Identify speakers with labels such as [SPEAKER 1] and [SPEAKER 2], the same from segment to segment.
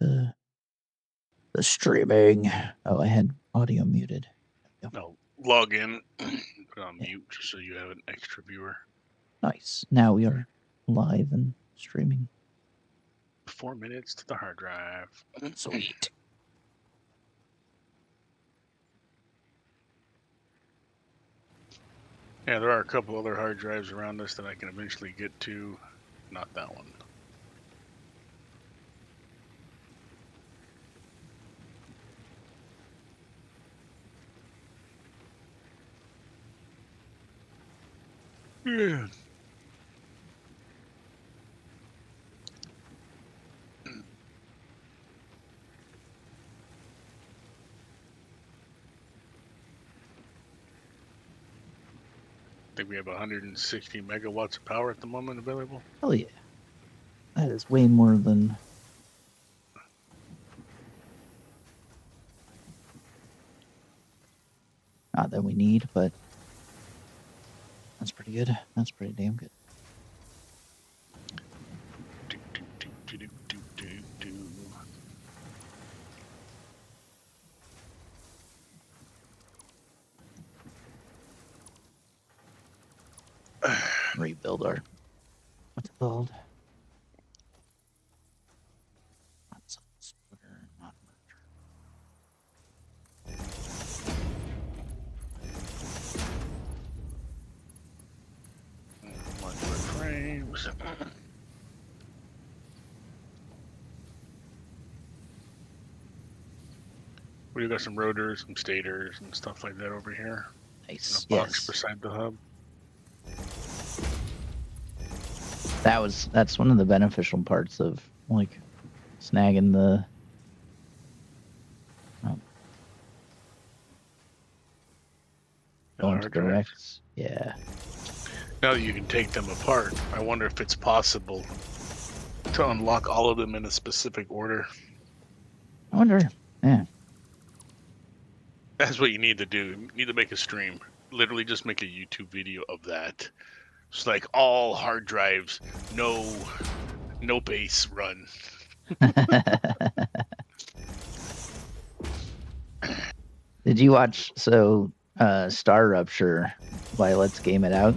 [SPEAKER 1] to the streaming. Oh, I had audio muted.
[SPEAKER 2] I'll log in, put on
[SPEAKER 1] Yeah.
[SPEAKER 2] mute just so you have an extra viewer.
[SPEAKER 1] Nice. Now we are live and streaming.
[SPEAKER 2] 4 minutes to the hard drive.
[SPEAKER 1] Sweet.
[SPEAKER 2] Yeah, there are a couple other hard drives around us that I can eventually get to. Not that one. Yeah. I think we have 160 megawatts of power at the moment available.
[SPEAKER 1] Hell yeah. That is way more than... Not that we need, but... That's pretty good. That's pretty damn good. Rebuild our... What's it called? Splitter, not
[SPEAKER 2] Modular frames. We got some rotors, some stators, and stuff like that over here.
[SPEAKER 1] Nice.
[SPEAKER 2] In a box
[SPEAKER 1] Yes.
[SPEAKER 2] beside the hub.
[SPEAKER 1] That's one of the beneficial parts of like snagging the going to
[SPEAKER 2] hard
[SPEAKER 1] the
[SPEAKER 2] drive.
[SPEAKER 1] Rex. Yeah.
[SPEAKER 2] Now that you can take them apart, I wonder if it's possible to unlock all of them in a specific order.
[SPEAKER 1] I wonder. Yeah.
[SPEAKER 2] That's what you need to do. You need to make a stream. Literally just make a YouTube video of that. It's like all hard drives, no base run.
[SPEAKER 1] Did you watch Star Rupture by Let's Game It Out?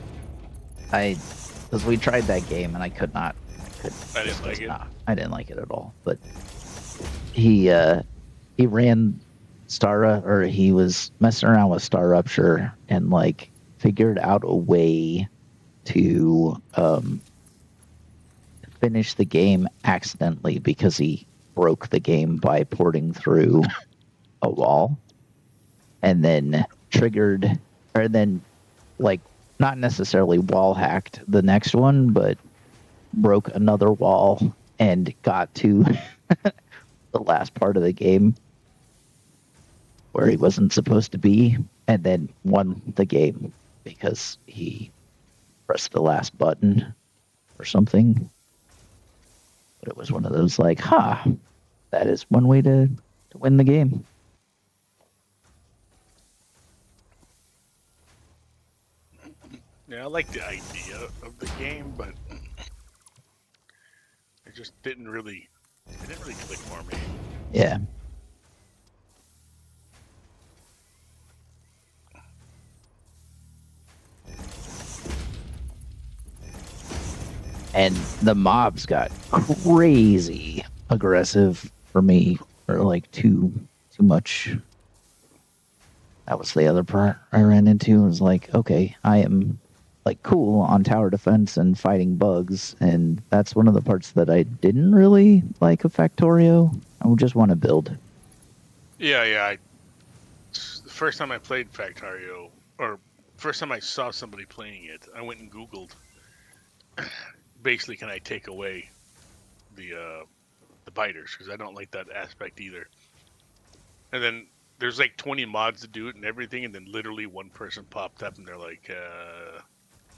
[SPEAKER 1] Because we tried that game and I didn't like it. I didn't like it at all. But he ran he was messing around with Star Rupture and like figured out a way to finish the game accidentally because he broke the game by porting through a wall, and then not necessarily wall hacked the next one, but broke another wall and got to the last part of the game where he wasn't supposed to be, and then won the game because he pressed the last button or something. But it was one of those like, that is one way to win the game.
[SPEAKER 2] Yeah, I like the idea of the game, but it just didn't really click for me.
[SPEAKER 1] Yeah. And the mobs got crazy aggressive for me, or like too much. That was the other part I ran into. It was like, okay, I am like cool on tower defense and fighting bugs, and that's one of the parts that I didn't really like of Factorio. I would just want to build.
[SPEAKER 2] Yeah. The first time I played Factorio, or first time I saw somebody playing it, I went and Googled. Basically, can I take away the biters, because I don't like that aspect either. And then there's like 20 mods to do it and everything, and then literally one person popped up and they're like,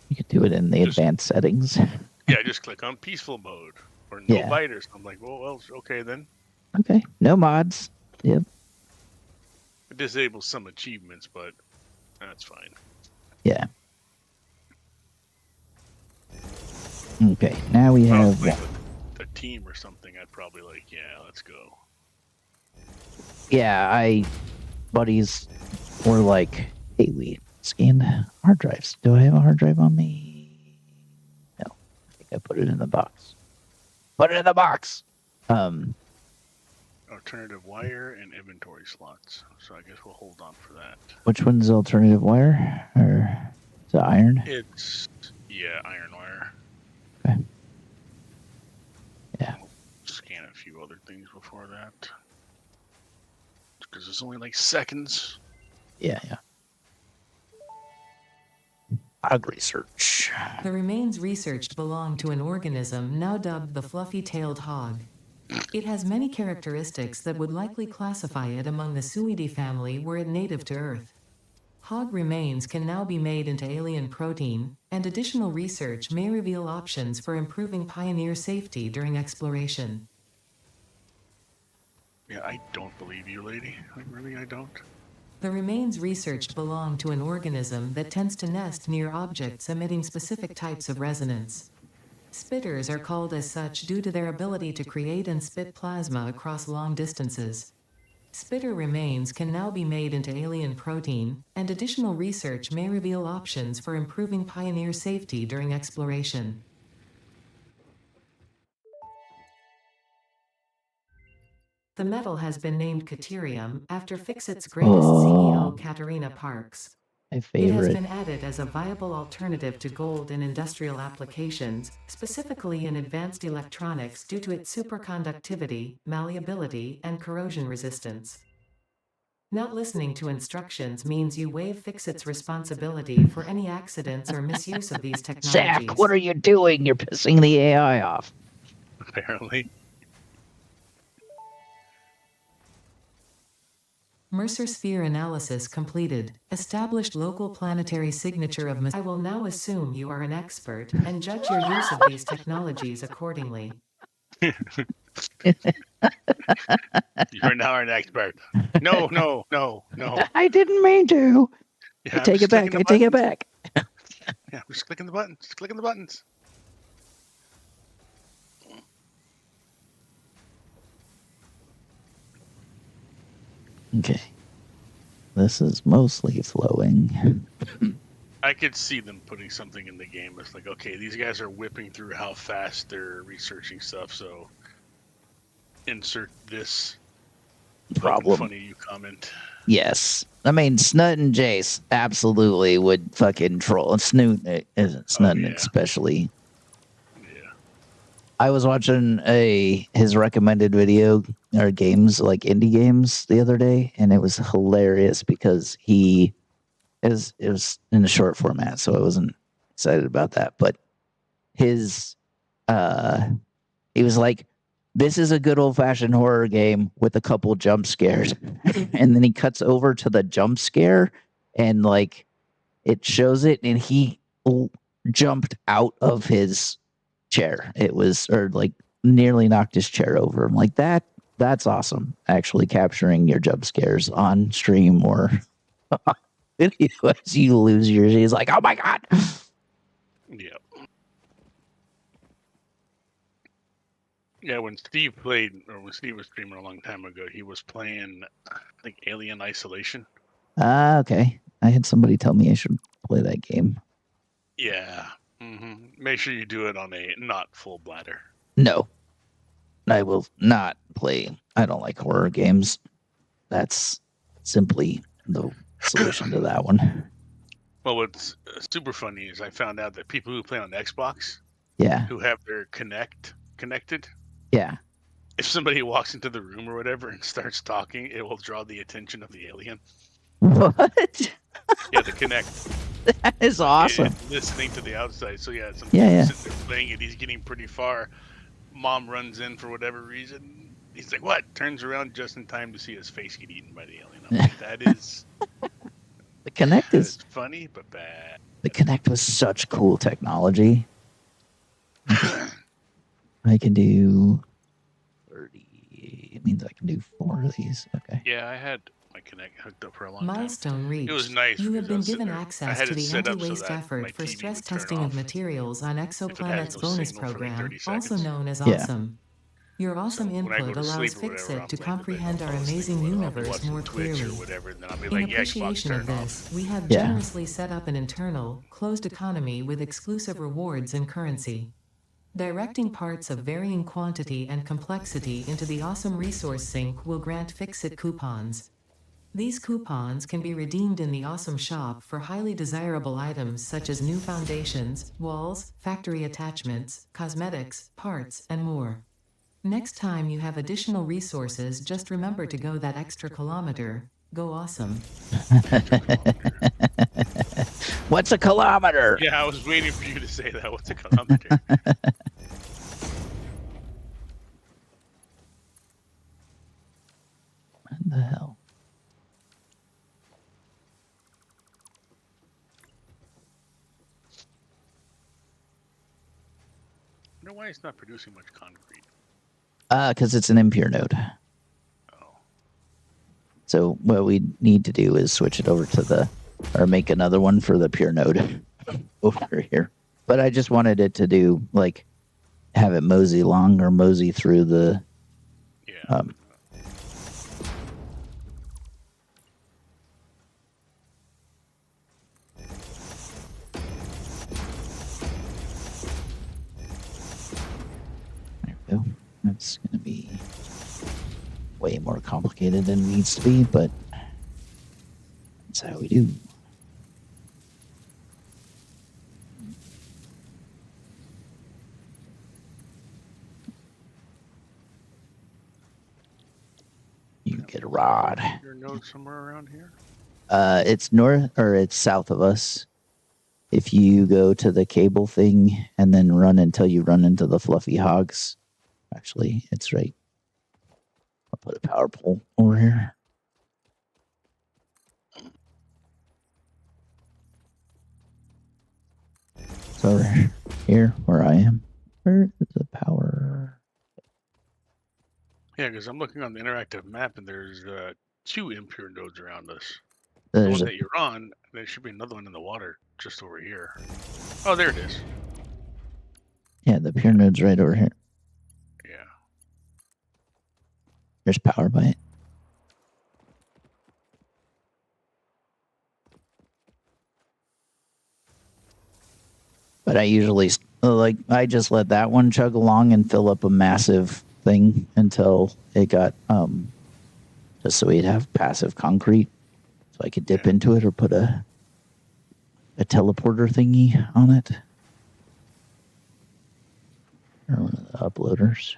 [SPEAKER 1] you could do it in the advanced settings.
[SPEAKER 2] Yeah, just click on peaceful mode or no biters. I'm like, well, okay then.
[SPEAKER 1] Okay, no mods. Yep.
[SPEAKER 2] It disables some achievements, but that's fine.
[SPEAKER 1] Yeah. Okay, now we have
[SPEAKER 2] a team or something. I'd probably like, yeah, let's go.
[SPEAKER 1] Yeah, buddies were like, hey, we scanned hard drives. Do I have a hard drive on me? No. I think I put it in the box. Put it in the box.
[SPEAKER 2] Alternative wire and inventory slots. So I guess we'll hold on for that.
[SPEAKER 1] Which one's alternative wire? Or is it iron?
[SPEAKER 2] It's, yeah, iron wire.
[SPEAKER 1] Okay. Yeah.
[SPEAKER 2] We'll scan a few other things before that. Because it's only like seconds.
[SPEAKER 1] Yeah. Hog research.
[SPEAKER 3] The remains researched belong to an organism now dubbed the fluffy-tailed hog. It has many characteristics that would likely classify it among the Suidae family were it native to Earth. Hog remains can now be made into alien protein, and additional research may reveal options for improving pioneer safety during exploration.
[SPEAKER 2] Yeah, I don't believe you, lady. Like, really, I don't.
[SPEAKER 3] The remains researched belong to an organism that tends to nest near objects emitting specific types of resonance. Spitters are called as such due to their ability to create and spit plasma across long distances. Spitter remains can now be made into alien protein, and additional research may reveal options for improving pioneer safety during exploration. The metal has been named Caterium after Fixit's greatest CEO, Katerina Parks.
[SPEAKER 1] My
[SPEAKER 3] It has
[SPEAKER 1] favorite.
[SPEAKER 3] been added as a viable alternative to gold in industrial applications, specifically in advanced electronics due to its superconductivity, malleability, and corrosion resistance. Not listening to instructions means you waive Fixit's responsibility for any accidents or misuse of these technologies.
[SPEAKER 1] Zach, what are you doing? You're pissing the AI off.
[SPEAKER 2] Apparently.
[SPEAKER 3] Mercer sphere analysis completed. Established local planetary signature of I will now assume you are an expert and judge your use of these technologies accordingly.
[SPEAKER 2] You're now an expert. No.
[SPEAKER 1] I didn't mean to.
[SPEAKER 2] Yeah,
[SPEAKER 1] I take it back. I take it back.
[SPEAKER 2] Yeah, I'm just clicking the buttons. Just clicking the buttons.
[SPEAKER 1] Okay. This is mostly flowing.
[SPEAKER 2] I could see them putting something in the game. It's like, okay, these guys are whipping through how fast they're researching stuff, so insert this
[SPEAKER 1] Problem.
[SPEAKER 2] Funny you comment.
[SPEAKER 1] Yes. I mean, Snut and Jace absolutely would fucking troll. Snoot isn't Snut,
[SPEAKER 2] yeah.
[SPEAKER 1] especially.
[SPEAKER 2] Yeah.
[SPEAKER 1] I was watching his recommended video or games, like indie games, the other day, and it was hilarious because it was in a short format, so I wasn't excited about that. But he was like, this is a good old-fashioned horror game with a couple jump scares. And then he cuts over to the jump scare, and like it shows it, and he jumped out of his chair. Or like nearly knocked his chair over. I'm like, that's awesome. Actually capturing your jump scares on stream or video as you lose yours. He's like, oh my God.
[SPEAKER 2] Yeah. Yeah, when Steve was streaming a long time ago, he was playing, I think, Alien Isolation.
[SPEAKER 1] Okay. I had somebody tell me I should play that game.
[SPEAKER 2] Yeah. Mm-hmm. Make sure you do it on a not full bladder.
[SPEAKER 1] No. I will not play. I don't like horror games. That's simply the solution to that one.
[SPEAKER 2] Well, what's super funny is I found out that people who play on Xbox,
[SPEAKER 1] yeah,
[SPEAKER 2] who have their connected,
[SPEAKER 1] yeah,
[SPEAKER 2] if somebody walks into the room or whatever and starts talking, it will draw the attention of the alien.
[SPEAKER 1] What?
[SPEAKER 2] Yeah, the Kinect.
[SPEAKER 1] That is awesome.
[SPEAKER 2] Listening to the outside. So yeah, some
[SPEAKER 1] yeah.
[SPEAKER 2] sitting there playing it. He's getting pretty far. Mom runs in for whatever reason. He's like, "What?" Turns around just in time to see his face get eaten by the alien. I'm like, that is.
[SPEAKER 1] The Kinect is
[SPEAKER 2] funny but bad.
[SPEAKER 1] The Kinect was such cool technology. I can do 30. It means I can do 4 of these. Okay.
[SPEAKER 2] Yeah, I had my Kinect hooked up for a long
[SPEAKER 3] Milestone
[SPEAKER 2] time.
[SPEAKER 3] reached.
[SPEAKER 2] It was nice.
[SPEAKER 3] You have been given access to the anti-waste effort for
[SPEAKER 2] TV
[SPEAKER 3] stress testing of materials on Exoplanet's bonus program, also known as
[SPEAKER 1] Yeah.
[SPEAKER 3] Awesome. Your awesome
[SPEAKER 2] So when I go
[SPEAKER 3] input
[SPEAKER 2] to
[SPEAKER 3] allows
[SPEAKER 2] sleep or whatever,
[SPEAKER 3] Fixit
[SPEAKER 2] I'm
[SPEAKER 3] to
[SPEAKER 2] laying in bed,
[SPEAKER 3] comprehend
[SPEAKER 2] I'll
[SPEAKER 3] our
[SPEAKER 2] fall asleep,
[SPEAKER 3] amazing
[SPEAKER 2] but I'll be
[SPEAKER 3] universe
[SPEAKER 2] watching
[SPEAKER 3] more
[SPEAKER 2] Twitch
[SPEAKER 3] clearly.
[SPEAKER 2] or whatever, and then I'll be
[SPEAKER 3] In
[SPEAKER 2] like, yeah, Xbox,
[SPEAKER 3] appreciation
[SPEAKER 2] turn
[SPEAKER 3] of
[SPEAKER 2] it off.
[SPEAKER 3] this, we have
[SPEAKER 1] Yeah.
[SPEAKER 3] generously set up an internal, closed economy with exclusive rewards and currency. Directing parts of varying quantity and complexity into the awesome resource sink will grant Fixit coupons. These coupons can be redeemed in the Awesome Shop for highly desirable items such as new foundations, walls, factory attachments, cosmetics, parts, and more. Next time you have additional resources, just remember to go that extra kilometer. Go awesome.
[SPEAKER 1] What's a kilometer?
[SPEAKER 2] Yeah, I was waiting for you to say that. What's a kilometer?
[SPEAKER 1] What the hell?
[SPEAKER 2] I wonder why it's not producing much concrete.
[SPEAKER 1] Because it's an impure node.
[SPEAKER 2] Oh,
[SPEAKER 1] So what we need to do is switch it over to the, or make another one for the pure node over here. But I just wanted it to do like have it mosey along or mosey through the.
[SPEAKER 2] yeah.
[SPEAKER 1] There we go. That's going to be way more complicated than it needs to be, but that's how we do. You get a rod.
[SPEAKER 2] Your node somewhere around here?
[SPEAKER 1] It's north or it's south of us. If you go to the cable thing and then run until you run into the fluffy hogs, actually, it's right. I'll put a power pole over here. It's over here where I am. Where is the power?
[SPEAKER 2] Yeah, because I'm looking on the interactive map and there's 2 impure nodes around us. The
[SPEAKER 1] There's
[SPEAKER 2] one
[SPEAKER 1] a,
[SPEAKER 2] that you're on, there should be another one in the water just over here. Oh, there it is.
[SPEAKER 1] yeah, the pure node's right over here.
[SPEAKER 2] Yeah.
[SPEAKER 1] There's power by it. But I usually I just let that one chug along and fill up a massive thing until it got just so we'd have passive concrete, so I could dip
[SPEAKER 2] Yeah.
[SPEAKER 1] into it or put a teleporter thingy on it or one of the uploaders.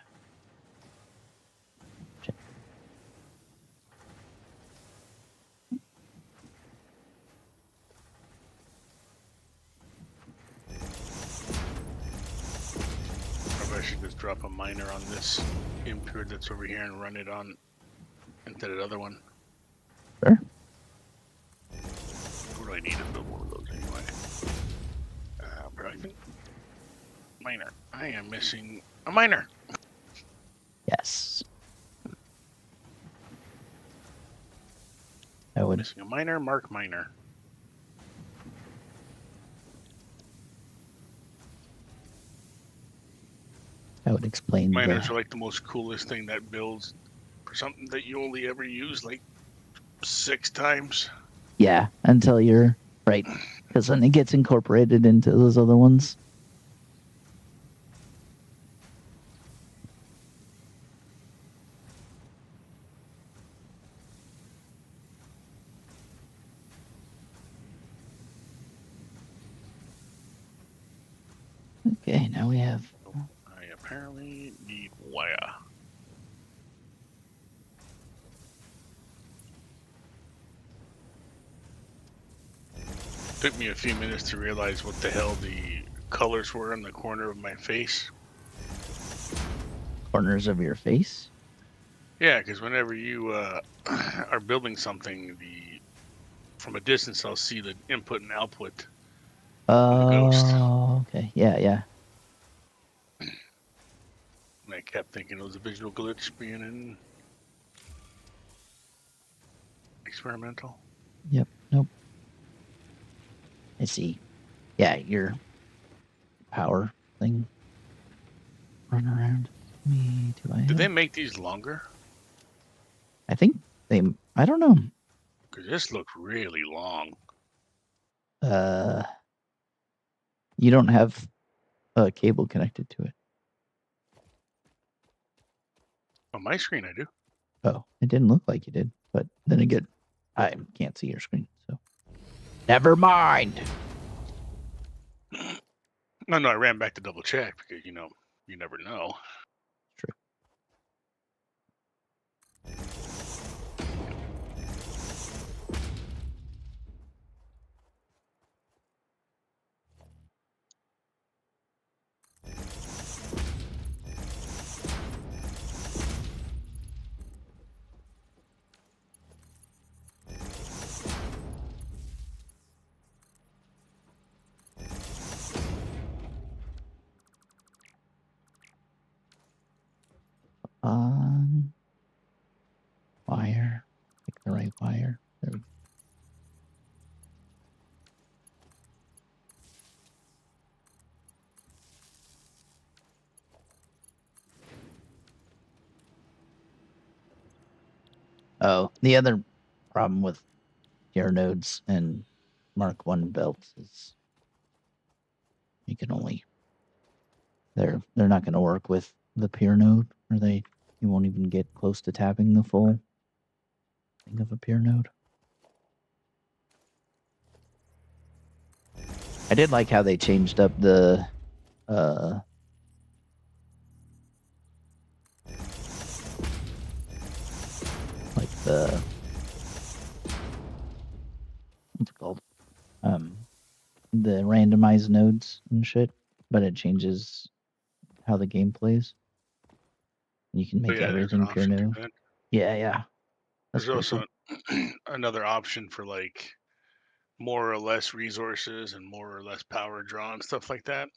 [SPEAKER 2] Maybe I should just drop a miner on this impure that's over here and run it on into that other one.
[SPEAKER 1] Sure.
[SPEAKER 2] What do I need to build one of those anyway? But I think miner. I am missing a miner.
[SPEAKER 1] Yes. I would.
[SPEAKER 2] Missing a miner. Mark miner.
[SPEAKER 1] I would explain.
[SPEAKER 2] Miners are like the most coolest thing that builds for something that you only ever use like 6 times.
[SPEAKER 1] Yeah, until you're right, because then it gets incorporated into those other ones. Okay, now we have.
[SPEAKER 2] I apparently need wire. Took me a few minutes to realize what the hell the colors were on the corner of my face.
[SPEAKER 1] Corners of your face.
[SPEAKER 2] Yeah, because whenever you are building something, from a distance I'll see the input and output. Ghost.
[SPEAKER 1] Oh, okay. Yeah, yeah.
[SPEAKER 2] And I kept thinking it was a visual glitch being in experimental.
[SPEAKER 1] Yep. Nope. I see. Yeah, your power thing. Run around. Do I
[SPEAKER 2] Did
[SPEAKER 1] have?
[SPEAKER 2] they make these longer?
[SPEAKER 1] I think they. I don't know.
[SPEAKER 2] Because this looked really long.
[SPEAKER 1] Uh, you don't have a cable connected to it.
[SPEAKER 2] On my screen, I do.
[SPEAKER 1] Oh, it didn't look like you did. But then again, I can't see your screen, so never mind.
[SPEAKER 2] No, I ran back to double check because you never know.
[SPEAKER 1] True. On wire. Pick the right wire. There we go. Oh, the other problem with your nodes and Mark 1 belts is you can only they're not going to work with the peer node, or you won't even get close to tapping the full thing of a peer node. I did like how they changed up the like the what's it called? The randomized nodes and shit, but it changes how the game plays. You can
[SPEAKER 2] But
[SPEAKER 1] make
[SPEAKER 2] yeah, there's an
[SPEAKER 1] everything peer
[SPEAKER 2] option to
[SPEAKER 1] node.
[SPEAKER 2] that.
[SPEAKER 1] Yeah. That's
[SPEAKER 2] There's
[SPEAKER 1] pretty
[SPEAKER 2] also
[SPEAKER 1] cool.
[SPEAKER 2] another option for like more or less resources and more or less power draw and stuff like that.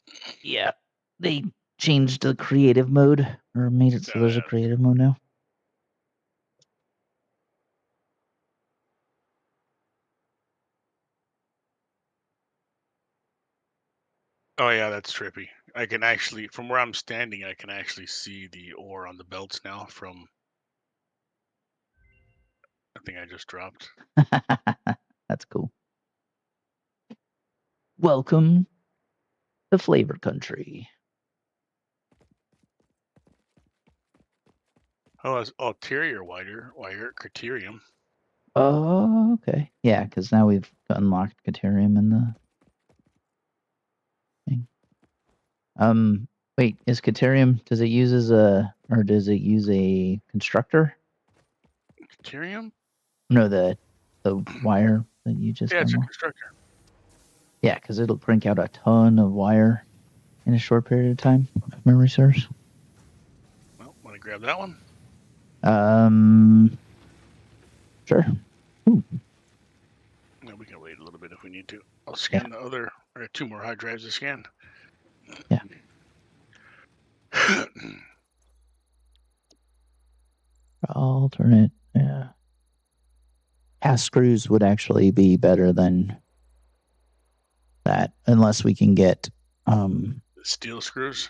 [SPEAKER 1] Yeah. They changed the creative mode, or made it so there's a creative mode now.
[SPEAKER 2] Oh yeah, that's trippy. I can actually, from where I'm standing, I can actually see the ore on the belts now from I think I just dropped.
[SPEAKER 1] That's cool. Welcome to Flavor Country.
[SPEAKER 2] Oh, it's ulterior wire, criterium.
[SPEAKER 1] Oh, okay. Yeah, because now we've unlocked Caterium in the thing. Wait, is Caterium, does it use a constructor?
[SPEAKER 2] Criterium?
[SPEAKER 1] No, the wire that you just
[SPEAKER 2] Yeah, it's a
[SPEAKER 1] unlocked.
[SPEAKER 2] constructor.
[SPEAKER 1] Yeah, because it'll crank out a ton of wire in a short period of time, if memory serves.
[SPEAKER 2] Well, want to grab that one?
[SPEAKER 1] Sure. Ooh.
[SPEAKER 2] No, we can wait a little bit if we need to. I'll scan the other, or 2 more hard drives to scan.
[SPEAKER 1] Yeah. Alternate. Yeah. Cast screws would actually be better than that, unless we can get.
[SPEAKER 2] Steel screws.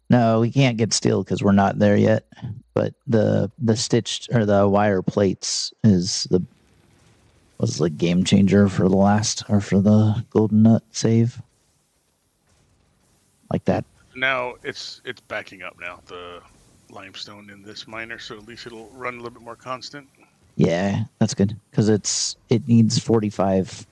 [SPEAKER 1] No, we can't get steel because we're not there yet. But the stitched or the wire plates was the game changer for the golden nut save. Like that.
[SPEAKER 2] Now it's backing up now, the limestone in this miner, so at least it'll run a little bit more constant.
[SPEAKER 1] Yeah, that's good because it needs 45.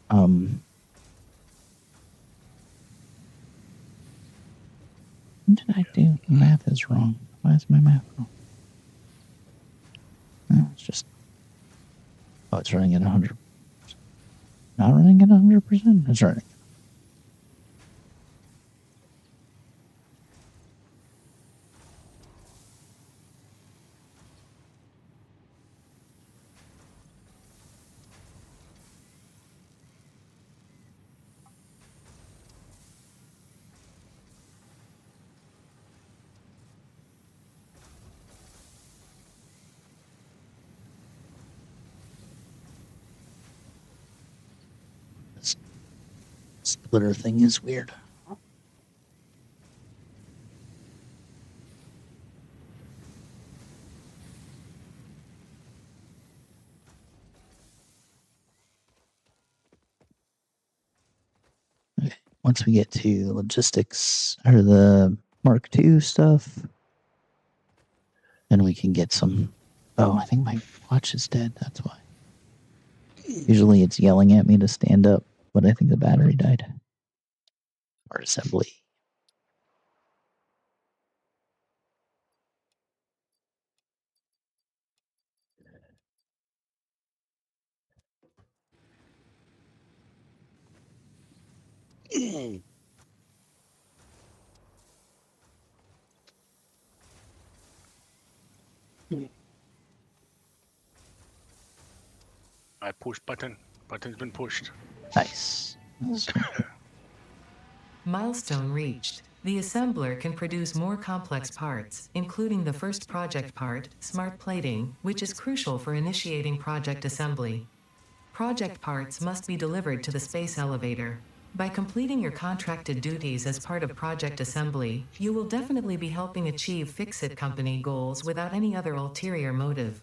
[SPEAKER 1] What did I do? Math is wrong. Why is my math wrong? No, it's just. Oh, it's running at 100. Not running at 100%. It's running. This splitter thing is weird. once we get to logistics or the Mark II stuff, then we can get some. Oh, I think my watch is dead. That's why. Usually it's yelling at me to stand up, but I think the battery died. Part assembly.
[SPEAKER 2] I push button. Button's been pushed.
[SPEAKER 1] Nice.
[SPEAKER 3] Milestone reached. The assembler can produce more complex parts, including the first project part, smart plating, which is crucial for initiating project assembly. Project parts must be delivered to the space elevator. By completing your contracted duties as part of project assembly, you will definitely be helping achieve Fix-It Company goals without any other ulterior motive.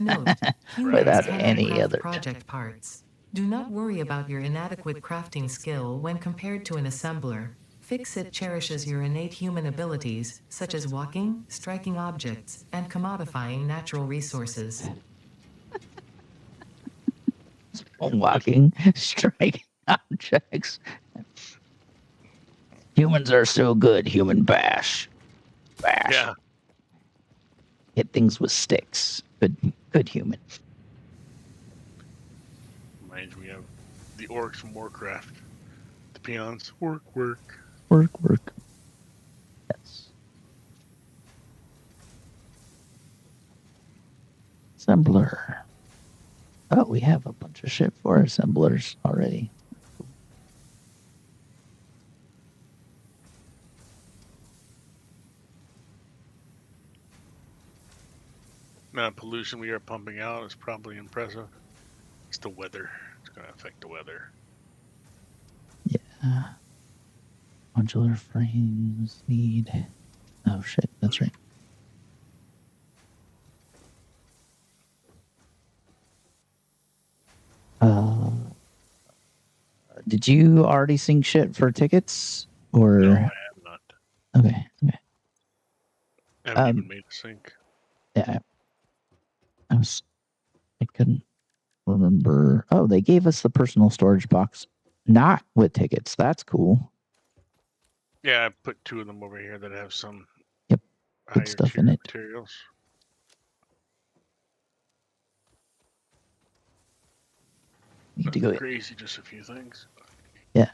[SPEAKER 3] Note, humans
[SPEAKER 1] Without
[SPEAKER 3] cannot
[SPEAKER 1] any
[SPEAKER 3] craft
[SPEAKER 1] other.
[SPEAKER 3] project parts. Do not worry about your inadequate crafting skill when compared to an assembler. Fix-It cherishes your innate human abilities, such as walking, striking objects, and commodifying natural resources.
[SPEAKER 1] Walking, striking objects. Humans are so good. Human bash. Bash.
[SPEAKER 2] Yeah.
[SPEAKER 1] Hit things with sticks. Good human.
[SPEAKER 2] Reminds me of the orcs from Warcraft. The peons. Work.
[SPEAKER 1] Work. Yes. Assembler. Oh, we have a bunch of shit for assemblers already.
[SPEAKER 2] amount of pollution we are pumping out is probably impressive. It's the weather. It's going to affect the weather.
[SPEAKER 1] Yeah. Modular frames need. Oh shit, that's right. Did you already sync shit for tickets? Or
[SPEAKER 2] No, I have not.
[SPEAKER 1] okay.
[SPEAKER 2] I haven't even made a sync.
[SPEAKER 1] Yeah. I couldn't remember. Oh, they gave us the personal storage box, not with tickets. That's cool.
[SPEAKER 2] Yeah, I put 2 of them over here that have some
[SPEAKER 1] Yep,
[SPEAKER 2] higher
[SPEAKER 1] stuff
[SPEAKER 2] tier
[SPEAKER 1] in it.
[SPEAKER 2] materials.
[SPEAKER 1] Need to go.
[SPEAKER 2] Crazy, just a few things.
[SPEAKER 1] Yeah.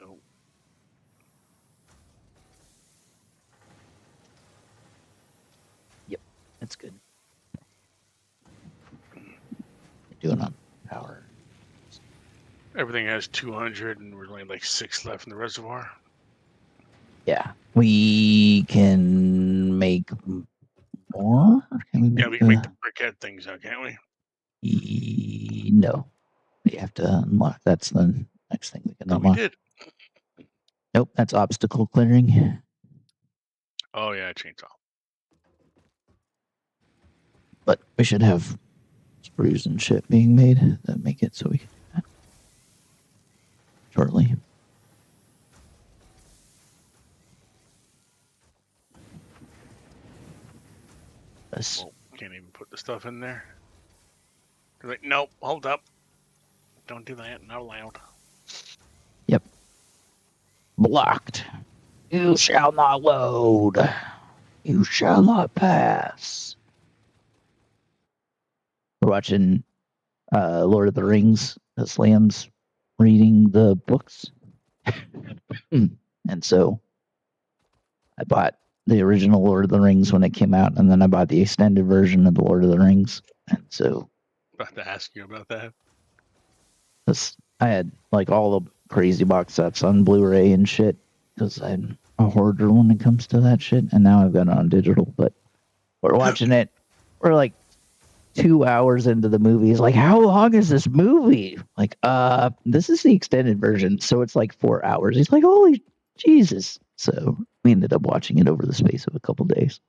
[SPEAKER 2] Oh.
[SPEAKER 1] Yep, that's good. Doing on power.
[SPEAKER 2] Everything has 200, and we're only like 6 left in the reservoir.
[SPEAKER 1] Yeah, we can make more. Can we make,
[SPEAKER 2] we can make the briquette things now, can't we?
[SPEAKER 1] No, we have to unlock. That's the next thing we can unlock.
[SPEAKER 2] We did.
[SPEAKER 1] Nope, that's obstacle clearing.
[SPEAKER 2] Oh yeah, chainsaw.
[SPEAKER 1] But we should have sprues and shit being made that make it so we can do that shortly.
[SPEAKER 2] Well, can't even put the stuff in there. They're like, nope, hold up. Don't do that. Not allowed.
[SPEAKER 1] Yep. Blocked. You shall not load. You shall not pass. We're watching Lord of the Rings. Slam's reading the books. And so I bought the original Lord of the Rings when it came out, and then I bought the extended version of the Lord of the Rings. And so
[SPEAKER 2] About to ask you about that.
[SPEAKER 1] I had like all the crazy box sets on Blu-ray and shit because I'm a hoarder when it comes to that shit, and now I've got it on digital. But we're watching it. We're like 2 hours into the movie. He's like, how long is this movie? Like, this is the extended version, so it's like 4 hours. He's like, holy Jesus. So We ended up watching it over the space of a couple days.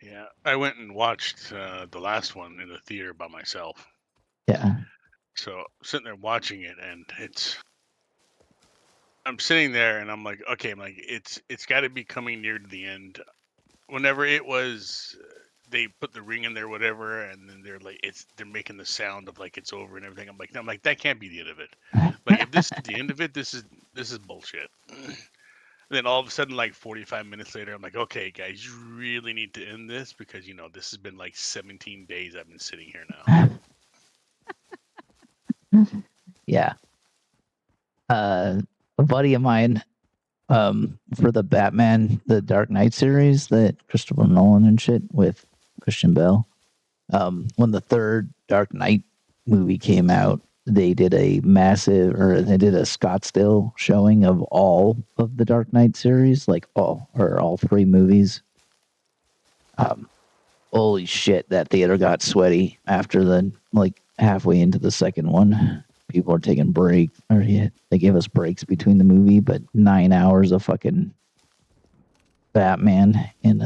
[SPEAKER 2] Yeah, I went and watched the last one in the theater by myself.
[SPEAKER 1] Yeah.
[SPEAKER 2] So sitting there watching it, and I'm sitting there, and I'm like, okay, I'm like, it's got to be coming near to the end. Whenever it was, they put the ring in there, whatever, and then they're making the sound of like it's over and everything. I'm like, that can't be the end of it. Like, if this is the end of it, this is bullshit. And then all of a sudden, like 45 minutes later, I'm like, okay, guys, you really need to end this because this has been like 17 days I've been sitting here now.
[SPEAKER 1] Yeah. A buddy of mine, for the Batman, the Dark Knight series that Christopher Nolan and shit with Christian Bale. When the third Dark Knight movie came out, they did a Scottsdale showing of all of the Dark Knight series, like all three movies. Holy shit, that theater got sweaty after halfway into the second one. People are taking breaks, or yeah, they gave us breaks between the movie, but 9 hours of fucking Batman in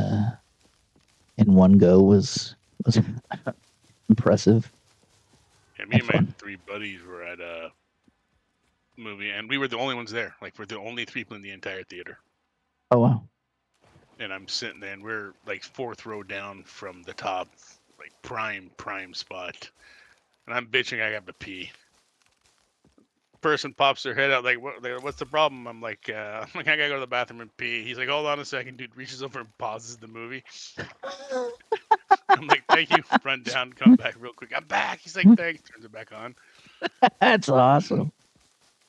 [SPEAKER 1] one go was impressive.
[SPEAKER 2] Yeah, me and my
[SPEAKER 1] Fun.
[SPEAKER 2] 3 buddies were at a movie, and we were the only ones there. Like, we're the only 3 people in the entire theater.
[SPEAKER 1] Oh wow.
[SPEAKER 2] And I'm sitting there, and we're like 4th row down from the top, like prime spot. And I'm bitching I got to pee. Person pops their head out like, what's the problem? I'm like, I gotta go to the bathroom and pee. He's like, hold on a second, dude. Reaches over and pauses the movie. I'm like, thank you. Run down, come back real quick. I'm back. He's like, thanks. Turns it back on.
[SPEAKER 1] That's awesome.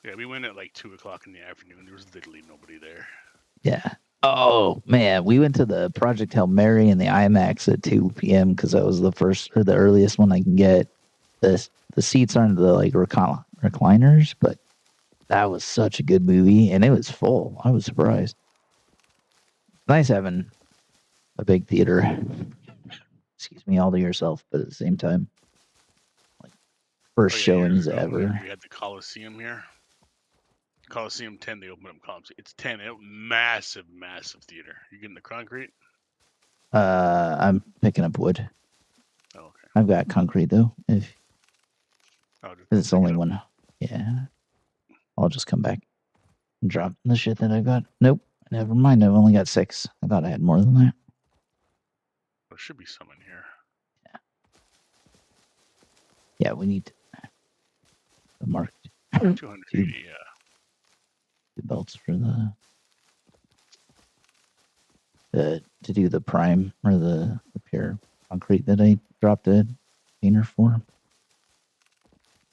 [SPEAKER 2] Yeah, we went at like 2:00 in the afternoon. There was literally nobody there.
[SPEAKER 1] Yeah. Oh man, we went to the Project Hail Mary in the IMAX at 2 p.m. because that was the first or the earliest one I can get. The seats aren't the like recliners, but that was such a good movie, and it was full. I was surprised. Nice having a big theater. Excuse me, all to yourself, but at the same time, like first showings
[SPEAKER 2] Years ago,
[SPEAKER 1] ever.
[SPEAKER 2] we had the Coliseum here. Coliseum 10, they opened up Coliseum. It's 10. Massive theater. You getting the concrete?
[SPEAKER 1] I'm picking up wood.
[SPEAKER 2] Oh, okay.
[SPEAKER 1] I've got concrete though. If
[SPEAKER 2] I'll just
[SPEAKER 1] it's
[SPEAKER 2] pick
[SPEAKER 1] only
[SPEAKER 2] it up.
[SPEAKER 1] one, yeah. I'll just come back and drop the shit that I got. Nope, never mind. I've only got 6. I thought I had more than that.
[SPEAKER 2] There should be some in here.
[SPEAKER 1] Yeah, we need the mark
[SPEAKER 2] 280, yeah.
[SPEAKER 1] the belts for to do the prime or the pure concrete that I dropped a container for.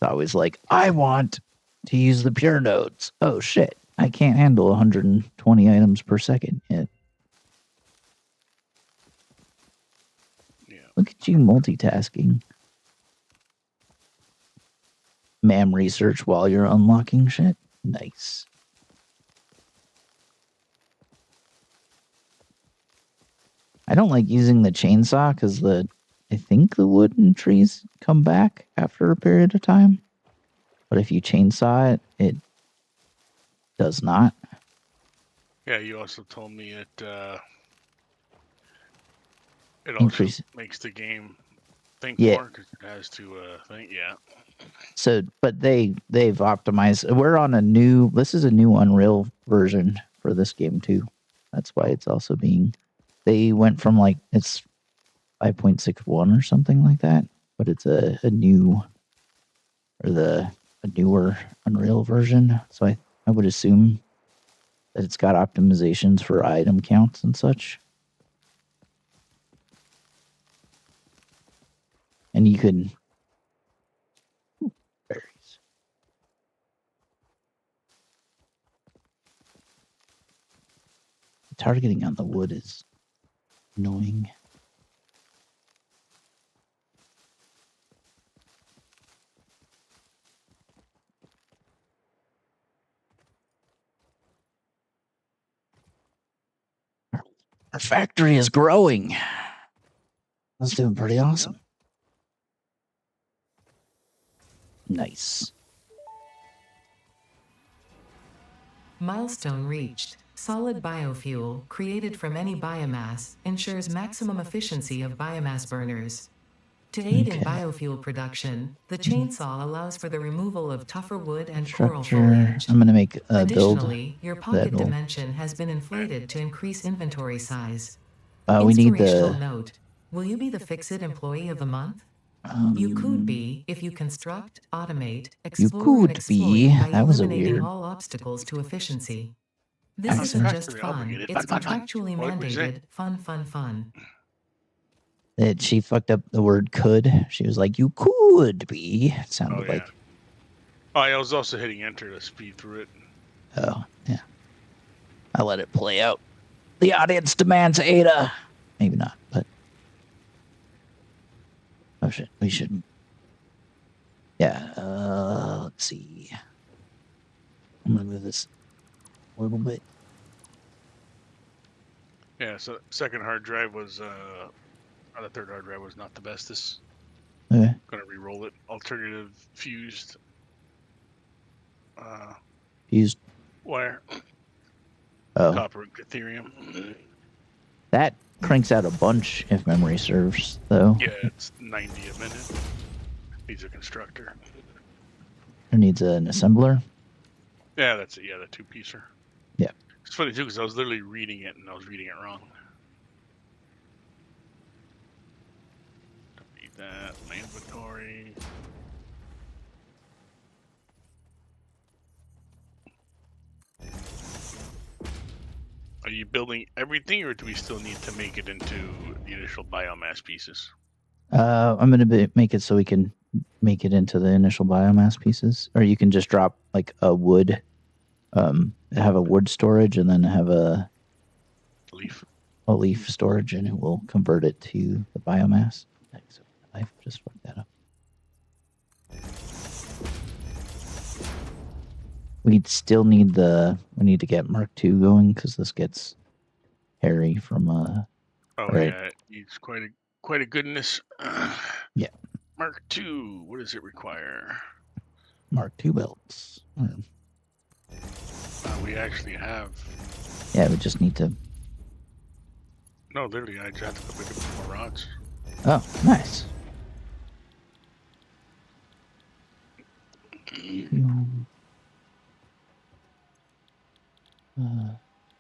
[SPEAKER 1] It's always like, I want to use the pure nodes. Oh shit, I can't handle 120 items per second yet.
[SPEAKER 2] Yeah.
[SPEAKER 1] Look at you multitasking. MAM research while you're unlocking shit. Nice. I don't like using the chainsaw because I think the wooden trees come back after a period of time. But if you chainsaw it, it does not.
[SPEAKER 2] Yeah, you also told me it also
[SPEAKER 1] Increase.
[SPEAKER 2] makes the game think
[SPEAKER 1] Yeah.
[SPEAKER 2] more because it has to think. Yeah.
[SPEAKER 1] So, but they've optimized. This is a new Unreal version for this game too. That's why it's also they went from it's 5.61 or something like that, but it's a newer Unreal version. So I would assume that it's got optimizations for item counts and such. And you can berries. Targeting on the wood is annoying. Our factory is growing. That's doing pretty awesome. Nice.
[SPEAKER 3] Milestone reached. Solid biofuel, created from any biomass, ensures maximum efficiency of biomass burners. To aid in
[SPEAKER 1] Okay.
[SPEAKER 3] biofuel production, the chainsaw allows for the removal of tougher wood and coral
[SPEAKER 1] Structure.
[SPEAKER 3] foliage.
[SPEAKER 1] I'm gonna make a build.
[SPEAKER 3] Additionally, your pocket
[SPEAKER 1] that'll-
[SPEAKER 3] dimension has been inflated to increase inventory size.
[SPEAKER 1] We need
[SPEAKER 3] Inspirational
[SPEAKER 1] the.
[SPEAKER 3] note. Will you be the Fix-It Employee of the Month? You could be if you construct, automate, explore, and
[SPEAKER 1] could
[SPEAKER 3] exploit
[SPEAKER 1] be.
[SPEAKER 3] by
[SPEAKER 1] That was a
[SPEAKER 3] eliminating
[SPEAKER 1] weird-
[SPEAKER 3] all obstacles to efficiency. This
[SPEAKER 1] Accent.
[SPEAKER 3] isn't just
[SPEAKER 2] Contractually
[SPEAKER 3] fun,
[SPEAKER 2] obligated.
[SPEAKER 3] it's
[SPEAKER 2] Fun, fun, fun.
[SPEAKER 3] contractually
[SPEAKER 2] What we say?
[SPEAKER 3] mandated. Fun.
[SPEAKER 1] That she fucked up the word could. She was like, "You could be." It sounded
[SPEAKER 2] Oh yeah.
[SPEAKER 1] like.
[SPEAKER 2] Oh, I was also hitting enter to speed through it.
[SPEAKER 1] Oh yeah. I let it play out. The audience demands Ada. Maybe not, but. Oh shit. We shouldn't. Yeah. Let's see. I'm gonna move this a little bit.
[SPEAKER 2] Yeah. So second hard drive was or the third hard drive was not the bestest.
[SPEAKER 1] Okay.
[SPEAKER 2] Gonna re-roll it. Alternative fused
[SPEAKER 1] Used.
[SPEAKER 2] wire,
[SPEAKER 1] Oh,
[SPEAKER 2] copper and Ethereum.
[SPEAKER 1] that cranks out a bunch if memory serves, though.
[SPEAKER 2] Yeah, it's 90 a minute. Needs a constructor.
[SPEAKER 1] It needs an assembler.
[SPEAKER 2] Yeah, that's it. Yeah, the two-piecer.
[SPEAKER 1] Yeah.
[SPEAKER 2] It's funny too because I was literally reading it and I was reading it wrong. Don't need that. My inventory. Are you building everything, or do we still need to make it into the initial biomass pieces?
[SPEAKER 1] I'm gonna make it so we can make it into the initial biomass pieces, or you can just drop like a wood, have a wood storage, and then have a
[SPEAKER 2] Leaf.
[SPEAKER 1] leaf storage, and it will convert it to the biomass. So I just fucked that up. We still need we need to get Mark II going because this gets hairy from
[SPEAKER 2] Oh
[SPEAKER 1] Right.
[SPEAKER 2] yeah, it needs quite a goodness.
[SPEAKER 1] Yeah.
[SPEAKER 2] Mark II. What does it require?
[SPEAKER 1] Mark II belts.
[SPEAKER 2] We actually have.
[SPEAKER 1] Yeah, we just need to.
[SPEAKER 2] No, literally, I just have to go pick up more rods.
[SPEAKER 1] Oh, nice.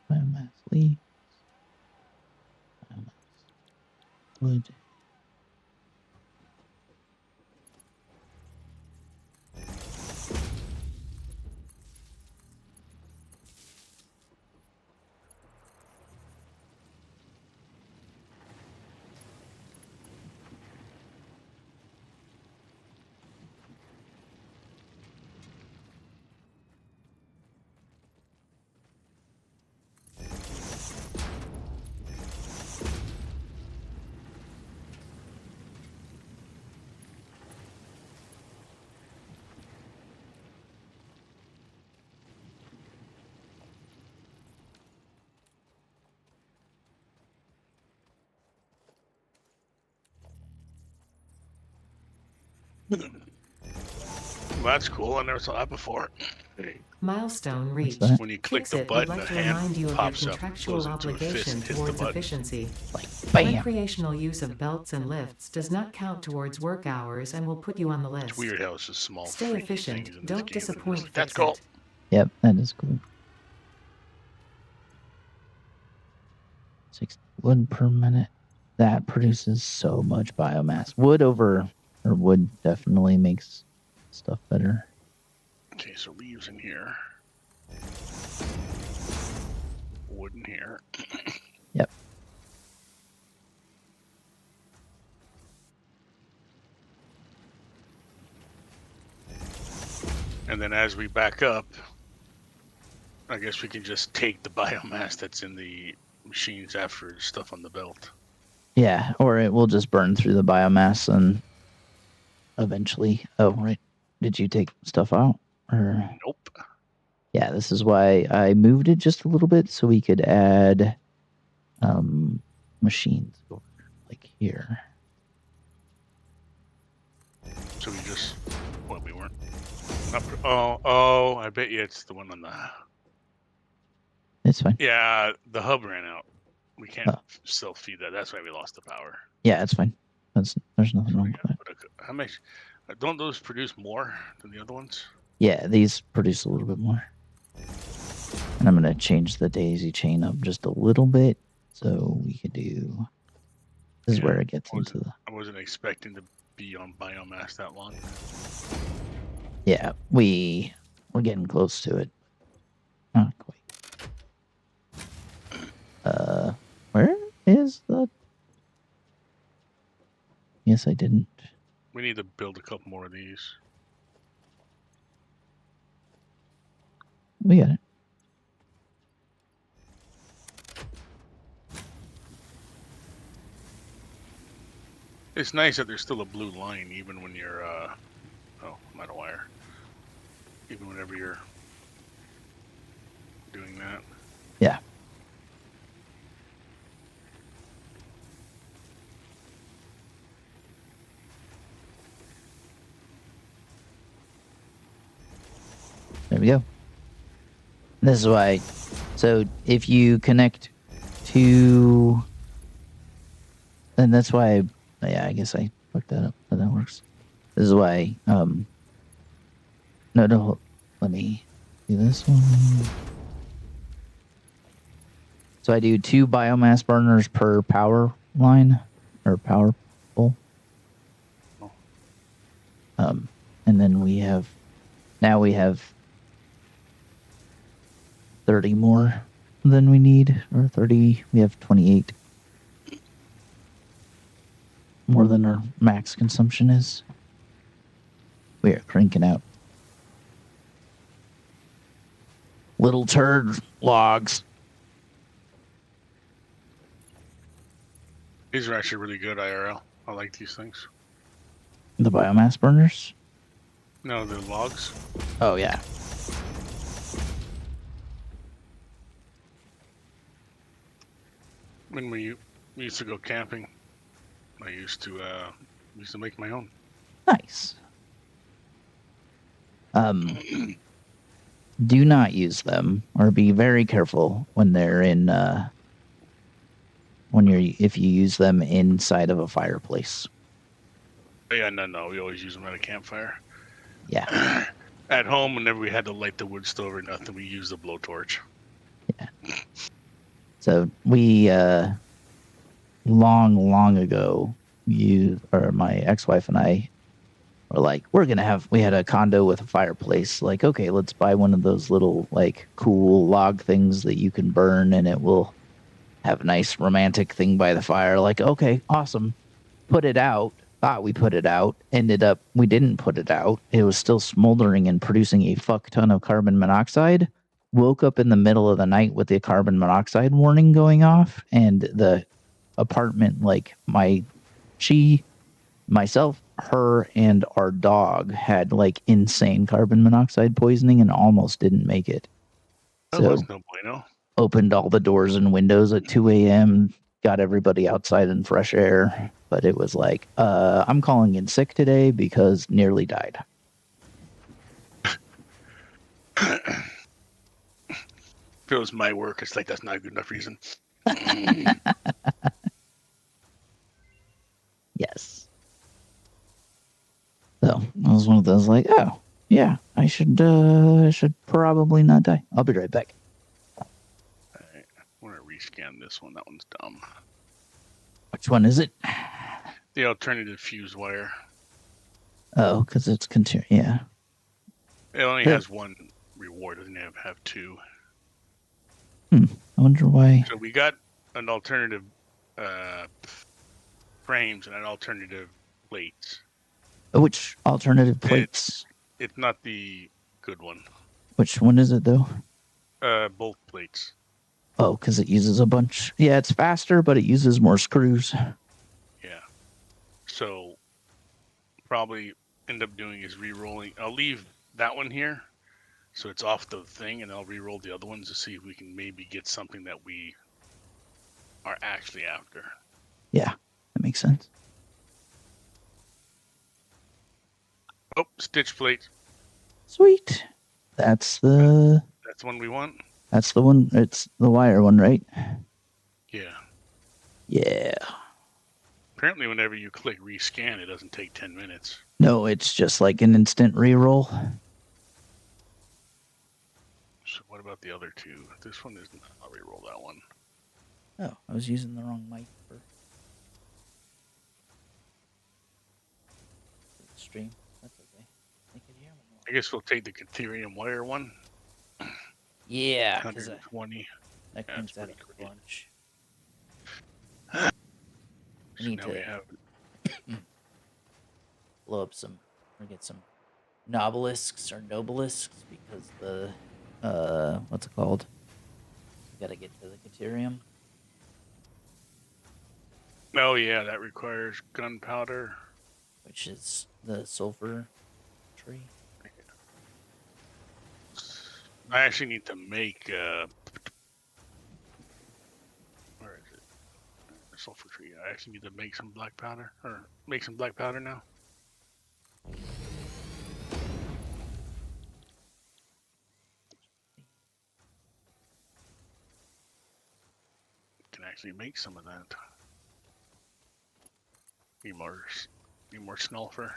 [SPEAKER 1] Biomass leaf. Biomass wood.
[SPEAKER 2] Well, that's cool. I never saw that before.
[SPEAKER 3] Milestone reached.
[SPEAKER 1] that?
[SPEAKER 2] When you click the
[SPEAKER 3] Fix-It would
[SPEAKER 2] button,
[SPEAKER 3] like
[SPEAKER 2] the
[SPEAKER 3] to remind
[SPEAKER 2] hand
[SPEAKER 3] you of your
[SPEAKER 2] pops up,
[SPEAKER 3] contractual
[SPEAKER 2] goes into a fist,
[SPEAKER 3] obligation
[SPEAKER 2] and hits the
[SPEAKER 3] towards
[SPEAKER 2] button.
[SPEAKER 3] efficiency.
[SPEAKER 1] Like, bam.
[SPEAKER 3] Recreational use of belts and lifts does not count towards work hours and will put you on the list.
[SPEAKER 2] It's weird how it's just small.
[SPEAKER 3] Stay
[SPEAKER 2] freaky
[SPEAKER 3] efficient.
[SPEAKER 2] things in this
[SPEAKER 3] Don't
[SPEAKER 2] game, and it's
[SPEAKER 3] disappoint.
[SPEAKER 2] like, that's
[SPEAKER 3] Fix-It.
[SPEAKER 2] cool.
[SPEAKER 1] Yep, that is cool. 6 wood per minute. That produces so much biomass. Wood definitely makes stuff better.
[SPEAKER 2] Okay, so leaves in here. Wood in here.
[SPEAKER 1] Yep.
[SPEAKER 2] And then as we back up, I guess we can just take the biomass that's in the machines after stuff on the belt.
[SPEAKER 1] Yeah, or it will just burn through the biomass and eventually. Oh, right. Did you take stuff out? Or
[SPEAKER 2] Nope.
[SPEAKER 1] yeah, this is why I moved it just a little bit so we could add machines over like here.
[SPEAKER 2] So we just, well, we weren't. Not, oh, I bet you it's the one on the.
[SPEAKER 1] It's fine.
[SPEAKER 2] Yeah, the hub ran out. We can't
[SPEAKER 1] Oh.
[SPEAKER 2] still feed that. That's why we lost the power.
[SPEAKER 1] Yeah, it's fine. There's nothing
[SPEAKER 2] So we
[SPEAKER 1] wrong with
[SPEAKER 2] gotta
[SPEAKER 1] that.
[SPEAKER 2] put how much? Don't those produce more than the other ones?
[SPEAKER 1] Yeah, these produce a little bit more. And I'm going to change the daisy chain up just a little bit so we can do. This is
[SPEAKER 2] Yeah,
[SPEAKER 1] where it gets into the.
[SPEAKER 2] I wasn't expecting to be on biomass that long.
[SPEAKER 1] Yeah, we're getting close to it. Not quite. Where is the? Yes, I didn't.
[SPEAKER 2] We need to build a couple more of these.
[SPEAKER 1] We got it.
[SPEAKER 2] It's nice that there's still a blue line even when you're oh, I'm out of wire. Even whenever you're doing that.
[SPEAKER 1] Yeah. There we go. This is why. So if you connect to, and that's why. Yeah, I guess I fucked that up, but that works. This is why. No. Let me do this one. So I do 2 biomass burners per power line or power pole.
[SPEAKER 2] Oh.
[SPEAKER 1] And then we have 30 more than we need, or 30. We have 28 more than our max consumption is. We are cranking out little turd logs.
[SPEAKER 2] These are actually really good IRL. I like these things.
[SPEAKER 1] The biomass burners.
[SPEAKER 2] No, the logs.
[SPEAKER 1] Oh yeah.
[SPEAKER 2] When we used to go camping, I used to make my own.
[SPEAKER 1] Nice. Do not use them, or be very careful when they're in. If you use them inside of a fireplace.
[SPEAKER 2] Yeah, no. We always use them at a campfire.
[SPEAKER 1] Yeah.
[SPEAKER 2] At home, whenever we had to light the wood stove or nothing, we used the blowtorch.
[SPEAKER 1] Yeah. So we long ago, my ex-wife and I were like, we had a condo with a fireplace. Like, okay, let's buy one of those little like cool log things that you can burn and it will have a nice romantic thing by the fire. Like, okay, awesome. Put it out. Thought we put it out. Ended up we didn't put it out. It was still smoldering and producing a fuck ton of carbon monoxide. Woke up in the middle of the night with the carbon monoxide warning going off, and the apartment, like myself, her, and our dog had like insane carbon monoxide poisoning and almost didn't make it.
[SPEAKER 2] That was no bueno.
[SPEAKER 1] Opened all the doors and windows at 2 a.m., got everybody outside in fresh air. But it was like, I'm calling in sick today because nearly died.
[SPEAKER 2] If it was my work, it's like, that's not a good enough reason.
[SPEAKER 1] Yes. So I was one of those like, oh, yeah, I should probably not die. I'll be right back.
[SPEAKER 2] Right. I want to rescan this one. That one's dumb.
[SPEAKER 1] Which one is it?
[SPEAKER 2] The alternative fuse wire.
[SPEAKER 1] Oh, because it's yeah.
[SPEAKER 2] It only has one reward. It doesn't have 2.
[SPEAKER 1] I wonder why.
[SPEAKER 2] So we got an alternative frames and an alternative plates.
[SPEAKER 1] Which alternative plates?
[SPEAKER 2] It's not the good one.
[SPEAKER 1] Which one is it, though?
[SPEAKER 2] Both plates.
[SPEAKER 1] Oh, because it uses a bunch. Yeah, it's faster, but it uses more screws.
[SPEAKER 2] Yeah. So, probably end up doing is re-rolling. I'll leave that one here, so it's off the thing, and I'll re-roll the other ones to see if we can maybe get something that we are actually after.
[SPEAKER 1] Yeah, that makes sense.
[SPEAKER 2] Oh, stitch plate.
[SPEAKER 1] Sweet. That's the
[SPEAKER 2] one we want.
[SPEAKER 1] That's the one. It's the wire one, right?
[SPEAKER 2] Yeah.
[SPEAKER 1] Yeah.
[SPEAKER 2] Apparently, whenever you click rescan, it doesn't take 10 minutes.
[SPEAKER 1] No, it's just like an instant reroll.
[SPEAKER 2] So what about the other two? This one isn't. I'll reroll that one.
[SPEAKER 1] Oh, I was using the wrong mic for the stream. That's okay. They can hear me.
[SPEAKER 2] I guess we'll take the Catherium wire one.
[SPEAKER 1] Yeah, because
[SPEAKER 2] 120.
[SPEAKER 1] that
[SPEAKER 2] Yeah,
[SPEAKER 1] cleans
[SPEAKER 2] that's
[SPEAKER 1] that up
[SPEAKER 2] pretty
[SPEAKER 1] a
[SPEAKER 2] great.
[SPEAKER 1] bunch.
[SPEAKER 2] So
[SPEAKER 1] need
[SPEAKER 2] now
[SPEAKER 1] to-
[SPEAKER 2] we have.
[SPEAKER 1] Blow up some or get some nobelisks or nobelisks because the what's it called? We gotta get to the Caterium.
[SPEAKER 2] Oh yeah, that requires gunpowder.
[SPEAKER 1] Which is the sulfur tree.
[SPEAKER 2] I actually need to make. Where is it? Sulfur tree. I actually need to make some black powder, or make some black powder now. Can actually make some of that. Need more sulfur.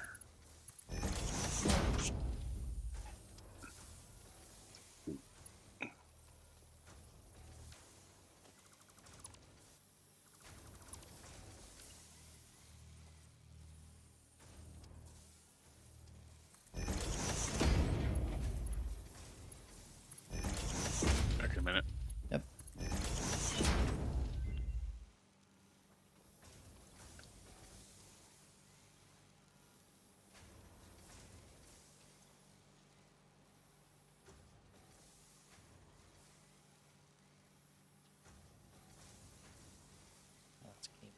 [SPEAKER 2] Back in a minute.
[SPEAKER 1] Yep. That's key.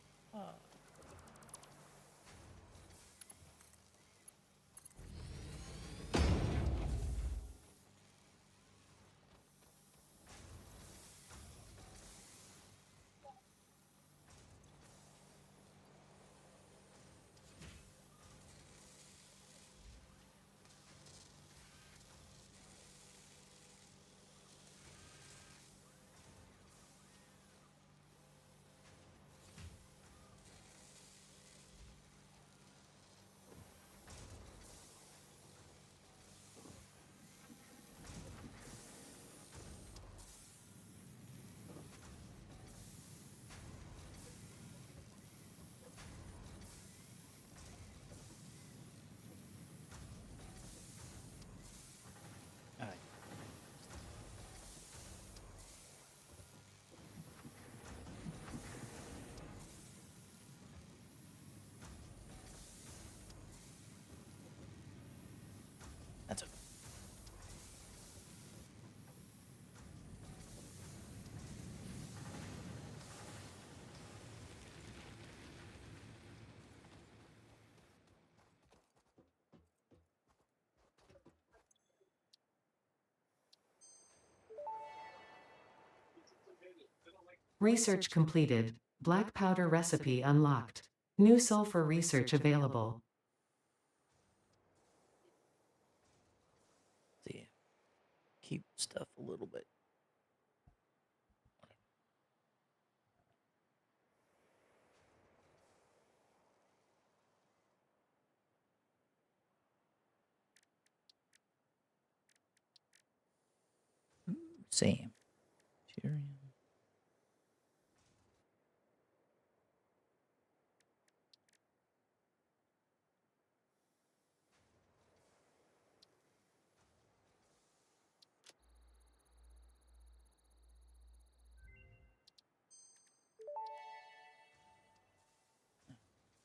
[SPEAKER 1] All right. That's okay.
[SPEAKER 3] Research completed. Black powder recipe unlocked. New sulfur research available.
[SPEAKER 1] See, keep stuff a little bit. Same. Tyrion.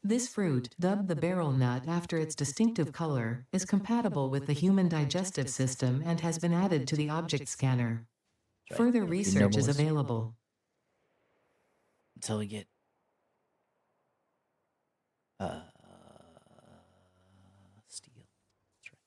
[SPEAKER 3] This fruit, dubbed the beryl nut after its distinctive color, is compatible with the human digestive system and has been added to the object scanner.
[SPEAKER 1] That's right.
[SPEAKER 3] Further
[SPEAKER 1] Gotta be
[SPEAKER 3] research is
[SPEAKER 1] noblest
[SPEAKER 3] available.
[SPEAKER 1] until we get steel. That's right.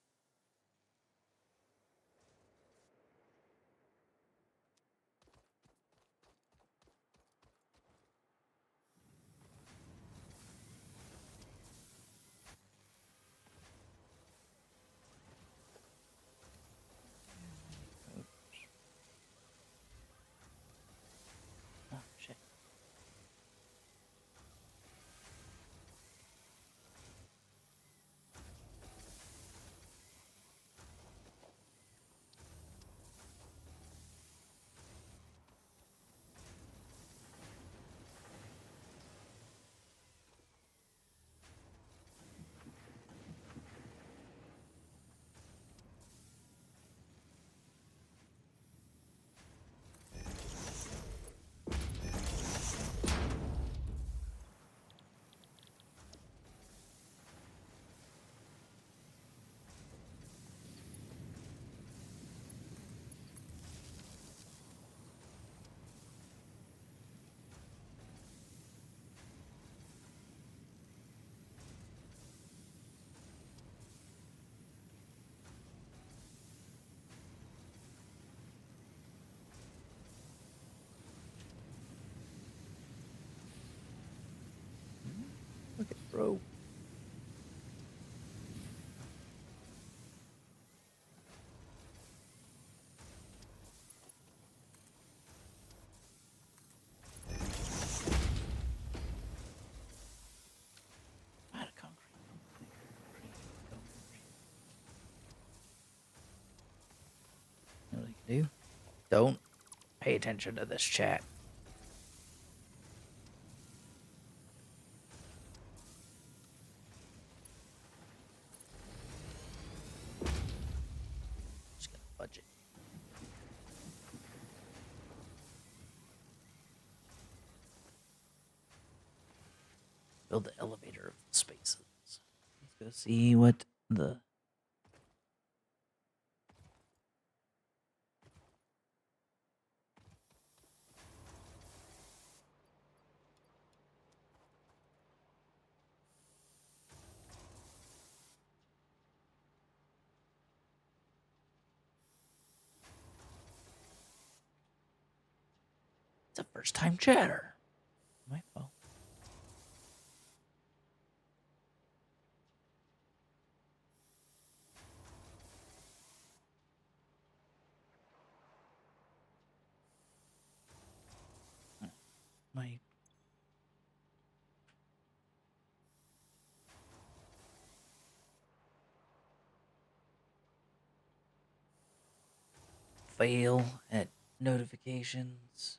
[SPEAKER 1] bro. Out of concrete. You know what I can do? Don't pay attention to this chat. Just gonna budget. Build the elevator of the spaces. Let's go see what the It's a first time chatter. My fault. My fail at notifications.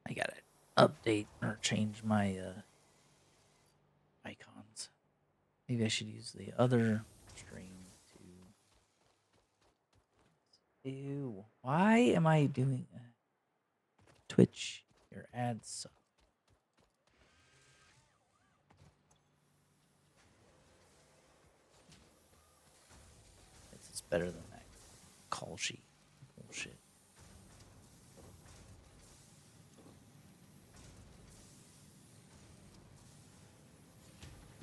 [SPEAKER 1] I gotta update or change my icons. Maybe I should use the other stream to. Ew. Why am I doing that? Twitch, your ads suck. This is better than that call sheet bullshit.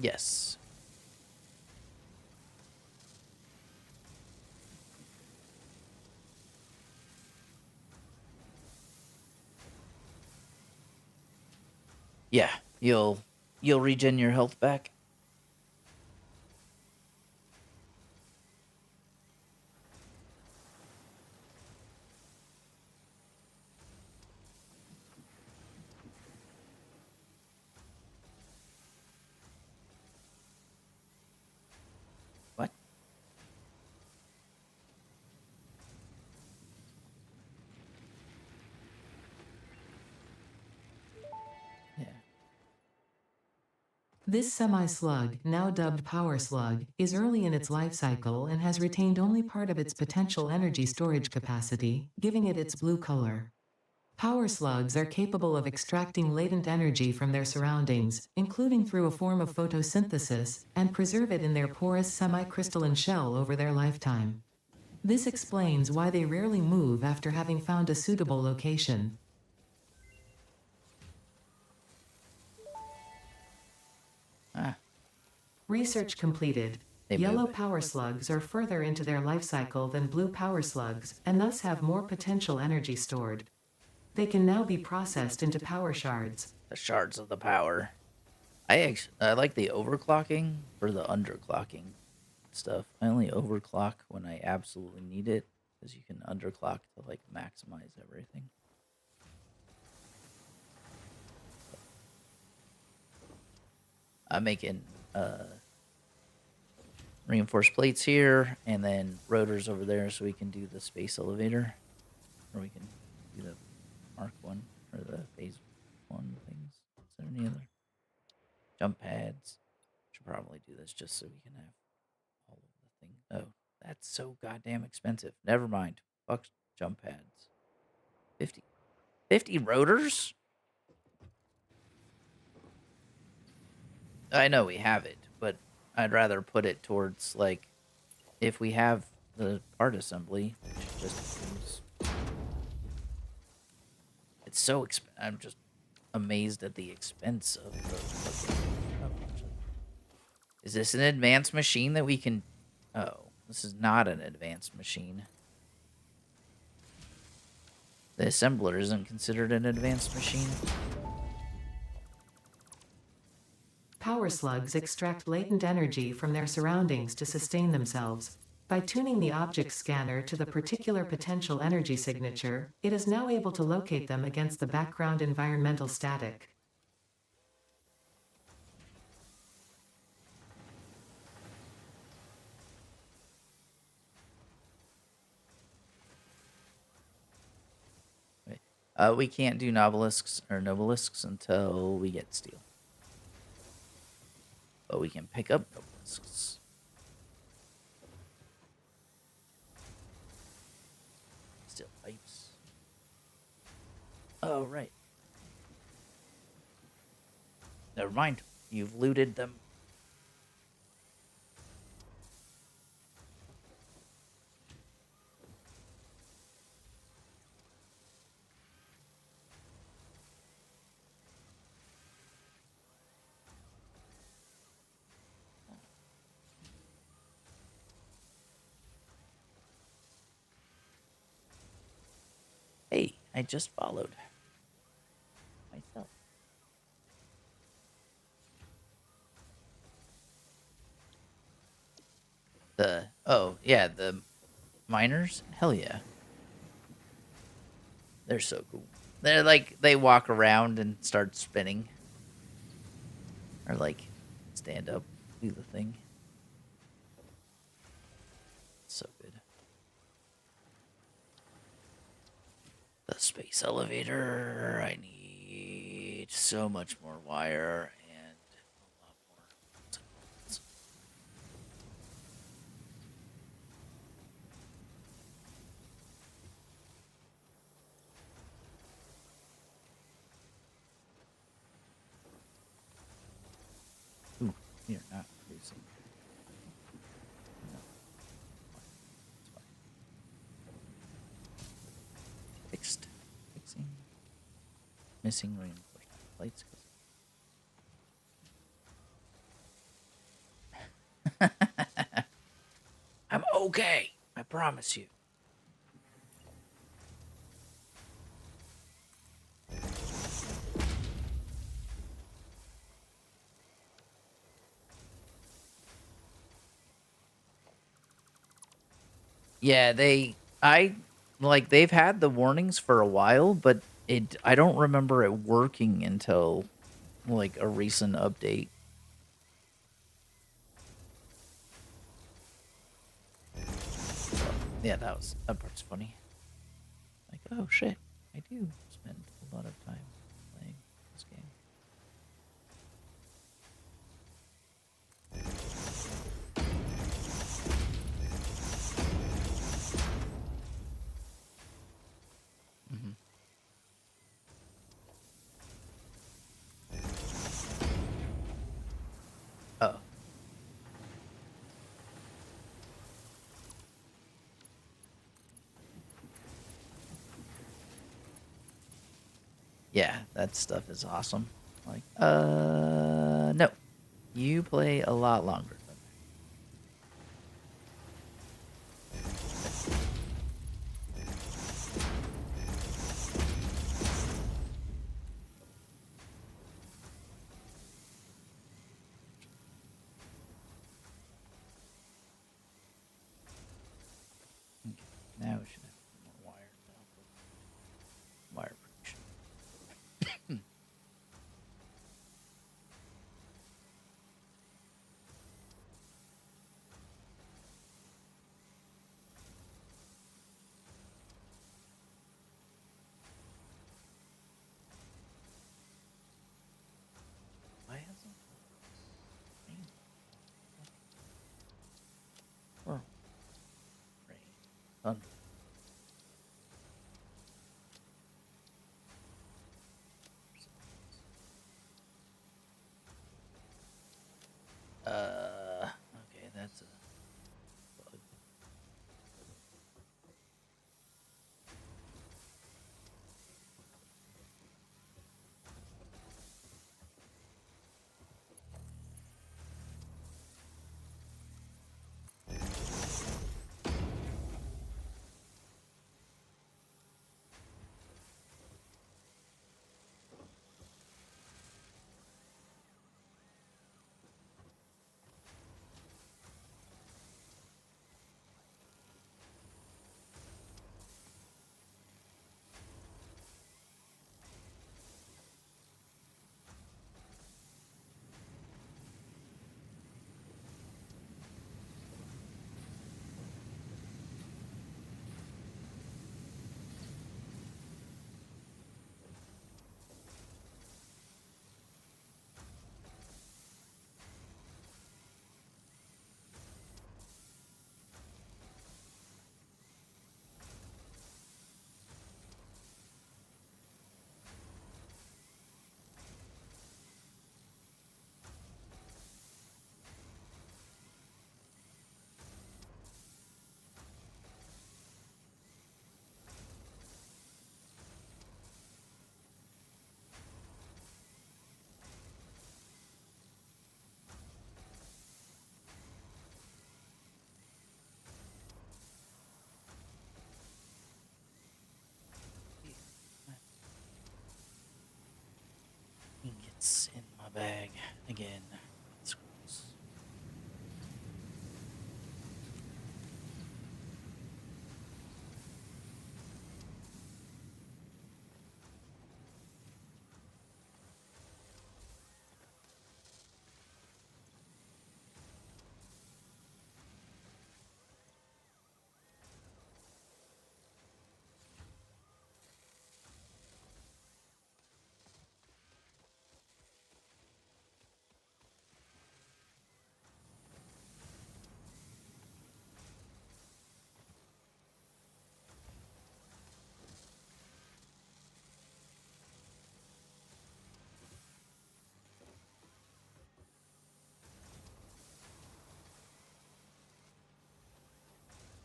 [SPEAKER 1] Yes. Yeah, you'll regen your health back. What? Yeah.
[SPEAKER 3] This semi-slug, now dubbed Power Slug, is early in its life cycle and has retained only part of its potential energy storage capacity, giving it its blue color. Power slugs are capable of extracting latent energy from their surroundings, including through a form of photosynthesis, and preserve it in their porous semi-crystalline shell over their lifetime. This explains why they rarely move after having found a suitable location.
[SPEAKER 1] Ah.
[SPEAKER 3] Research completed.
[SPEAKER 1] They
[SPEAKER 3] Yellow
[SPEAKER 1] move.
[SPEAKER 3] power slugs are further into their life cycle than blue power slugs, and thus have more potential energy stored. They can now be processed into power shards.
[SPEAKER 1] The shards of the power. I like the overclocking for the underclocking stuff. I only overclock when I absolutely need it, because you can underclock to like maximize everything.
[SPEAKER 4] I'm making reinforced plates here, and then rotors over there, so we can do the space elevator, or we can do the Mark 1 or the Phase 1 things. Is there any other jump pads? Should probably do this just so we can have all of the thing. Oh, that's so goddamn expensive. Never mind. Fuck jump pads. 50 rotors? I know we have it, but I'd rather put it towards, like, if we have the part assembly, which just seems... It's so I'm just amazed at the expense of the fucking... Is this an advanced machine that we can... Oh, this is not an advanced machine. The assembler isn't considered an advanced machine.
[SPEAKER 3] Power slugs extract latent energy from their surroundings to sustain themselves. By tuning the object scanner to the particular potential energy signature, it is now able to locate them against the background environmental static.
[SPEAKER 4] We can't do nobelisks until we get steel. But we can pick up nobelisks. Steel pipes. Oh, right. Never mind. You've looted them. Hey, I just followed myself. The miners? Hell yeah. They're so cool. They're like, they walk around and start spinning. Or like, stand up, do the thing. So good. The space elevator. I need so much more wire and a lot more tools. Ooh, you're not producing. No. It's fine. Fixing. Missing reinforcement plates. I'm okay. I promise you. Yeah, they've had the warnings for a while, but I don't remember it working until like a recent update. Yeah, that part's funny. Like, oh shit, I do spend a lot of time playing this game. Mm-hmm. Oh. Yeah, that stuff is awesome. Like, no. You play a lot longer than that. Okay, now we should have more wire to help with wire production. Done. Okay, that's a bug. Ingots in my bag again. That's gross.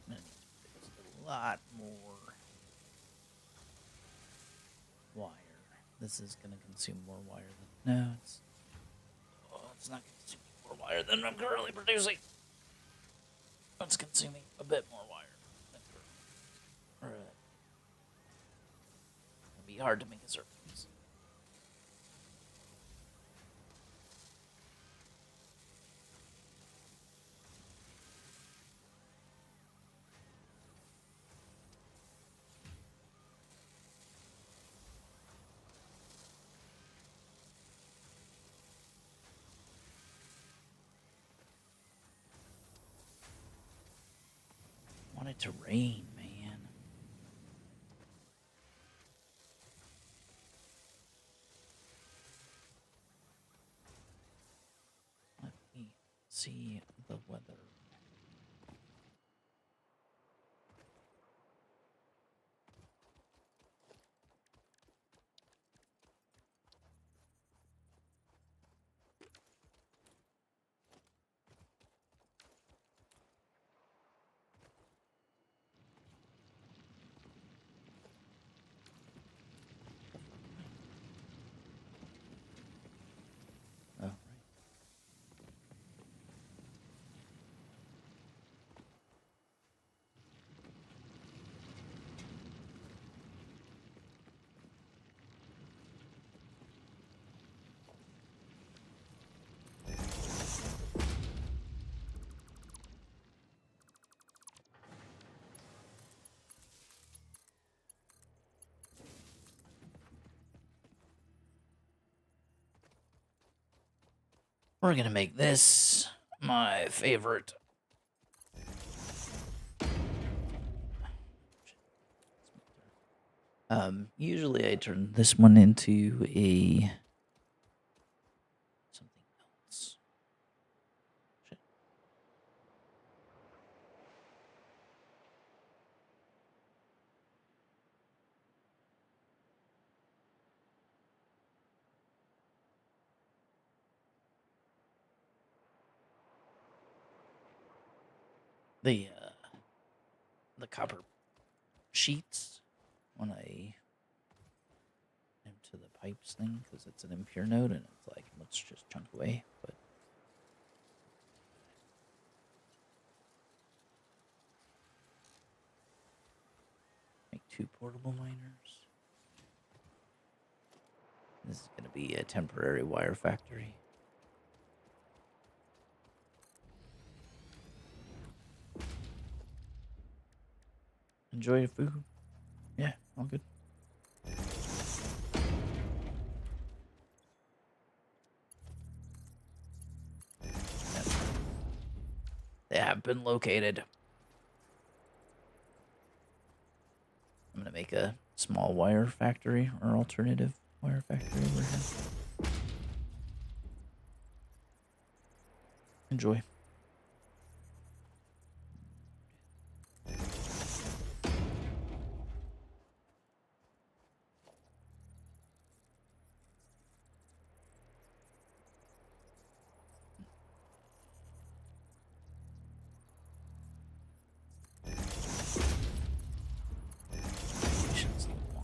[SPEAKER 4] I'm gonna need to fix a lot more wire. This is gonna consume more wire than it's not consuming more wire than I'm currently producing. It's consuming a bit more wire than currently. Alright. It'll be hard to make a surface. I want it to rain, man. Let me see the weather. Oh, right. We're gonna make this my favorite. Usually I turn this one into a something else. Shit. the copper sheets when I into the pipes thing because it's an impure node and it's like let's just chunk away. But make 2 portable miners. This is gonna be a temporary wire factory. Enjoy your food. Yeah, all good. They have been located. I'm gonna make a small wire factory or alternative wire factory over here. Enjoy. Missions level 1.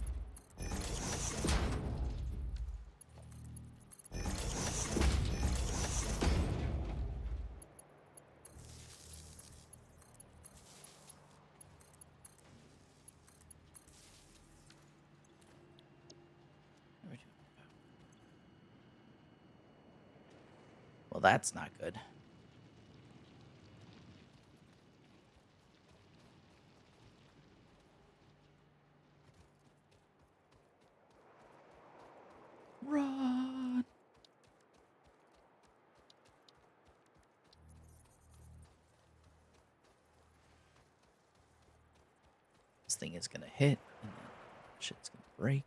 [SPEAKER 4] Where we doing? Well, that's not good. Run! This thing is gonna hit, and then shit's gonna break.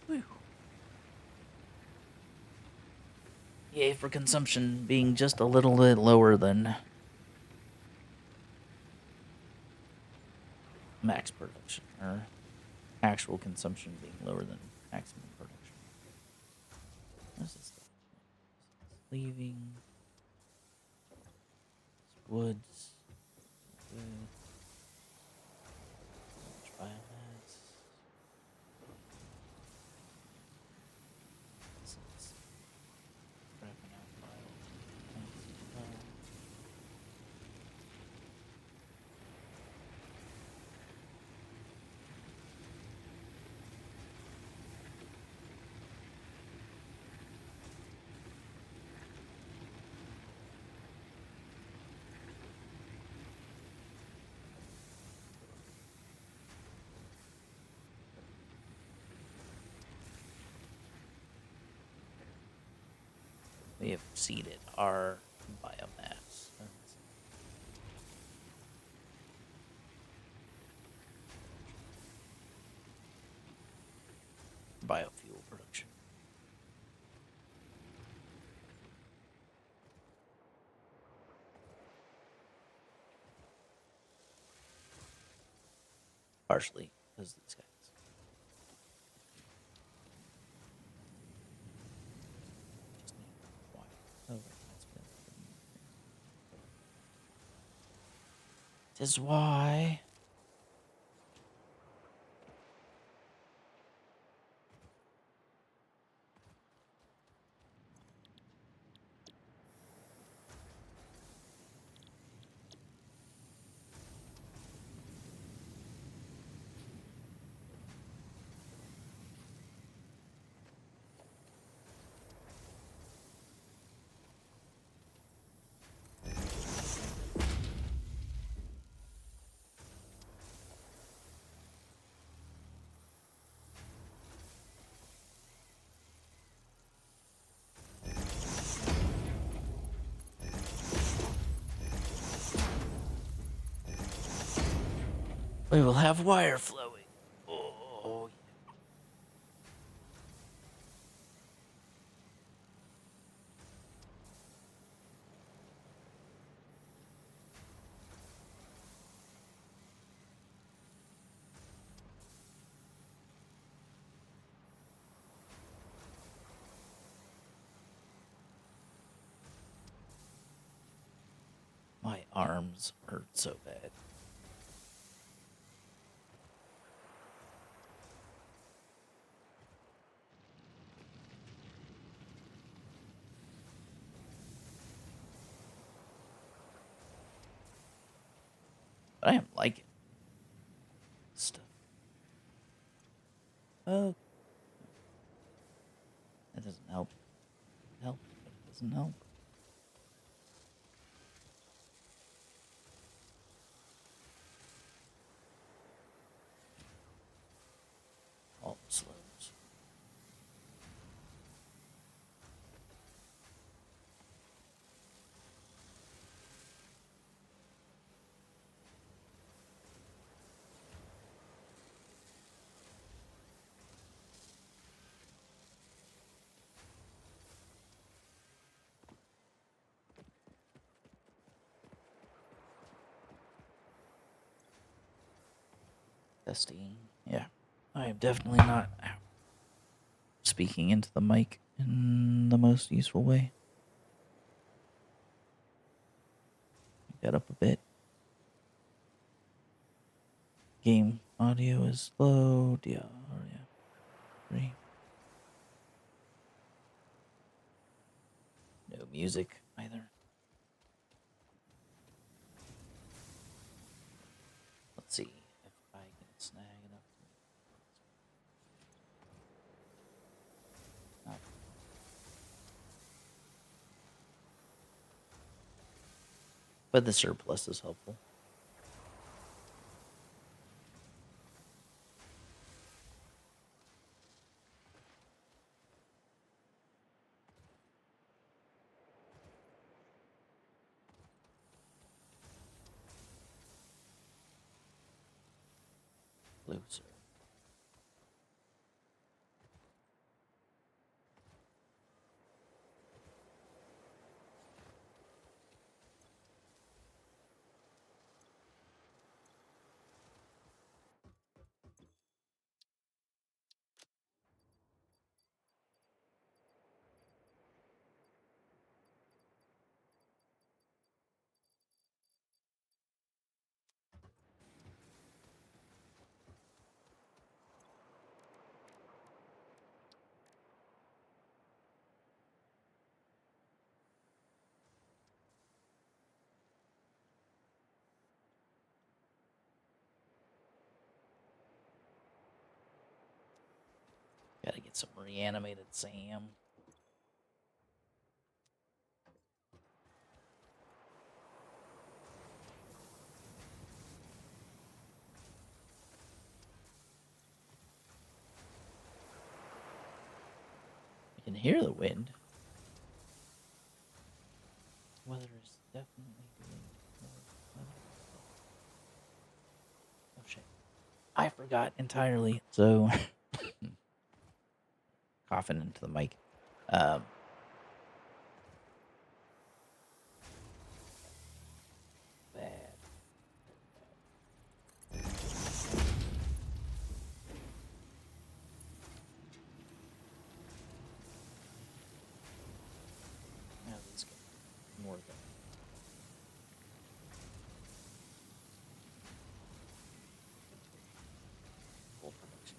[SPEAKER 4] Whew. Yay for consumption being just a little bit lower than max production, or actual consumption being lower than maximum production. What's this stuff? Leaving. It's woods. Good. Biomass. This is wrapping out bio. We have seeded our biomass. Biofuel production. Partially because of these guys. Just need water. Oh, wait, that's been. Tis why. We will have wire flowing. Oh, my arms hurt so bad. But I am liking stuff. Oh, that doesn't help. Help, but it doesn't help. All slows. Testing. Yeah. I am definitely not speaking into the mic in the most useful way. Get up a bit. Game audio is low. Yeah. 3. No music either. Let's see if I can snag enough. Oh. But the surplus is helpful. Loser. Gotta get some reanimated Sam. I can hear the wind. Weather is definitely doing more weather. Oh shit. I forgot entirely. So coughing into the mic. Bad. Now let's get more of that. Full production.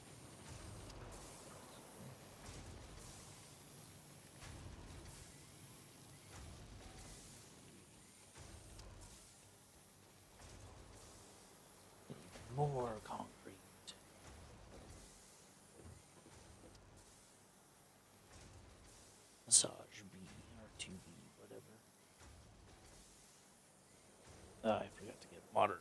[SPEAKER 4] Get even more concrete. Massage B or 2B, whatever. I forgot to get modern.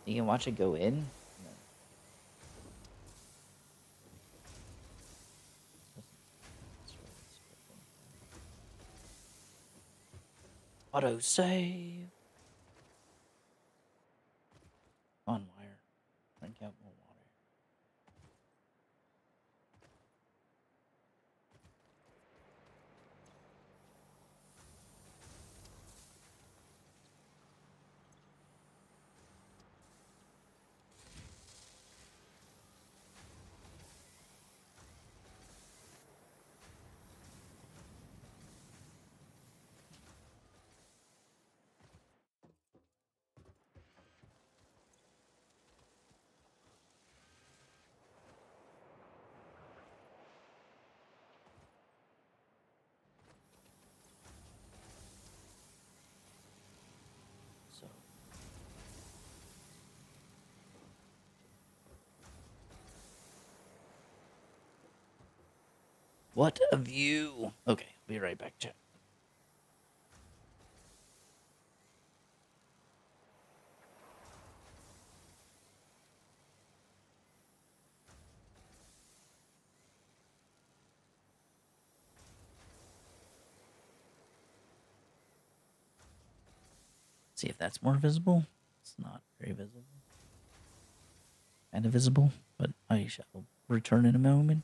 [SPEAKER 4] You can watch it go in. And then auto save. On wire. Drink out more water. So what a view. Okay, be right back, chat. See if that's more visible. It's not very visible. Kind of visible, but I shall return in a moment.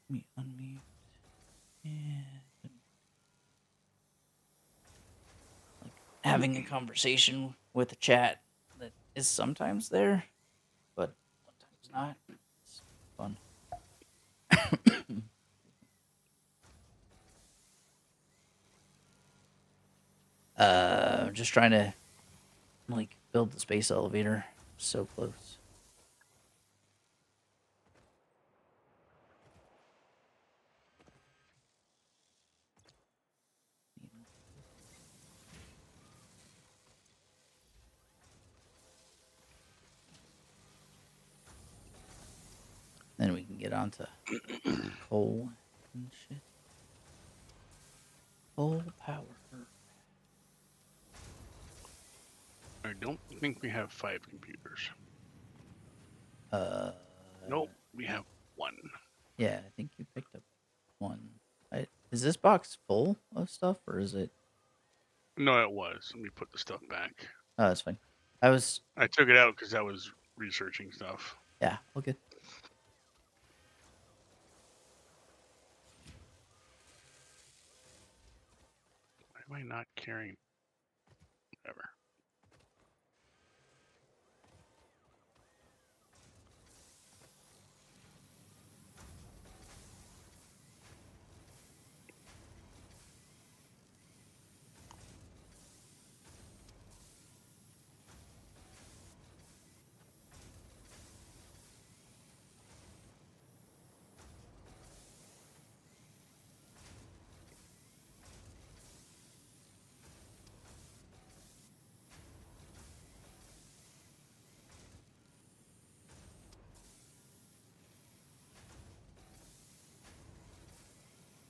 [SPEAKER 4] Let me unmute. Yeah. Like having a conversation with a chat that is sometimes there, but sometimes not. It's fun. Just trying to like build the space elevator. So close. Then we can get on to coal and shit. Coal power.
[SPEAKER 2] I don't think we have 5 computers.
[SPEAKER 4] Uh,
[SPEAKER 2] Nope, we have 1.
[SPEAKER 4] Yeah, I think you picked up one. Is this box full of stuff or is it?
[SPEAKER 2] No, it was. Let me put the stuff back.
[SPEAKER 4] Oh, that's fine. I was.
[SPEAKER 2] I took it out because I was researching stuff.
[SPEAKER 4] Yeah, all good.
[SPEAKER 2] Why am I not carrying? Whatever.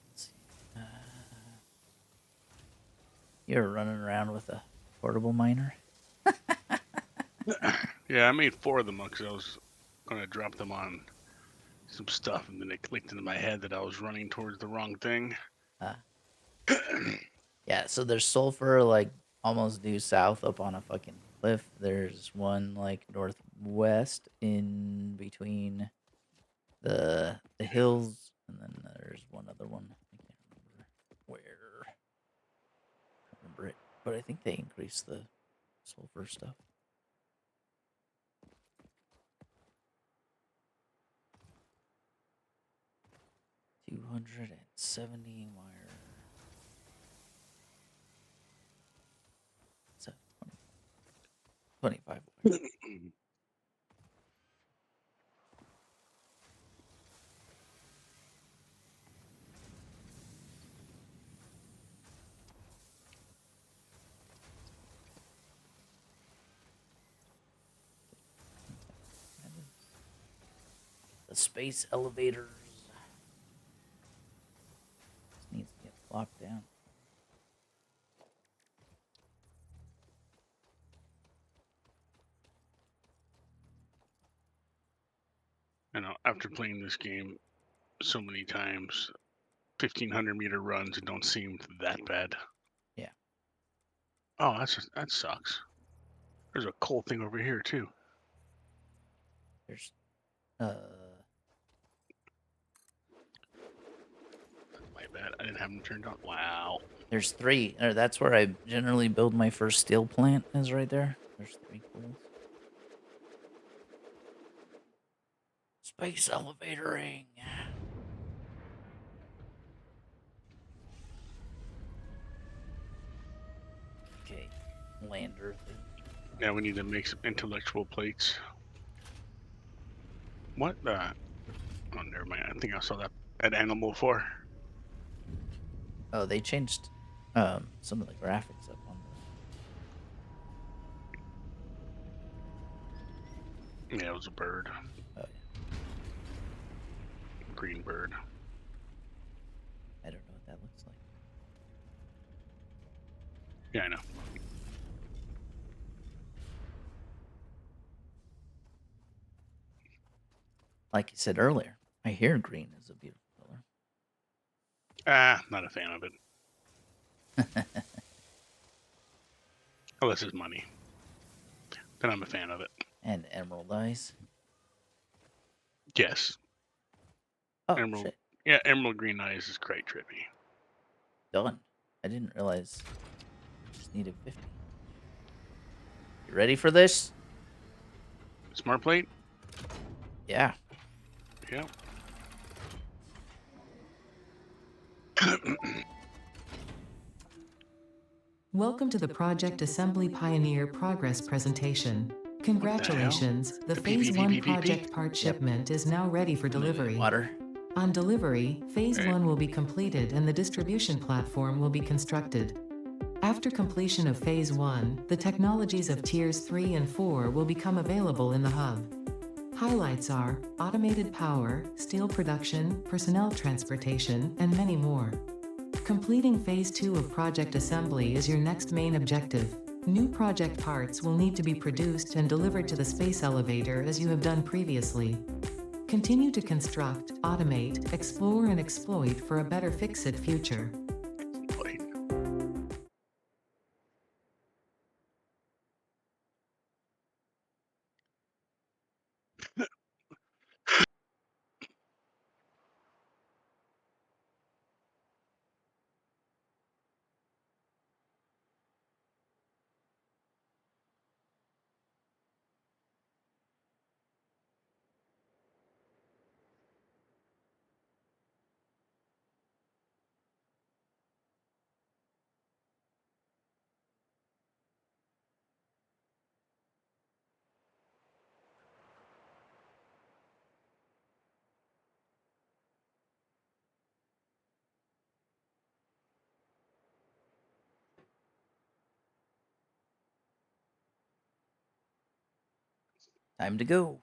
[SPEAKER 4] Let's see. You're running around with a portable miner.
[SPEAKER 2] Yeah, I made 4 of them because I was going to drop them on some stuff, and then it clicked into my head that I was running towards the wrong thing.
[SPEAKER 4] Yeah, so there's sulfur like almost due south up on a fucking cliff. There's one like northwest in between the hills, and then there's one other one. I can't remember where. Can't remember it, but I think they increased the sulfur stuff. $270 wire. So 25 wire. The space elevators. This needs to get locked down.
[SPEAKER 2] You know, after playing this game so many times, 1,500-meter runs don't seem that bad.
[SPEAKER 4] Yeah.
[SPEAKER 2] Oh, that sucks. There's a coal thing over here too.
[SPEAKER 4] There's
[SPEAKER 2] My bad. I didn't have them turned on. Wow.
[SPEAKER 4] there's 3. Or that's where I generally build my first steel plant. Is right there. There's 3 coals. Space elevatoring. Okay, lander thing.
[SPEAKER 2] Now we need to make some intellectual plates. What? Oh, never mind. I think I saw that at Animal before.
[SPEAKER 4] Oh, they changed some of the graphics up on
[SPEAKER 2] Yeah, it was a bird.
[SPEAKER 4] the. Oh yeah,
[SPEAKER 2] Green bird.
[SPEAKER 4] I don't know what that looks like.
[SPEAKER 2] Yeah, I know.
[SPEAKER 4] Like you said earlier, I hear green is a beautiful color.
[SPEAKER 2] Not a fan of it. Unless it's money. Then I'm a fan of it.
[SPEAKER 4] And emerald eyes.
[SPEAKER 2] Yes.
[SPEAKER 4] Oh
[SPEAKER 2] Emerald.
[SPEAKER 4] shit!
[SPEAKER 2] Yeah, Emerald Green Eyes is quite trippy.
[SPEAKER 4] Done. I didn't realize I just needed 50. You ready for this?
[SPEAKER 2] Smart plate?
[SPEAKER 4] Yeah.
[SPEAKER 2] Yeah.
[SPEAKER 3] Welcome to the Project Assembly Pioneer Progress presentation. Congratulations, the Phase 1 project part shipment is now ready for delivery.
[SPEAKER 4] Water.
[SPEAKER 3] On delivery, Phase
[SPEAKER 2] Right.
[SPEAKER 3] 1 will be completed and the distribution platform will be constructed. After completion of Phase 1, the technologies of Tiers 3 and 4 will become available in the hub. Highlights are automated power, steel production, personnel transportation, and many more. Completing Phase 2 of Project Assembly is your next main objective. New project parts will need to be produced and delivered to the space elevator as you have done previously. Continue to construct, automate, explore, and exploit for a better Fix-It future.
[SPEAKER 2] Plate.
[SPEAKER 4] Time to go.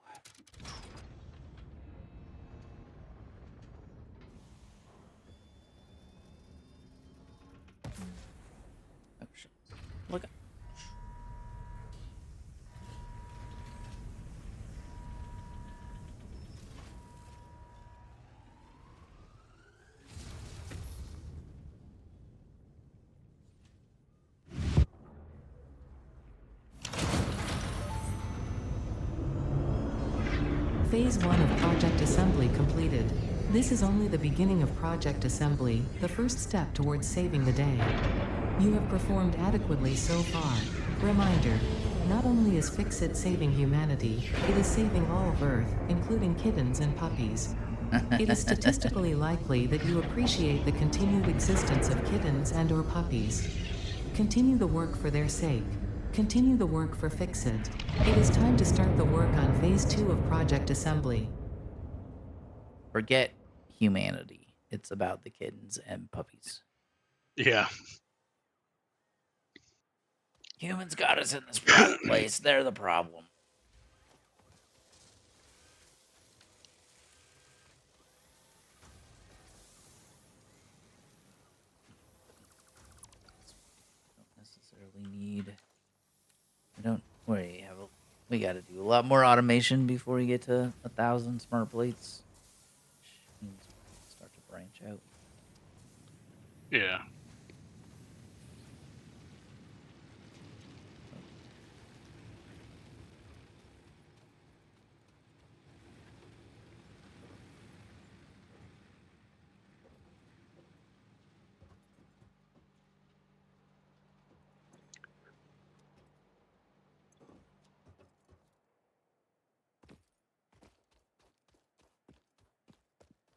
[SPEAKER 4] Oh, shit. Look.
[SPEAKER 3] Phase 1 of Project Assembly completed. This is only the beginning of Project Assembly, the first step towards saving the day. You have performed adequately so far. Reminder, not only is Fix-It saving humanity, it is saving all of Earth, including kittens and puppies. It is statistically likely that you appreciate the continued existence of kittens and/or puppies. Continue the work for their sake. Continue the work for Fix-It. It is time to start the work on Phase 2 of Project Assembly.
[SPEAKER 4] Forget humanity. It's about the kittens and puppies.
[SPEAKER 2] Yeah.
[SPEAKER 4] Humans got us in this place. They're the problem. Don't necessarily need. We don't. We got to do a lot more automation before we get to 1,000 smart plates. Which means we start to branch out.
[SPEAKER 2] Yeah.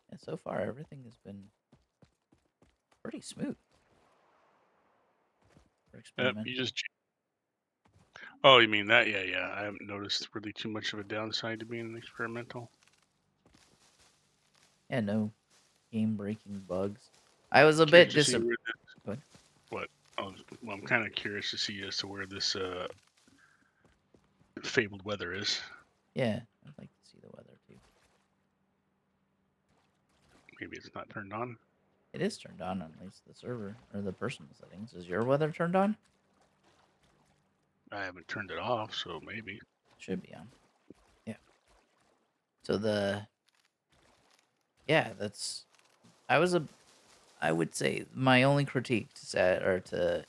[SPEAKER 4] And so far, everything has been pretty smooth. For
[SPEAKER 2] Yep,
[SPEAKER 4] experimental.
[SPEAKER 2] you just. Oh, you mean that? Yeah, yeah. I haven't noticed really too much of a downside to being experimental.
[SPEAKER 4] Yeah, no game-breaking bugs. I was a
[SPEAKER 2] Curious
[SPEAKER 4] bit
[SPEAKER 2] to see
[SPEAKER 4] disappointed.
[SPEAKER 2] where this- What? Oh, well, I'm kind of curious to see as to where this fabled weather is.
[SPEAKER 4] Yeah, I'd like to see the weather too.
[SPEAKER 2] Maybe it's not turned on.
[SPEAKER 4] It is turned on least the server or the personal settings. Is your weather turned on?
[SPEAKER 2] I haven't turned it off, so maybe.
[SPEAKER 4] Should be on. Yeah. So that's. I would say my only critique to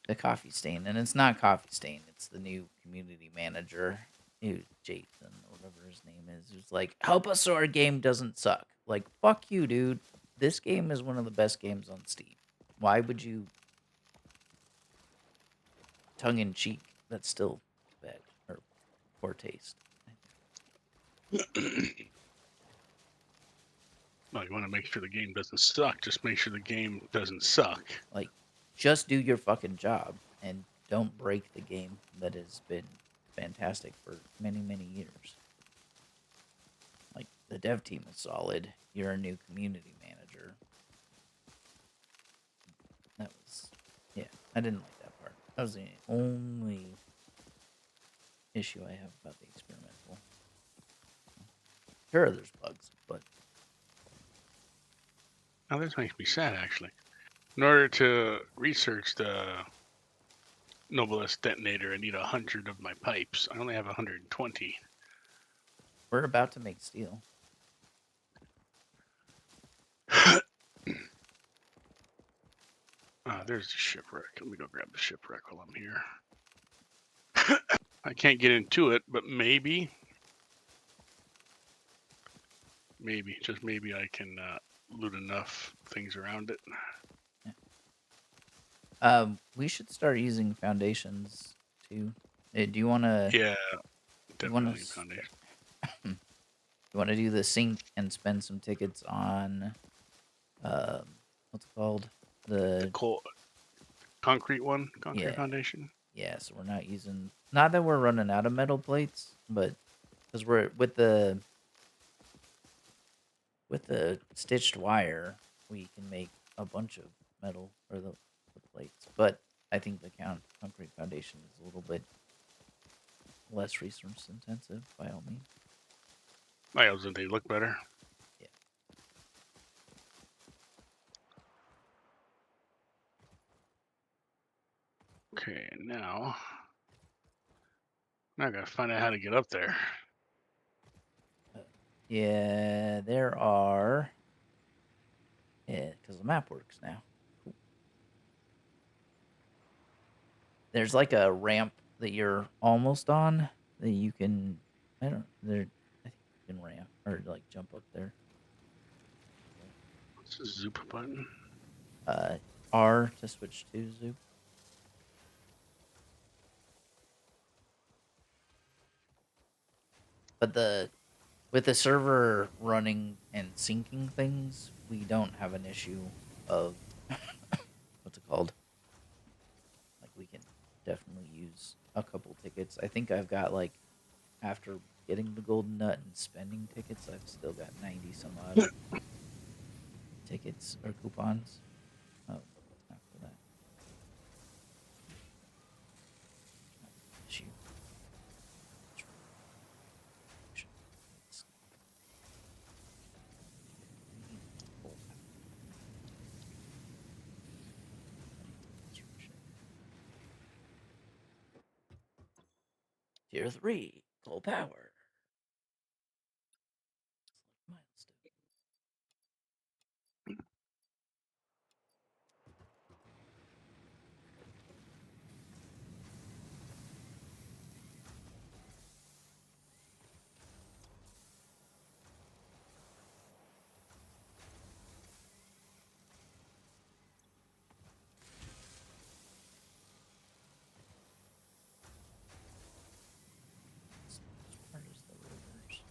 [SPEAKER 4] the Coffee Stain, and it's not Coffee Stain. It's the new community manager, who Jason or whatever his name is, who's like, help us so our game doesn't suck. Like, fuck you, dude. This game is one of the best games on Steam. Why would you tongue in cheek? That's still bad or poor taste.
[SPEAKER 2] No, you want to make sure the game doesn't suck. Just make sure the game doesn't suck.
[SPEAKER 4] Like, just do your fucking job and don't break the game that has been fantastic for many, many years. Like, the dev team is solid. You're a new community manager. That was, yeah, I didn't like that part. That was the only issue I have about the experimental. Sure, there's bugs, but
[SPEAKER 2] Now this makes me sad, actually. In order to research the Nobilis detonator, I need 100 of my pipes. I only have 120.
[SPEAKER 4] we're about to make steel.
[SPEAKER 2] There's the shipwreck. Let me go grab the shipwreck while I'm here. I can't get into it, but maybe, just maybe I can loot enough things around it.
[SPEAKER 4] We should start using foundations too. Do you want to?
[SPEAKER 2] Yeah,
[SPEAKER 4] You wanna
[SPEAKER 2] definitely
[SPEAKER 4] s-
[SPEAKER 2] foundation.
[SPEAKER 4] You want to do the sync and spend some tickets on, what's it called? The
[SPEAKER 2] Concrete one, concrete
[SPEAKER 4] Yeah.
[SPEAKER 2] foundation.
[SPEAKER 4] Yeah, so we're not using. Not that we're running out of metal plates, but because we're with the stitched wire, we can make a bunch of metal for the plates. But I think the concrete foundation is a little bit less resource intensive, by all means.
[SPEAKER 2] My elves, they look better.
[SPEAKER 4] Yeah.
[SPEAKER 2] Okay, now I gotta find out how to get up there.
[SPEAKER 4] Yeah, there are. Yeah, because the map works now. Cool. There's like a ramp that you're almost on that you can. I don't. There. I think you can ramp or like jump up there.
[SPEAKER 2] What's the zoop button?
[SPEAKER 4] R to switch to Zoom. But with the server running and syncing things, we don't have an issue of what's it called? Like we can definitely use a couple tickets. I think I've got like after getting the golden nut and spending tickets, I've still got 90 some odd tickets or coupons. Oh, not for that. Issue. Tier 3, full power. Milestone. Where is the rotors?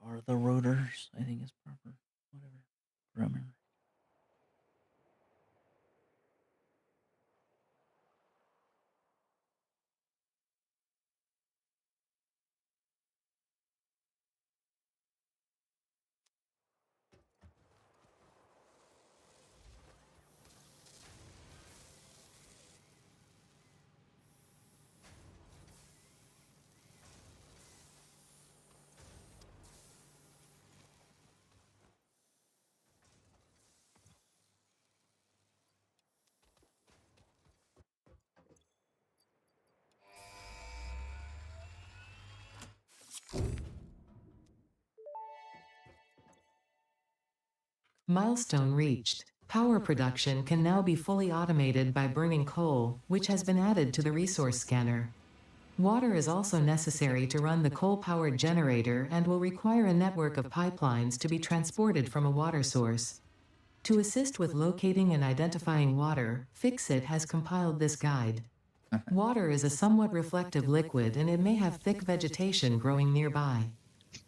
[SPEAKER 4] Or are the rotors? I think it's proper. Whatever. Grammar.
[SPEAKER 3] Milestone reached. Power production can now be fully automated by burning coal, which has been added to the resource scanner. Water is also necessary to run the coal-powered generator and will require a network of pipelines to be transported from a water source. To assist with locating and identifying water, Fixit has compiled this guide. Water is a somewhat reflective liquid and it may have thick vegetation growing nearby.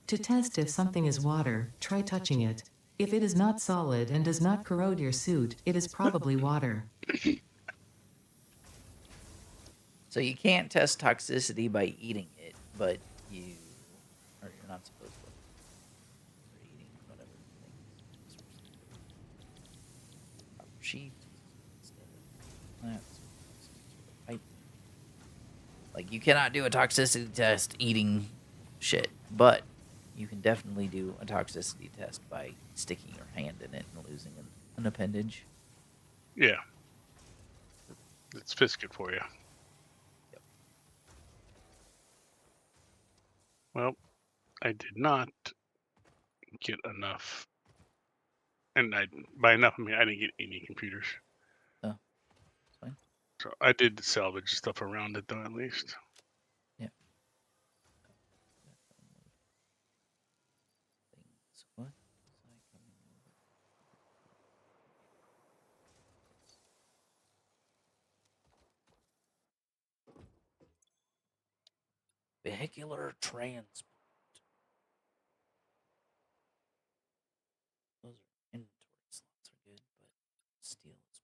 [SPEAKER 3] To test if something is water, try touching it. If it is not solid and does not corrode your suit, it is probably water.
[SPEAKER 4] So you can't test toxicity by eating it, but you're not supposed to. You're eating whatever thing. Copper sheet instead of that. Pipe. Like you cannot do a toxicity test eating shit, but you can definitely do a toxicity test by sticking your hand in it and losing an appendage.
[SPEAKER 2] Yeah. It's Fisket for you.
[SPEAKER 4] Yep.
[SPEAKER 2] Well, I did not get enough. And by enough, I mean I didn't get any computers.
[SPEAKER 4] Oh, that's fine.
[SPEAKER 2] So I did salvage stuff around it, though, at least.
[SPEAKER 4] Yeah. Things. What? Vehicular transport. Those are inventory slots are good, but steel is.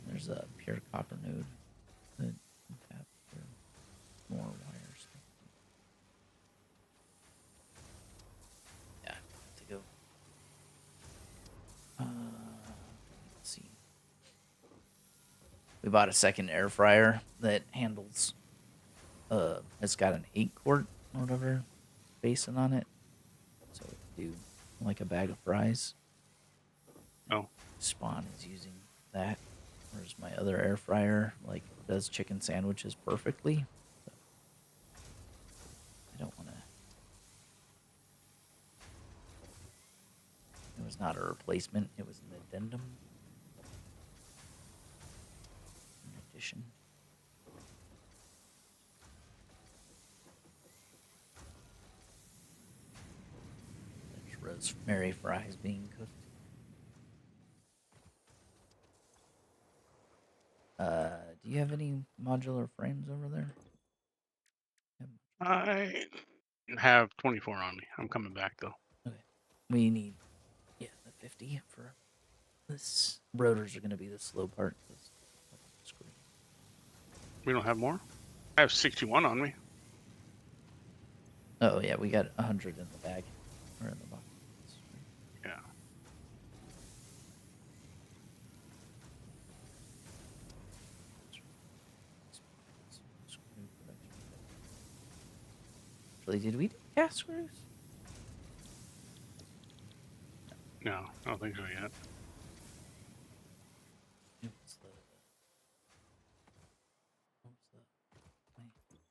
[SPEAKER 4] There's a pure copper node that you can tap for more wire stuff. Yeah, to go. Let's see. We bought a second air fryer that handles. It's got an 8-quart or whatever basin on it, so it can do like a bag of fries.
[SPEAKER 2] Oh.
[SPEAKER 4] Spawn is using that, whereas my other air fryer like does chicken sandwiches perfectly. So I don't want to. It was not a replacement; it was an addendum. In addition. There's rosemary fries being cooked. Do you have any modular frames over there?
[SPEAKER 2] I have 24 on me. I'm coming back, though.
[SPEAKER 4] Okay. We need, the 50 for this. Rotors are going to be the slow part.
[SPEAKER 2] We don't have more? I have 61 on me.
[SPEAKER 4] Oh, yeah, we got 100 in the bag. Or in the box.
[SPEAKER 2] Yeah.
[SPEAKER 4] Actually, did we do gas screws?
[SPEAKER 2] No, I don't think so yet.
[SPEAKER 4] It was the... What was the... Wait, or hard drive?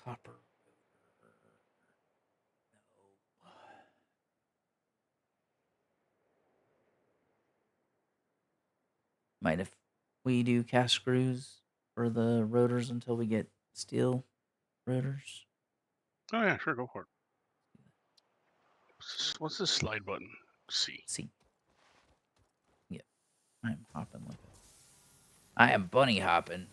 [SPEAKER 4] Copper. No. Mind if we do cast screws for the rotors until we get steel rotors?
[SPEAKER 2] Oh, yeah, sure, go for it. What's this slide button? C.
[SPEAKER 4] See. Yep. I'm hopping like a... I am bunny hopping.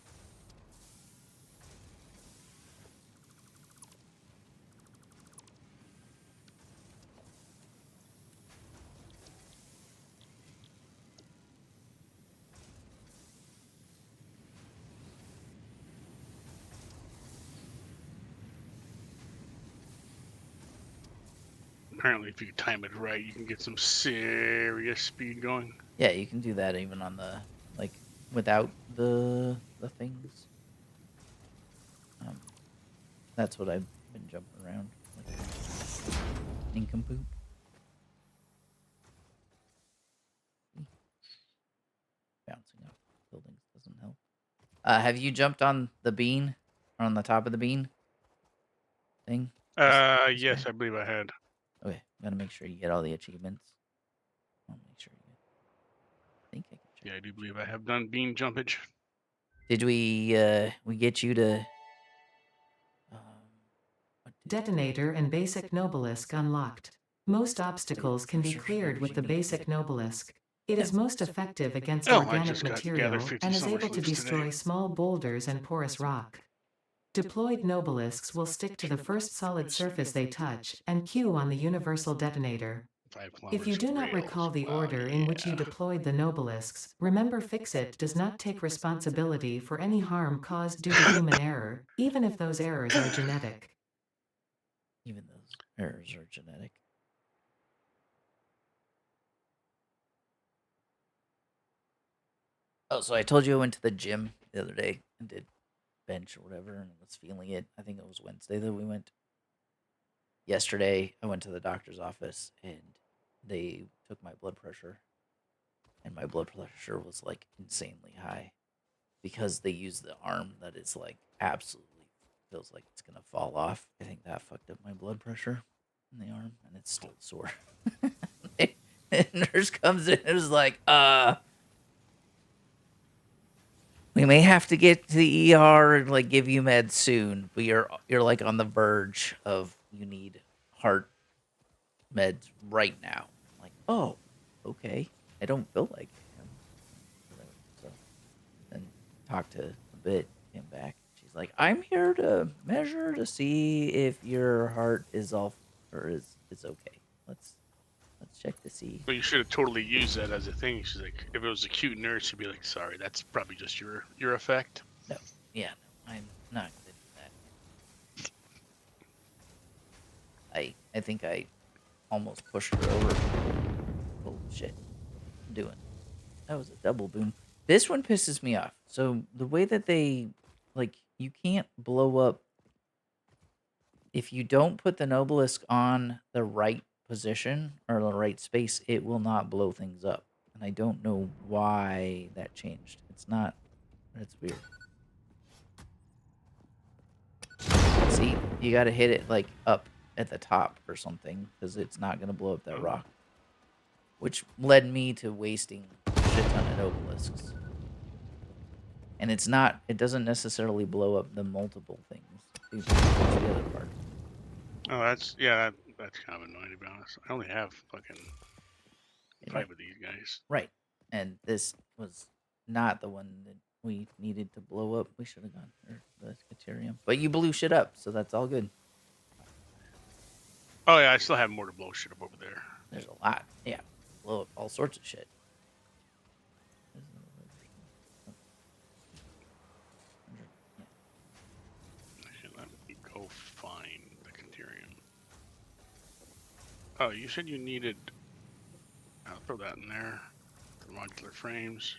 [SPEAKER 2] Apparently, if you time it right, you can get some serious speed going.
[SPEAKER 4] Yeah, you can do that even on the, like, without the things. That's what I've been jumping around. Like, nincompoop. Have you jumped on the bean? Or on the top of the bean thing? This
[SPEAKER 2] Yes,
[SPEAKER 4] guy?
[SPEAKER 2] I believe I had.
[SPEAKER 4] Okay, gotta make sure you get all the achievements. I'll make sure you. I think I can check.
[SPEAKER 2] Yeah, I do believe I have done beam jumpage.
[SPEAKER 4] Did we get you to? Um, what did you-
[SPEAKER 3] Detonator and basic Nobelisk unlocked. Most obstacles can be cleared with the basic Nobelisk. It is most effective against
[SPEAKER 2] Oh, I
[SPEAKER 3] organic
[SPEAKER 2] just got gathered
[SPEAKER 3] material
[SPEAKER 2] 50
[SPEAKER 3] and is
[SPEAKER 2] summer
[SPEAKER 3] able to
[SPEAKER 2] sleeps
[SPEAKER 3] destroy
[SPEAKER 2] today.
[SPEAKER 3] small boulders and porous rock. Deployed Nobelisks will stick to the first solid surface they touch and cue on the universal detonator.
[SPEAKER 2] 5
[SPEAKER 3] If
[SPEAKER 2] kilometers
[SPEAKER 3] you
[SPEAKER 2] of
[SPEAKER 3] do not
[SPEAKER 2] rails.
[SPEAKER 3] recall the
[SPEAKER 2] Wow,
[SPEAKER 3] order in which you
[SPEAKER 2] yeah.
[SPEAKER 3] deployed the Nobelisks, remember Fixit does not take responsibility for any harm caused due to human error, even if those errors are genetic.
[SPEAKER 4] Even those errors are genetic. Oh, so I told you I went to the gym the other day and did bench or whatever and was feeling it. I think it was Wednesday that we went. Yesterday, I went to the doctor's office and they took my blood pressure, and my blood pressure was like insanely high because they use the arm that is like absolutely feels like it's gonna fall off. I think that fucked up my blood pressure in the arm, and it's still sore. The nurse comes in and is like, we may have to get to the ER and like give you meds soon, but you're like on the verge of you need heart meds right now. I'm like, oh, okay. I don't feel like I am. Whatever. So then talked to a bit, came back. She's like, I'm here to measure to see if your heart is all or is okay. Let's check to see.
[SPEAKER 2] But you should have totally used that as a thing. She's like, if it was a cute nurse, she'd be like, sorry, that's probably just your effect.
[SPEAKER 4] No, yeah, no, I'm not gonna do that. I think I almost pushed her over. Holy shit. I'm doing. That was a double boom. This one pisses me off. So the way that they like you can't blow up if you don't put the Nobelisk on the right position or the right space, it will not blow things up. And I don't know why that changed. It's not it's weird. See, you got to hit it like up at the top or something because it's not going to blow up that rock. Which led me to wasting a shit ton of Nobelisks. And it doesn't necessarily blow up the multiple things. That's the other part.
[SPEAKER 2] Oh, that's kind of annoying to be honest. I only have fucking 5 of these guys.
[SPEAKER 4] Right. And this was not the one that we needed to blow up. We should have gone for the Caterium. But you blew shit up, so that's all good.
[SPEAKER 2] Oh yeah, I still have more to blow shit up over there.
[SPEAKER 4] There's a lot. Yeah. Blow up all sorts of shit.
[SPEAKER 2] Okay, let me go find the Caterium. Oh, you said you needed. I'll throw that in there. The modular frames.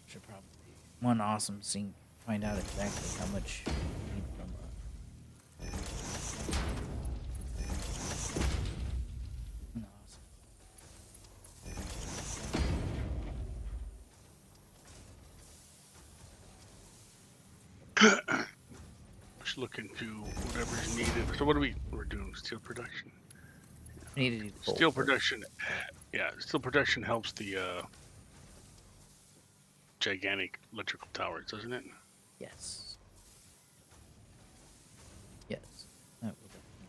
[SPEAKER 4] Should probably one awesome sync. Find out exactly how much you need from an awesome.
[SPEAKER 2] Just look into whatever's needed. So what we're doing steel production.
[SPEAKER 4] We need to do both
[SPEAKER 2] Steel
[SPEAKER 4] first.
[SPEAKER 2] production. Yeah, steel production helps the gigantic electrical towers, doesn't it?
[SPEAKER 4] Yes. Yes. That will definitely.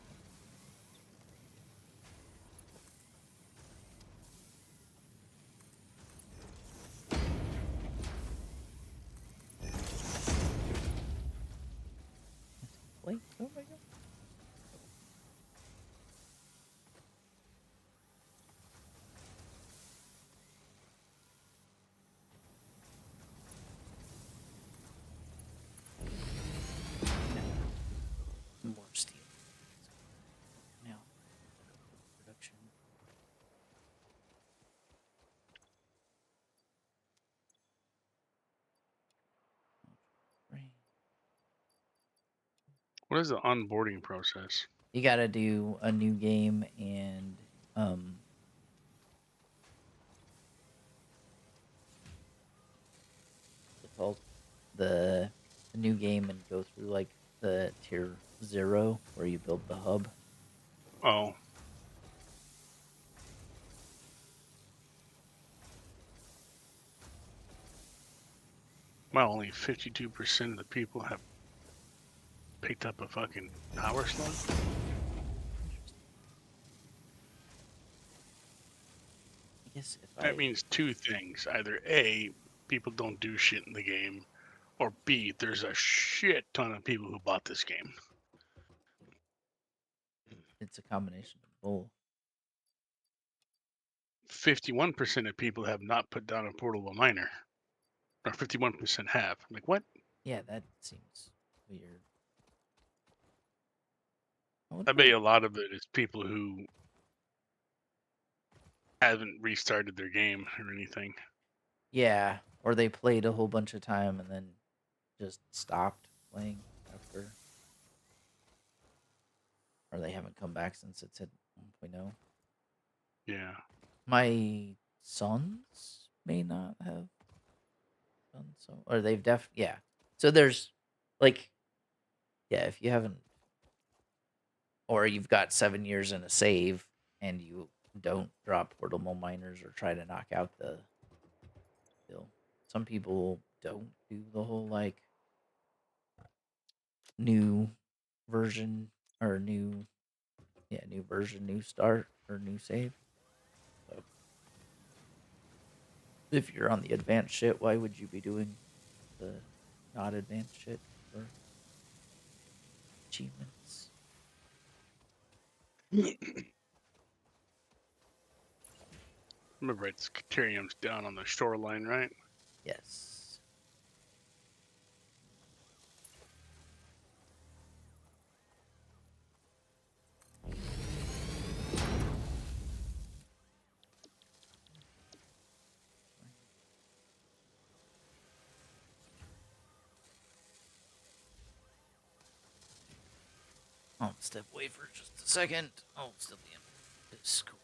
[SPEAKER 4] Wait, oh my god. More steel. Now, production. Right.
[SPEAKER 2] What is the onboarding process?
[SPEAKER 4] You gotta do a new game and called? The new game and go through like the tier 0 where you build the hub.
[SPEAKER 2] Oh. Well, only 52% of the people have picked up a fucking power slug.
[SPEAKER 4] I guess if
[SPEAKER 2] That means two things. Either A, people don't do shit in the game, or B, there's a shit ton of people who bought this game.
[SPEAKER 4] it's a combination of both.
[SPEAKER 2] 51% of people have not put down a portable miner. Or 51% have. I'm like, what?
[SPEAKER 4] Yeah, that seems weird.
[SPEAKER 2] I
[SPEAKER 4] wonder-
[SPEAKER 2] bet you a lot of it is people who haven't restarted their game or anything.
[SPEAKER 4] Yeah, or they played a whole bunch of time and then just stopped playing after. Or they haven't come back since it's at 1.0.
[SPEAKER 2] Yeah.
[SPEAKER 4] My sons may not have done so. Or they've yeah. So there's like, yeah, if you haven't, or you've got 7 years in a save and you don't drop portable miners or try to knock out the bill. Some people don't do the whole like new version or new version, new start or new save. So if you're on the advanced shit, why would you be doing the not advanced shit for achievements?
[SPEAKER 2] Remember, it's Caterium's down on the shoreline, right?
[SPEAKER 4] Yes. I'll step away for just a second. I'll still be in Discord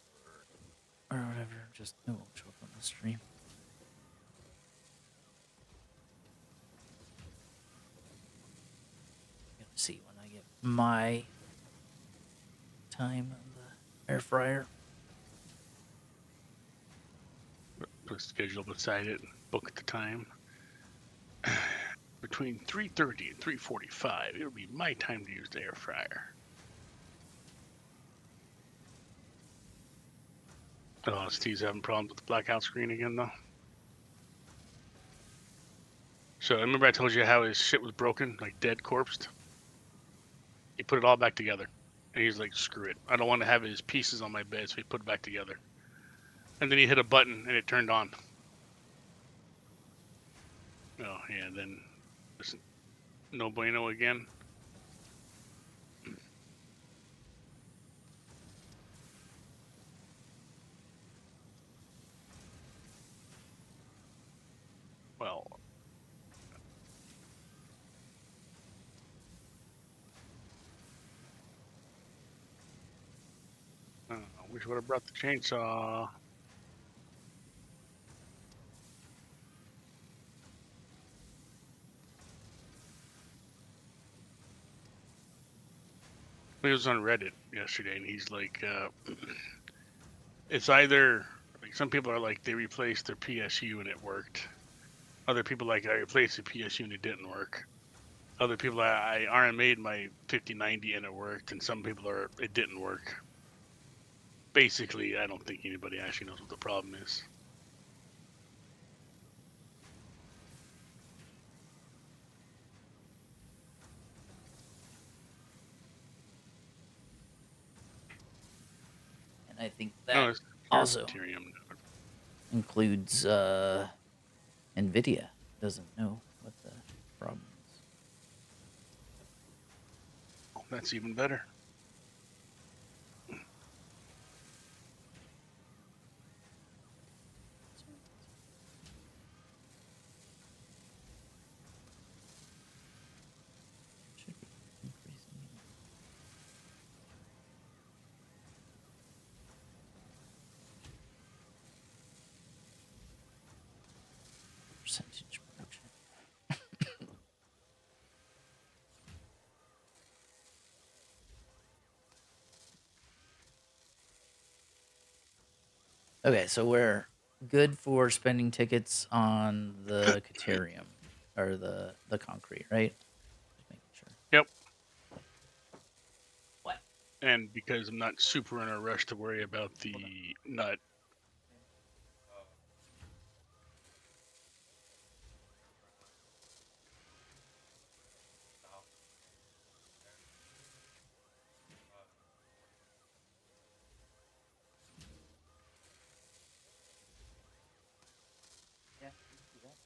[SPEAKER 4] or whatever. Just it won't show up on the stream. Gonna see when I get my time on the air fryer.
[SPEAKER 2] Put a schedule beside it and book the time. Between 3:30 and 3:45, it'll be my time to use the air fryer. Oh, Steve's having problems with the blackout screen again, though. So remember I told you how his shit was broken, like dead corpsed? He put it all back together. And he's like, screw it. I don't want to have his pieces on my bed, so he put it back together. And then he hit a button and it turned on. Oh, yeah, then listen, no bueno again. Well, I wish I would have brought the chainsaw. He was on Reddit yesterday, and he's like, it's either, like, some people are like, they replaced their PSU and it worked. Other people like, I replaced the PSU and it didn't work. Other people, I RMA'd my 5090 and it worked, and some people are, it didn't work. Basically, I don't think anybody actually knows what the problem is.
[SPEAKER 4] And I think
[SPEAKER 2] No,
[SPEAKER 4] that
[SPEAKER 2] it's
[SPEAKER 4] also
[SPEAKER 2] Ethereum.
[SPEAKER 4] includes NVIDIA doesn't know what the problem is.
[SPEAKER 2] That's even better.
[SPEAKER 4] Should be increasing it. Percentage production. Okay, so we're good for spending tickets on the Caterium or the concrete, right? Just making sure.
[SPEAKER 2] Yep.
[SPEAKER 4] What?
[SPEAKER 2] And because I'm not super in a rush to worry about the nut,
[SPEAKER 4] Yeah, you can do that.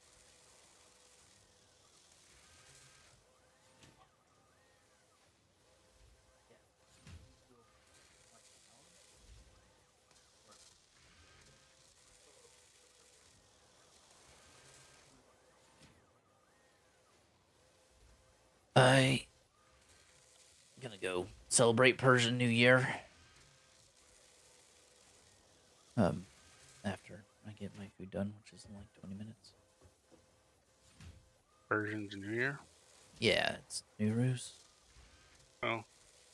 [SPEAKER 4] Yeah. I gonna go celebrate Persian New Year. After I get my food done, which is in like 20 minutes.
[SPEAKER 2] Persian's New Year.
[SPEAKER 4] Yeah, it's New Rus.
[SPEAKER 2] Oh,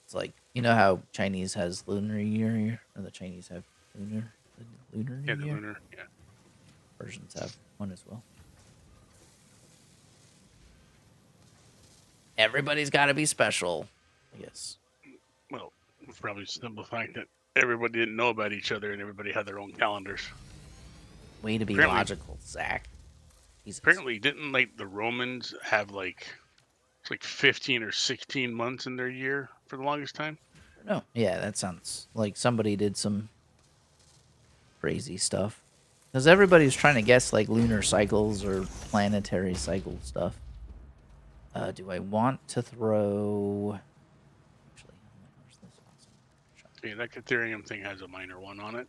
[SPEAKER 4] It's like you know how Chinese has Lunar Year here, or the Chinese have the Lunar New
[SPEAKER 2] yeah, the
[SPEAKER 4] Year.
[SPEAKER 2] lunar. Yeah.
[SPEAKER 4] Persians have one as well. Everybody's got to be special, I guess.
[SPEAKER 2] Well, it's probably simplifying that everybody didn't know about each other and everybody had their own calendars.
[SPEAKER 4] Way to be
[SPEAKER 2] Apparently-
[SPEAKER 4] logical, Zach. Jesus.
[SPEAKER 2] Apparently, didn't like the Romans have like it's like 15 or 16 months in their year for the longest time?
[SPEAKER 4] No, yeah, that sounds like somebody did some crazy stuff. Because everybody's trying to guess like lunar cycles or planetary cycle stuff. Do I want to throw? Actually, where's this awesome shop?
[SPEAKER 2] Yeah, that Caterium thing has a minor one on it.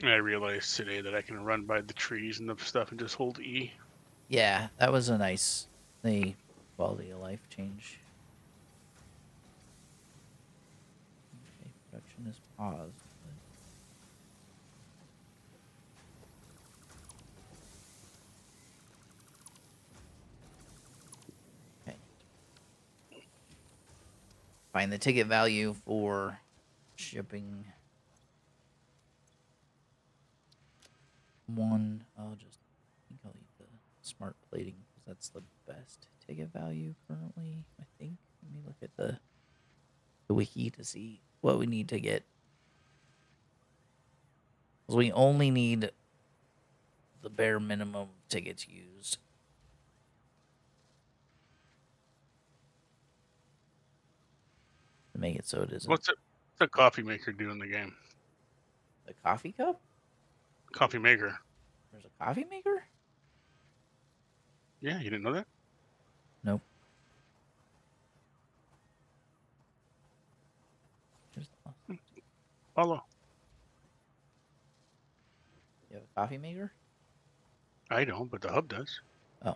[SPEAKER 2] And I realized today that I can run by the trees and the stuff and just hold E.
[SPEAKER 4] Yeah, that was a nice, the quality of life change. Okay, production is paused. Okay. Find the ticket value for shipping one. I'll just I think I'll eat the smart plating because that's the best ticket value currently. I think. Let me look at the wiki to see what we need to get. 'Cause we only need the bare minimum tickets used. To make it so it isn't
[SPEAKER 2] What's a coffee maker do in the game?
[SPEAKER 4] the coffee cup.
[SPEAKER 2] Coffee maker.
[SPEAKER 4] There's a coffee maker.
[SPEAKER 2] Yeah, you didn't know that?
[SPEAKER 4] Nope. There's the,
[SPEAKER 2] Follow.
[SPEAKER 4] you have a coffee maker?
[SPEAKER 2] I don't, but the hub does.
[SPEAKER 4] Oh,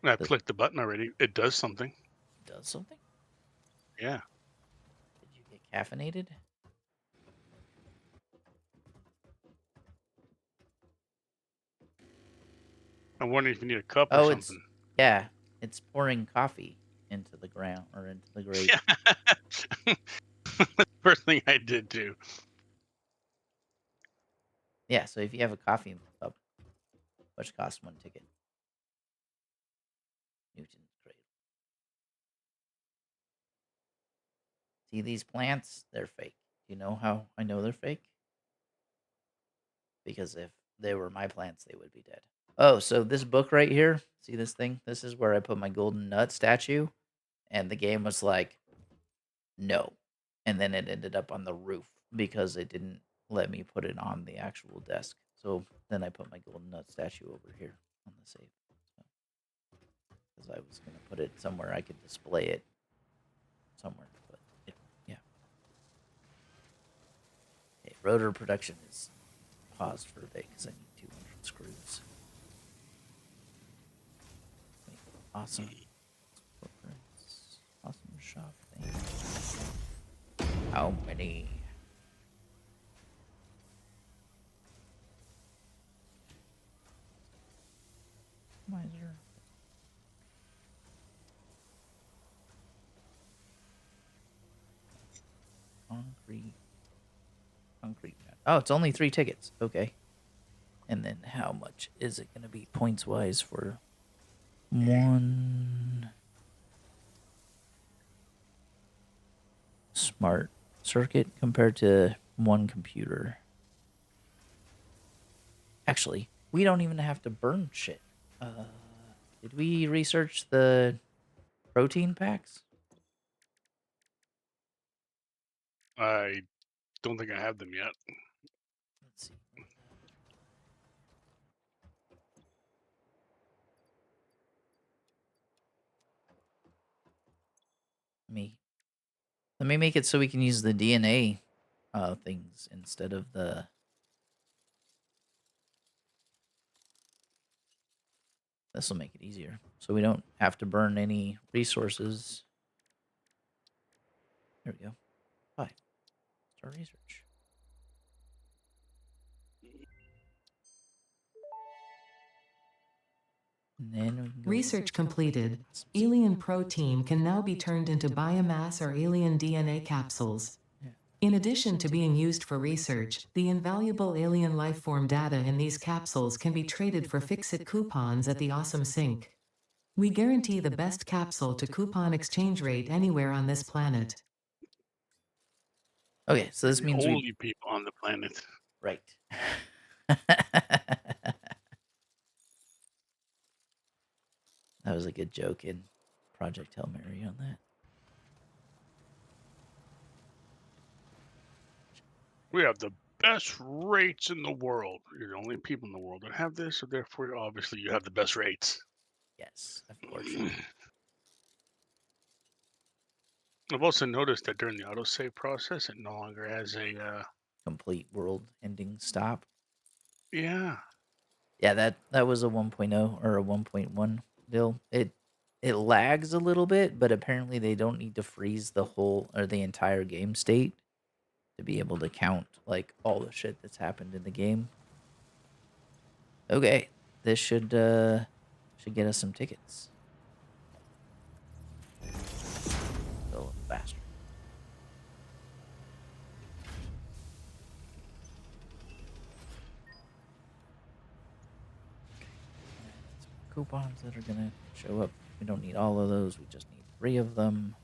[SPEAKER 2] And I've
[SPEAKER 4] The-
[SPEAKER 2] clicked the button already. It does something.
[SPEAKER 4] it does something.
[SPEAKER 2] Yeah.
[SPEAKER 4] Did you get caffeinated?
[SPEAKER 2] I'm wondering if you need a cup
[SPEAKER 4] Oh,
[SPEAKER 2] or
[SPEAKER 4] it's
[SPEAKER 2] something.
[SPEAKER 4] yeah. It's pouring coffee into the ground or into the grate.
[SPEAKER 2] Yeah. First thing I did too.
[SPEAKER 4] Yeah, so if you have a coffee cup, which costs one ticket. Newton's great. See these plants? They're fake. You know how I know they're fake? Because if they were my plants, they would be dead. Oh, so this book right here, see this thing? This is where I put my golden nut statue. And the game was like, no. And then it ended up on the roof because it didn't let me put it on the actual desk. So then I put my golden nut statue over here on the safe. Because I was going to put it somewhere I could display it somewhere. But yeah. Okay, rotor production is paused for a bit because I need 200 screws. Wait, awesome. Awesome shop thing. How many? Customizer. Concrete. Concrete. Oh, it's only 3 tickets. Okay. And then how much is it going to be points wise for one smart circuit compared to one computer? Actually, we don't even have to burn shit. Did we research the protein packs?
[SPEAKER 2] I don't think I have them yet.
[SPEAKER 4] Let's see. Let me make it so we can use the DNA things instead of the. This will make it easier, so we don't have to burn any resources. There we go. Bye. Start research. And then we can go
[SPEAKER 3] Research completed. Alien protein can now be turned into biomass or alien DNA capsules.
[SPEAKER 4] Yeah.
[SPEAKER 3] In addition to being used for research, the invaluable alien lifeform data in these capsules can be traded for Fixit coupons at the Awesome Sync. We guarantee the best capsule to coupon exchange rate anywhere on this planet.
[SPEAKER 4] Okay, so this
[SPEAKER 2] The
[SPEAKER 4] means we
[SPEAKER 2] only people on the planet.
[SPEAKER 4] right. That was a good joke in Project Hail Mary on that.
[SPEAKER 2] We have the best rates in the world. You're the only people in the world that have this, so therefore, obviously, you have the best rates.
[SPEAKER 4] Yes, of course.
[SPEAKER 2] I've also noticed that during the autosave process, it no longer has a.
[SPEAKER 4] Complete world-ending stop.
[SPEAKER 2] Yeah.
[SPEAKER 4] Yeah, that was a 1.0 or a 1.1 deal. It lags a little bit, but apparently they don't need to freeze the whole or the entire game state to be able to count like all the shit that's happened in the game. Okay, this should get us some tickets. Go a little faster. Coupons that are gonna show up. We don't need all of those. We just need 3 of them.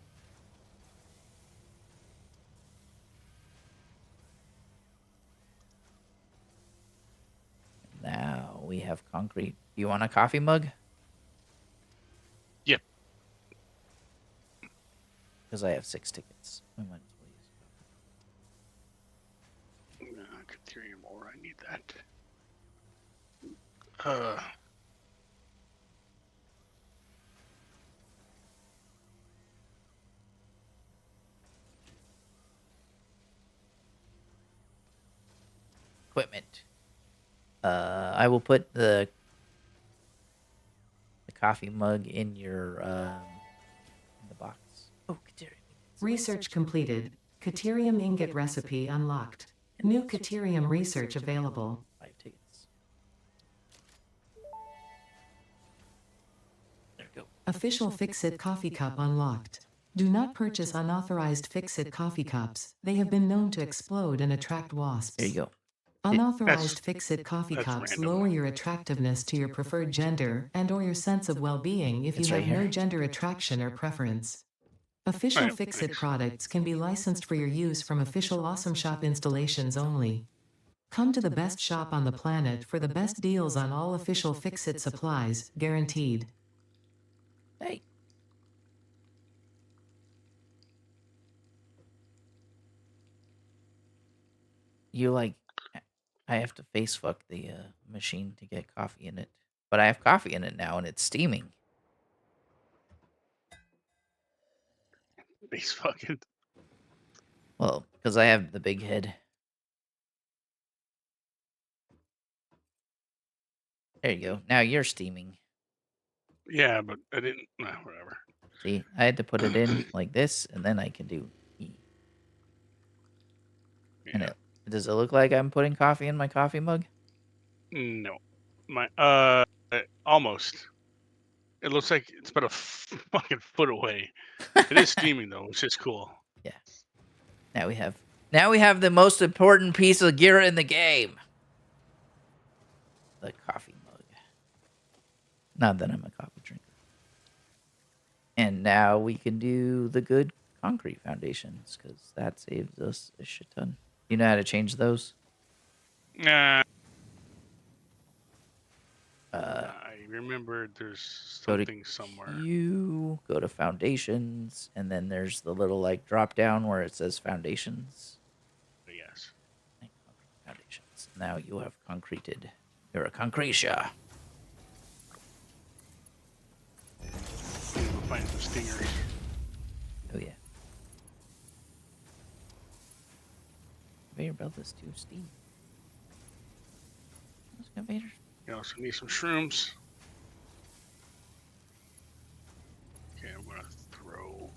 [SPEAKER 4] Now we have concrete. Do you want a coffee mug?
[SPEAKER 2] Yep.
[SPEAKER 4] Because I have 6 tickets. I might as well use
[SPEAKER 2] Caterium ore, I need that.
[SPEAKER 4] equipment. I will put the coffee mug in your in the box. Oh, Katerium.
[SPEAKER 3] Research completed. Caterium ingot recipe unlocked. New Caterium research available.
[SPEAKER 4] 5 tickets. There we go.
[SPEAKER 3] Official Fixit coffee cup unlocked. Do not purchase unauthorized Fixit coffee cups. They have been known to explode and attract wasps.
[SPEAKER 4] There you go.
[SPEAKER 3] Unauthorized Fixit coffee
[SPEAKER 2] that's
[SPEAKER 3] cups
[SPEAKER 2] random.
[SPEAKER 3] lower your attractiveness to your preferred gender and or your sense of well-being if
[SPEAKER 4] It's
[SPEAKER 3] you
[SPEAKER 4] right
[SPEAKER 3] have no
[SPEAKER 4] here.
[SPEAKER 3] gender attraction or preference. Official
[SPEAKER 2] Right,
[SPEAKER 3] Fixit
[SPEAKER 2] thanks.
[SPEAKER 3] products can be licensed for your use from official Awesome Shop installations only. Come to the best shop on the planet for the best deals on all official Fixit supplies, guaranteed.
[SPEAKER 4] Hey. You like I have to face fuck the machine to get coffee in it. But I have coffee in it now and it's steaming.
[SPEAKER 2] He's fucking.
[SPEAKER 4] Well, because I have the big head. There you go. Now you're steaming.
[SPEAKER 2] Yeah, but I didn't. Nah, whatever.
[SPEAKER 4] See, I had to put it in like this, and then I can do E. And
[SPEAKER 2] Yeah.
[SPEAKER 4] does it look like I'm putting coffee in my coffee mug?
[SPEAKER 2] No. My almost. It looks like it's about a fucking foot away. It is steaming though, which is cool.
[SPEAKER 4] Now we have the most important piece of gear in the game. The coffee mug. Not that I'm a coffee drinker. And now we can do the good concrete foundations because that saves us a shit ton. You know how to change those?
[SPEAKER 2] Nah,
[SPEAKER 4] Uh,
[SPEAKER 2] I remember there's
[SPEAKER 4] go to
[SPEAKER 2] something somewhere.
[SPEAKER 4] Q, go to foundations, and then there's the little like drop down where it says foundations.
[SPEAKER 2] Yes.
[SPEAKER 4] And concrete foundations. Now you have concreted. You're a concretia.
[SPEAKER 2] We'll find some stingers.
[SPEAKER 4] Oh yeah. Conveyor belt is too steep. Those conveyors.
[SPEAKER 2] You also need some shrooms. Okay, I'm gonna throw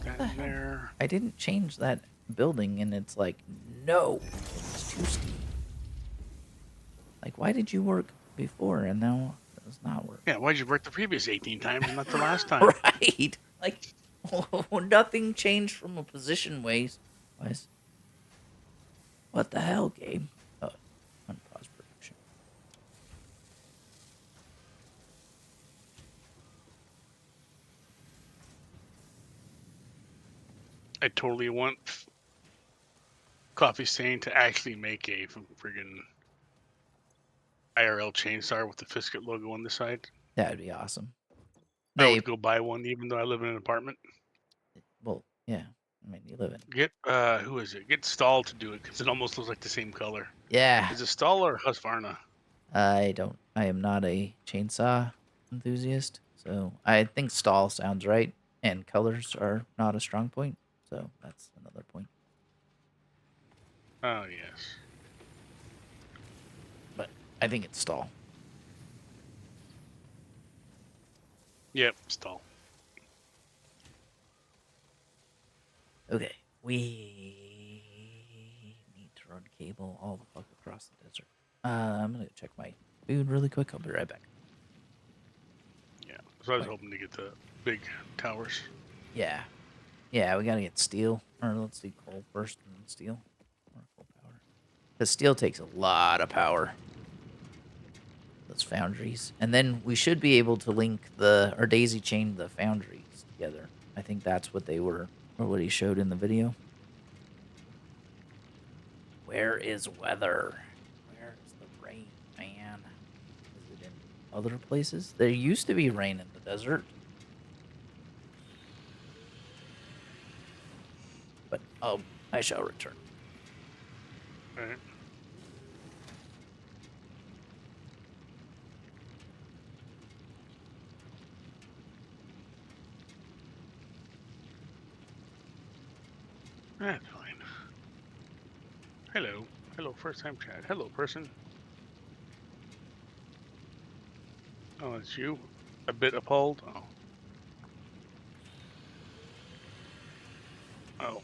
[SPEAKER 2] that in there.
[SPEAKER 4] I didn't change that building, and it's like, no, it's too steep. Like, why did you work before and now it does not work?
[SPEAKER 2] Yeah, why'd you work the previous 18 times and not the last time?
[SPEAKER 4] Right? Like, nothing changed from a position wise. What the hell, game? Oh, unpause production.
[SPEAKER 2] I totally want Coffee Stain to actually make a friggin' IRL chainsaw with the Fiskit logo on the side.
[SPEAKER 4] That would be awesome.
[SPEAKER 2] I would go buy one even though I live in an apartment.
[SPEAKER 4] Well, yeah. I mean, you live in.
[SPEAKER 2] Get who is it? Get Stahl to do it because it almost looks like the same color.
[SPEAKER 4] Yeah.
[SPEAKER 2] Is it Stahl or Husqvarna?
[SPEAKER 4] I am not a chainsaw enthusiast, so I think stall sounds right, and colors are not a strong point, so that's another point.
[SPEAKER 2] Oh yes.
[SPEAKER 4] But I think it's stall.
[SPEAKER 2] Yep, Stahl.
[SPEAKER 4] Okay, we need to run cable all the fuck across the desert. I'm gonna check my food really quick. I'll be right back.
[SPEAKER 2] Yeah. So I was
[SPEAKER 4] Wait.
[SPEAKER 2] hoping to get the big towers.
[SPEAKER 4] Yeah, we gotta get steel, or let's do coal first and then steel, or coal power. Because steel takes a lot of power. Those foundries, and then we should be able to link or daisy chain the foundries together. I think that's what they were, or what he showed in the video. Where is weather? Where is the rain, man? Is it in other places? There used to be rain in the desert. But I shall return.
[SPEAKER 2] All right. That's fine. Hello. Hello, first time chat. Hello, person. Oh, it's you? A bit appalled? Oh. Oh.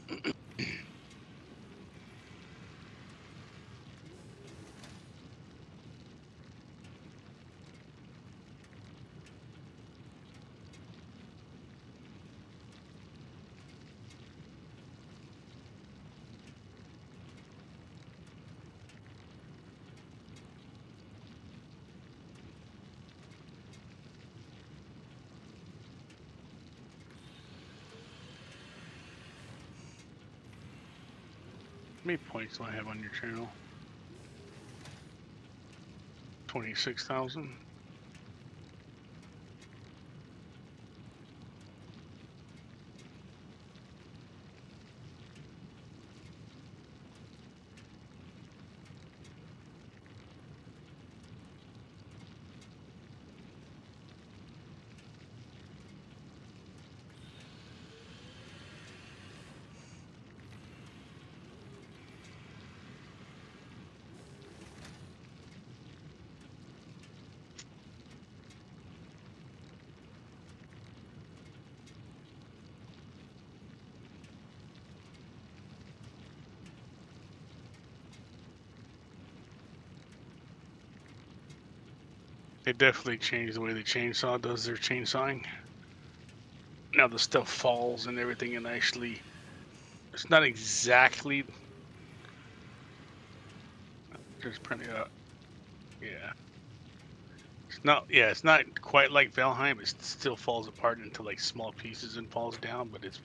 [SPEAKER 2] How many points do I have on your channel? 26,000. They definitely changed the way the chainsaw does their chainsawing. Now the stuff falls and everything, and actually, it's not exactly. There's plenty of. Yeah. It's not. Yeah, it's not quite like Valheim. It still falls apart into like small pieces and falls down, but it's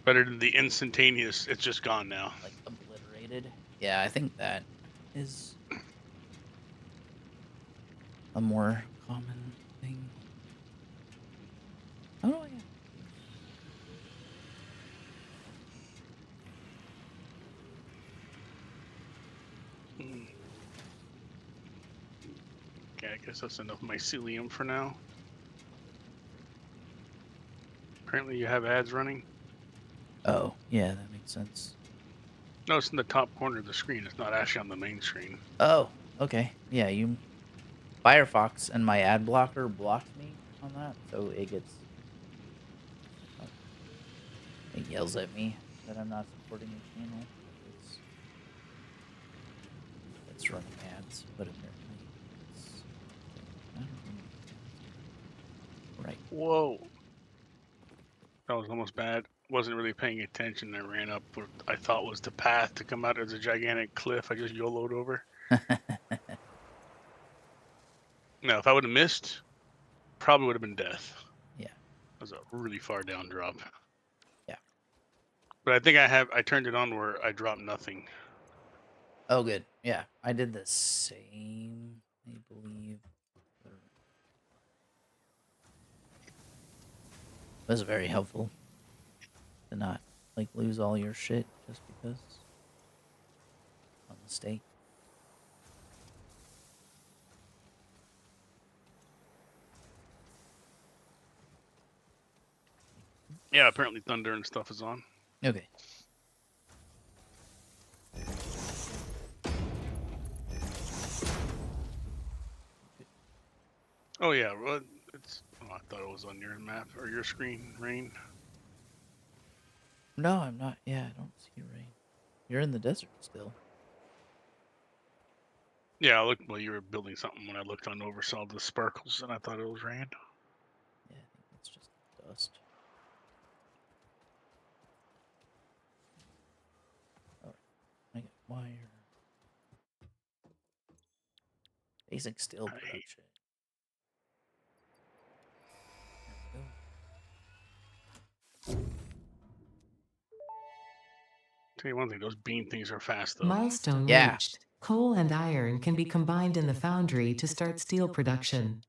[SPEAKER 2] better than the instantaneous. It's just gone now.
[SPEAKER 4] Like obliterated. Yeah, I think that is a more common thing. Oh yeah.
[SPEAKER 2] Hmm. Okay, I guess that's enough mycelium for now. Apparently, you have ads running.
[SPEAKER 4] Oh, yeah, that makes sense.
[SPEAKER 2] No, it's in the top corner of the screen. It's not actually on the main screen.
[SPEAKER 4] Oh, okay. Yeah, you Firefox and my ad blocker blocked me on that, so it gets it yells at me that I'm not supporting the channel. It's running ads, but apparently it's I don't know. Right.
[SPEAKER 2] Whoa. That was almost bad. Wasn't really paying attention. I ran up what I thought was the path to come out as a gigantic cliff. I just YOLO'd over. Now, if I would have missed, probably would have been death.
[SPEAKER 4] Yeah.
[SPEAKER 2] That was a really far down drop.
[SPEAKER 4] Yeah.
[SPEAKER 2] But I think I turned it on where I dropped nothing.
[SPEAKER 4] Oh, good. Yeah, I did the same, I believe. It was very helpful to not like lose all your shit just because of a mistake.
[SPEAKER 2] Yeah, apparently thunder and stuff is on.
[SPEAKER 4] Okay.
[SPEAKER 2] Oh yeah, well, it's. Oh, I thought it was on your map or your screen, Rain.
[SPEAKER 4] No, I'm not. Yeah, I don't see rain. You're in the desert still.
[SPEAKER 2] Yeah, I looked while you were building something. When I looked on over, saw the sparkles, and I thought it was rain.
[SPEAKER 4] Yeah, I think it's just dust. Oh, I got wire. Basic steel
[SPEAKER 2] I hate-
[SPEAKER 4] production. There we go.
[SPEAKER 2] Tell you one thing, those beam things are fast though.
[SPEAKER 3] Milestone
[SPEAKER 4] Yeah.
[SPEAKER 3] reached. Coal and iron can be combined in the foundry to start steel production.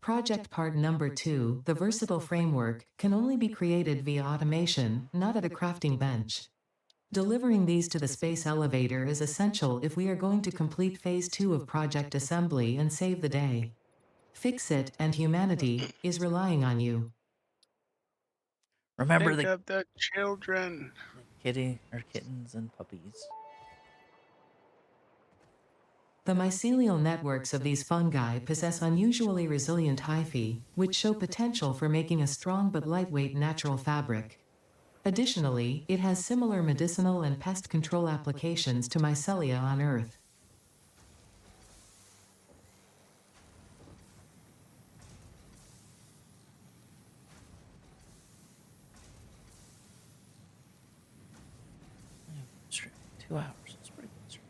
[SPEAKER 3] Project part number 2, the versatile framework, can only be created via automation, not at a crafting bench. Delivering these to the space elevator is essential if we are going to complete phase 2 of project assembly and save the day. Fix It and humanity is relying on you.
[SPEAKER 4] Remember
[SPEAKER 2] Think
[SPEAKER 4] the
[SPEAKER 2] of the children.
[SPEAKER 4] kitty or kittens and puppies.
[SPEAKER 3] The mycelial networks of these fungi possess unusually resilient hyphae, which show potential for making a strong but lightweight natural fabric. Additionally, it has similar medicinal and pest control applications to mycelia on Earth.
[SPEAKER 4] Stream 2 hours. That's pretty good. Stream.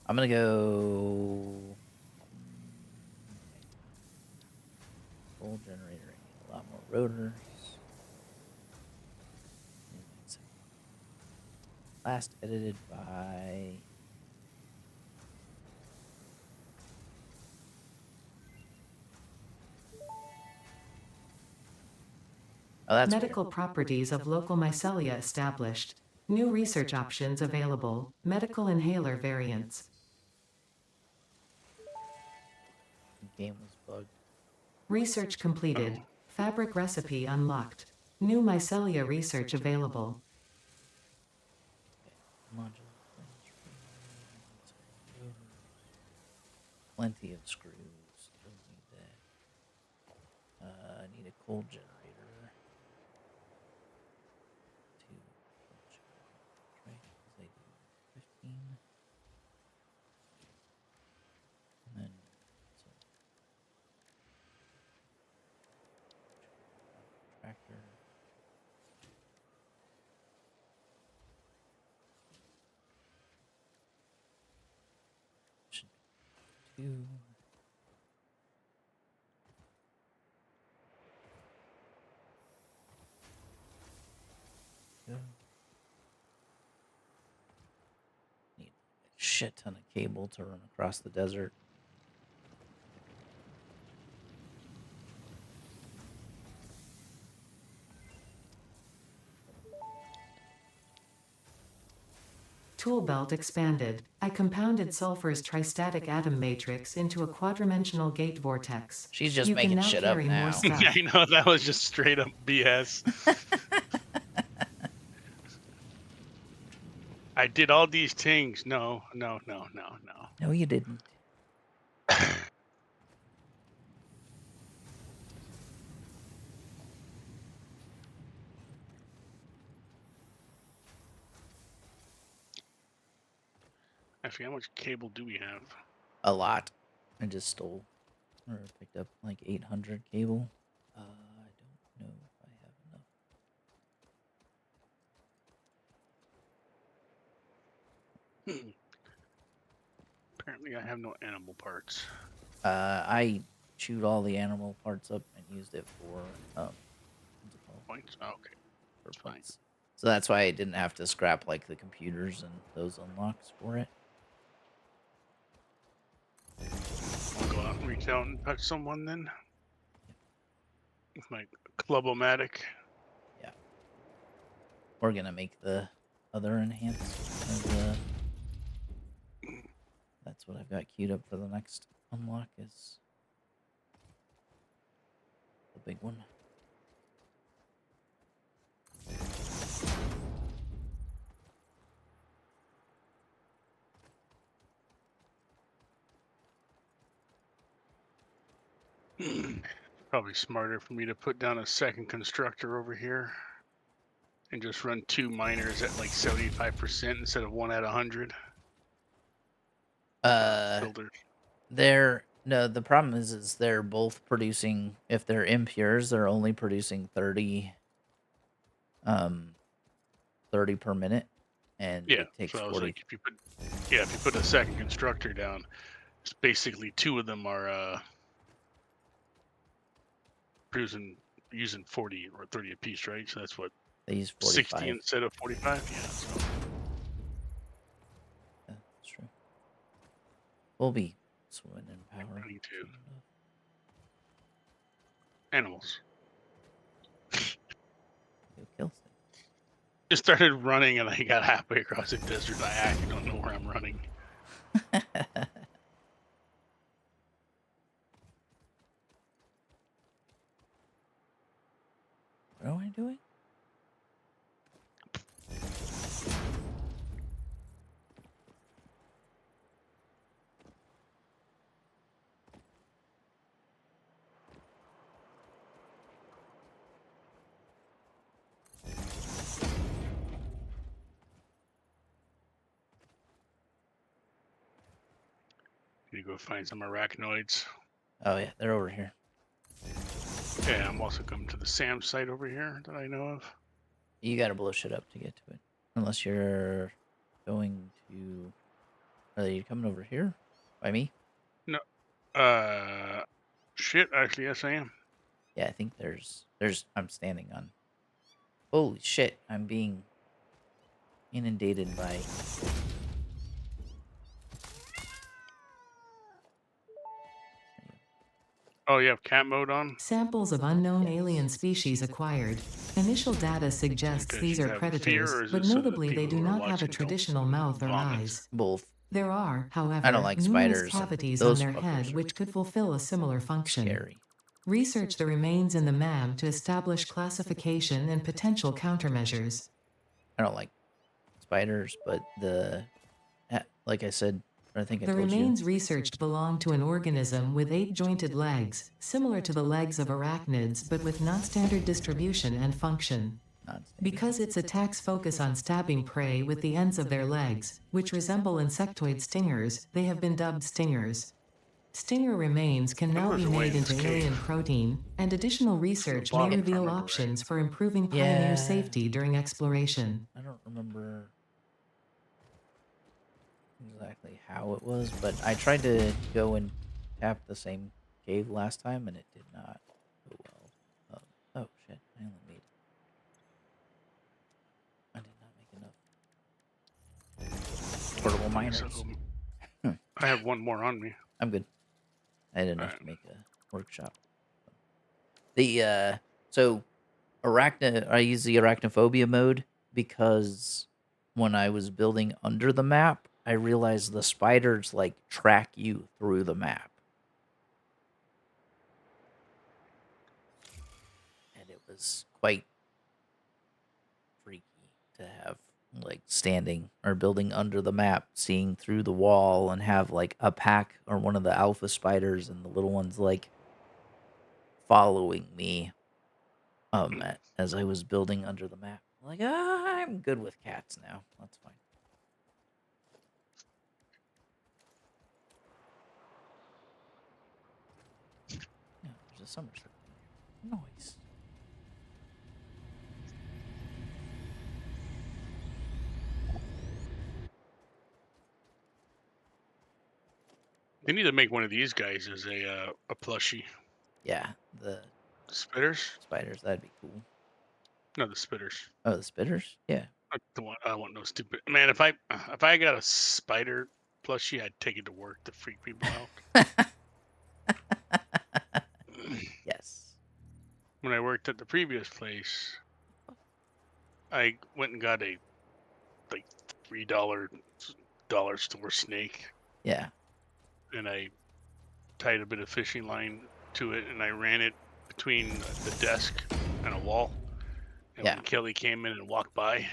[SPEAKER 4] I'm gonna go. Full generator. I need a lot more rotors. Last edited by. Oh, that's
[SPEAKER 3] Medical properties of local mycelia established. New research options available. Medical inhaler variants.
[SPEAKER 4] weird. Game was bugged.
[SPEAKER 3] Research completed. Fabric recipe unlocked. New mycelia research available.
[SPEAKER 4] Modular. Plenty of screws. Don't need that. I need a coal generator. Two coal generators, right? 'Cause they do 15. 2. Go. Need a shit ton of cable to run across the desert.
[SPEAKER 3] Tool belt expanded. I compounded sulfur's tristatic atom matrix into a quadrimensional gate vortex.
[SPEAKER 4] She's just
[SPEAKER 3] You can
[SPEAKER 4] making
[SPEAKER 3] now
[SPEAKER 4] shit up
[SPEAKER 3] carry
[SPEAKER 4] now.
[SPEAKER 3] more stuff.
[SPEAKER 2] Yeah, you know, that was just straight up BS. I did all these things. No.
[SPEAKER 4] No, you didn't.
[SPEAKER 2] Actually, how much cable do we have?
[SPEAKER 4] A lot. I just stole or picked up like 800 cable. I don't know if I have enough.
[SPEAKER 2] Apparently, I have no animal parts.
[SPEAKER 4] I chewed all the animal parts up and used it for what's it called?
[SPEAKER 2] Points? Oh, okay.
[SPEAKER 4] For
[SPEAKER 2] fine.
[SPEAKER 4] points. So that's why I didn't have to scrap like the computers and those unlocks for it.
[SPEAKER 2] I'll go out and reach out and touch someone then. With my Club-O-Matic.
[SPEAKER 4] We're gonna make the other enhanced. That's what I've got queued up for the next unlock is the big one.
[SPEAKER 2] Probably smarter for me to put down a second constructor over here and just run 2 miners at like 75% instead of 1 at 100. Builder.
[SPEAKER 4] The problem is they're both producing, if they're impures, they're only producing 30 per minute, and
[SPEAKER 2] Yeah,
[SPEAKER 4] it takes
[SPEAKER 2] so I was
[SPEAKER 4] 40.
[SPEAKER 2] like, if you put a second constructor down, it's basically 2 of them are using 40 or 30 apiece, right? So that's what,
[SPEAKER 4] They use
[SPEAKER 2] 60
[SPEAKER 4] 45.
[SPEAKER 2] instead of 45. Yeah. So.
[SPEAKER 4] Yeah, that's true. We'll be swimming in power.
[SPEAKER 2] Running too.
[SPEAKER 4] soon enough.
[SPEAKER 2] Animals.
[SPEAKER 4] You'll kill things.
[SPEAKER 2] Just started running and I got halfway across the desert. I actually don't know where I'm running.
[SPEAKER 4] What am I doing?
[SPEAKER 2] Need to go find some arachnoids.
[SPEAKER 4] Oh yeah, they're over here.
[SPEAKER 2] Yeah, I'm also coming to the SAM site over here that I know of.
[SPEAKER 4] You gotta blow shit up to get to it. Unless you're going to... Are you coming over here? By me?
[SPEAKER 2] Shit, actually, yes, I am.
[SPEAKER 4] Yeah, I think there's... I'm standing on... Holy shit, I'm being inundated by...
[SPEAKER 2] Oh, you have cat mode on?
[SPEAKER 3] Samples of unknown alien species acquired. Initial data suggests
[SPEAKER 2] Because
[SPEAKER 3] these
[SPEAKER 2] you
[SPEAKER 3] are
[SPEAKER 2] have
[SPEAKER 3] predators,
[SPEAKER 2] fear, or is
[SPEAKER 3] but
[SPEAKER 2] it so that
[SPEAKER 3] notably they
[SPEAKER 2] people
[SPEAKER 3] do
[SPEAKER 2] who are
[SPEAKER 3] not have a
[SPEAKER 2] watching don't
[SPEAKER 3] traditional mouth or
[SPEAKER 2] vomit?
[SPEAKER 3] eyes.
[SPEAKER 4] Both.
[SPEAKER 3] There are, however,
[SPEAKER 4] I don't like
[SPEAKER 3] numerous
[SPEAKER 4] spiders.
[SPEAKER 3] cavities
[SPEAKER 4] Those
[SPEAKER 3] on their
[SPEAKER 4] fuckers
[SPEAKER 3] head
[SPEAKER 4] are
[SPEAKER 3] which could fulfill a similar function.
[SPEAKER 4] Scary.
[SPEAKER 3] Research the remains in the MAM to establish classification and potential countermeasures.
[SPEAKER 4] I don't like spiders, but like I said, or I think I
[SPEAKER 3] The
[SPEAKER 4] told
[SPEAKER 3] remains researched belong to an organism with 8 jointed legs, similar to the legs of arachnids but with non-standard distribution and function. Because its attacks focus on stabbing prey with the ends of their legs, which resemble insectoid stingers, they have been dubbed stingers. Stinger remains can now be made into alien protein, and additional research may
[SPEAKER 2] bottom, if I
[SPEAKER 3] reveal
[SPEAKER 2] remember
[SPEAKER 3] options
[SPEAKER 2] right.
[SPEAKER 3] for improving pioneer safety during exploration.
[SPEAKER 4] I don't remember exactly how it was, but I tried to go and tap the same cave last time, and it did not go well. Oh shit! I only made. I did not make enough portable miners.
[SPEAKER 2] So, I have one more on me.
[SPEAKER 4] I'm good. I had enough
[SPEAKER 2] Alright.
[SPEAKER 4] to make a workshop. The so I use the arachnophobia mode because when I was building under the map, I realized the spiders like track you through the map. And it was quite freaky to have like standing or building under the map, seeing through the wall and have like a pack or one of the alpha spiders and the little ones like following me as I was building under the map. Like, I'm good with cats now. That's fine. Yeah, there's a summer slip in here. Nice.
[SPEAKER 2] They need to make one of these guys as a plushie.
[SPEAKER 4] Yeah, the
[SPEAKER 2] Spitters?
[SPEAKER 4] spiders, that'd be cool.
[SPEAKER 2] No, the spitters.
[SPEAKER 4] Oh, the spitters? Yeah.
[SPEAKER 2] I want no stupid man. If I got a spider plushie, I'd take it to work to freak people out.
[SPEAKER 4] Yes.
[SPEAKER 2] When I worked at the previous place, I went and got a like $3 dollar store snake,
[SPEAKER 4] Yeah.
[SPEAKER 2] and I tied a bit of fishing line to it, and I ran it between the desk and a wall. And
[SPEAKER 4] Yeah.
[SPEAKER 2] when Kelly came in and walked by,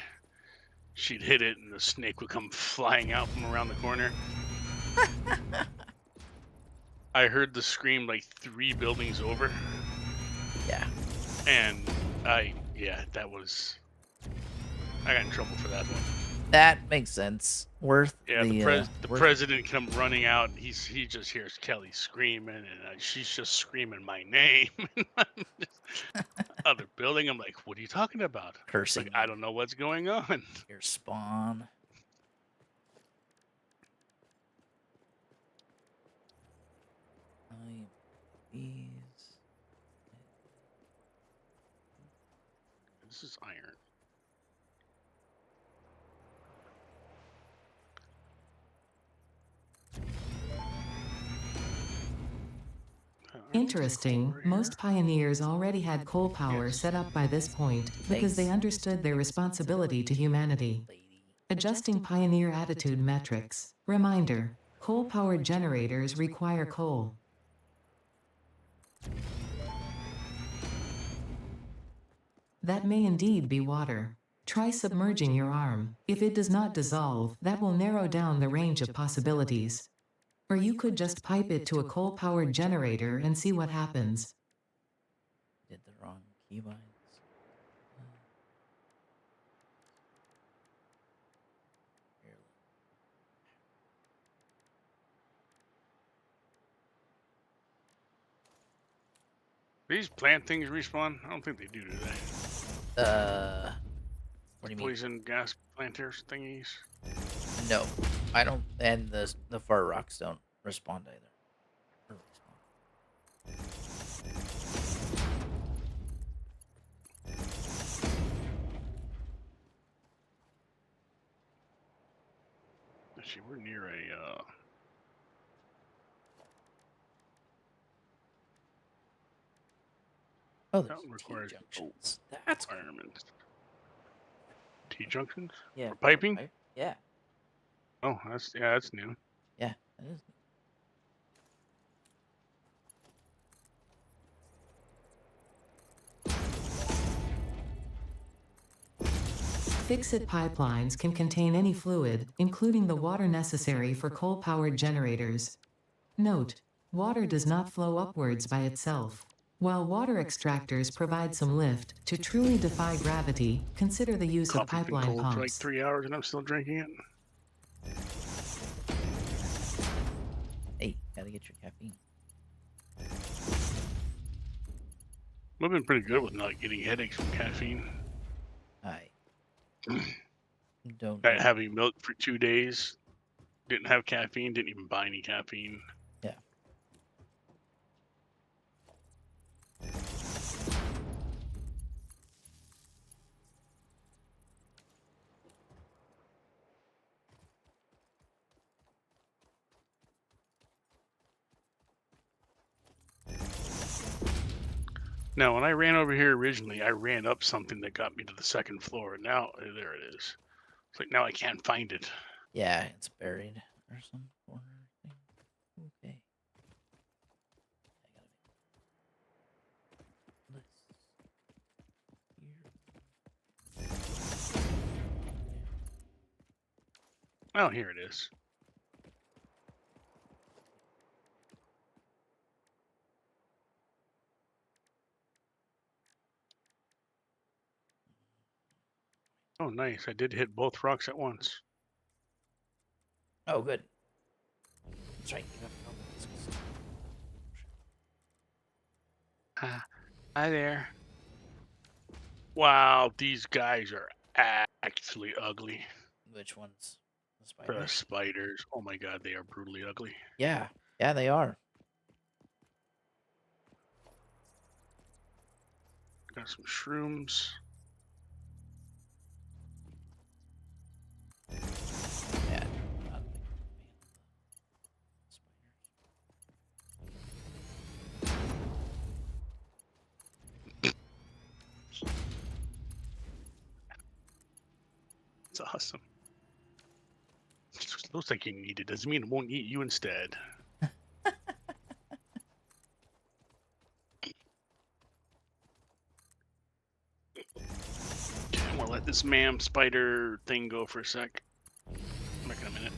[SPEAKER 2] she'd hit it, and the snake would come flying out from around the corner. I heard the scream like 3 buildings over,
[SPEAKER 4] Yeah.
[SPEAKER 2] and I got in trouble for that one.
[SPEAKER 4] That makes sense. Worth
[SPEAKER 2] Yeah, the
[SPEAKER 4] worth-
[SPEAKER 2] president come running out, and he just hears Kelly screaming, and she's just screaming my name. Other building, I'm like, what are you talking about?
[SPEAKER 4] cursing
[SPEAKER 2] Like, I don't know what's going on.
[SPEAKER 4] your spawn. These.
[SPEAKER 2] This is iron.
[SPEAKER 3] Interesting, most pioneers already had coal power
[SPEAKER 2] Yes.
[SPEAKER 3] set up by this point because they
[SPEAKER 4] Thanks.
[SPEAKER 3] understood their responsibility to humanity.
[SPEAKER 4] Lady.
[SPEAKER 3] Adjusting pioneer attitude metrics. Reminder, coal-powered generators require coal. That may indeed be water. Try submerging your arm. If it does not dissolve, that will narrow down the range of possibilities. Or you could just pipe it to a coal-powered generator and see what happens.
[SPEAKER 4] Did the wrong keybinds.
[SPEAKER 2] These plant things respawn? I don't think they do they?
[SPEAKER 4] What do you mean?
[SPEAKER 2] Poison gas planters thingies?
[SPEAKER 4] No, I don't. And the far rocks don't respond either. Or respawn.
[SPEAKER 2] Actually, we're near a
[SPEAKER 4] Oh,
[SPEAKER 2] that
[SPEAKER 4] there's
[SPEAKER 2] one
[SPEAKER 4] T
[SPEAKER 2] requires
[SPEAKER 4] junctions. That's cool.
[SPEAKER 2] environment. T junctions?
[SPEAKER 4] Yeah.
[SPEAKER 2] For piping?
[SPEAKER 4] Yeah.
[SPEAKER 2] Oh, that's new.
[SPEAKER 4] Yeah. That is.
[SPEAKER 3] Fix-it pipelines can contain any fluid, including the water necessary for coal-powered generators. Note, water does not flow upwards by itself. While water extractors provide some lift, to truly defy gravity, consider the use of
[SPEAKER 2] Coffee's been
[SPEAKER 3] pipeline
[SPEAKER 2] cold for like
[SPEAKER 3] pumps.
[SPEAKER 2] 3 hours and I'm still drinking it.
[SPEAKER 4] Hey, gotta get your caffeine.
[SPEAKER 2] I've been pretty good with not getting headaches from caffeine.
[SPEAKER 4] I don't.
[SPEAKER 2] Having milk for 2 days Didn't have caffeine. Didn't even buy any caffeine.
[SPEAKER 4] Yeah.
[SPEAKER 2] Now, when I ran over here originally, I ran up something that got me to the second floor. Now, there it is. It's like now I can't find it.
[SPEAKER 4] Yeah, it's buried or some corner thing. Okay. I gotta
[SPEAKER 2] Oh, here it is. Oh, nice. I did hit both rocks at once.
[SPEAKER 4] Oh, good. That's right.
[SPEAKER 2] Hi there. Wow, these guys are actually ugly.
[SPEAKER 4] Which ones? The
[SPEAKER 2] The
[SPEAKER 4] spiders?
[SPEAKER 2] spiders. Oh my god, they are brutally ugly.
[SPEAKER 4] Yeah. Yeah, they are.
[SPEAKER 2] Got some shrooms.
[SPEAKER 4] Yeah. Not a big fan of the spiders.
[SPEAKER 2] It's awesome. It just looks like you need it. Doesn't mean it won't eat you instead. Okay, I'm gonna let this ma'am spider thing go for a sec. I'm back in a minute.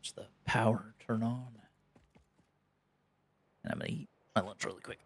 [SPEAKER 4] Watch the power turn on. And I'm gonna eat my lunch really quick.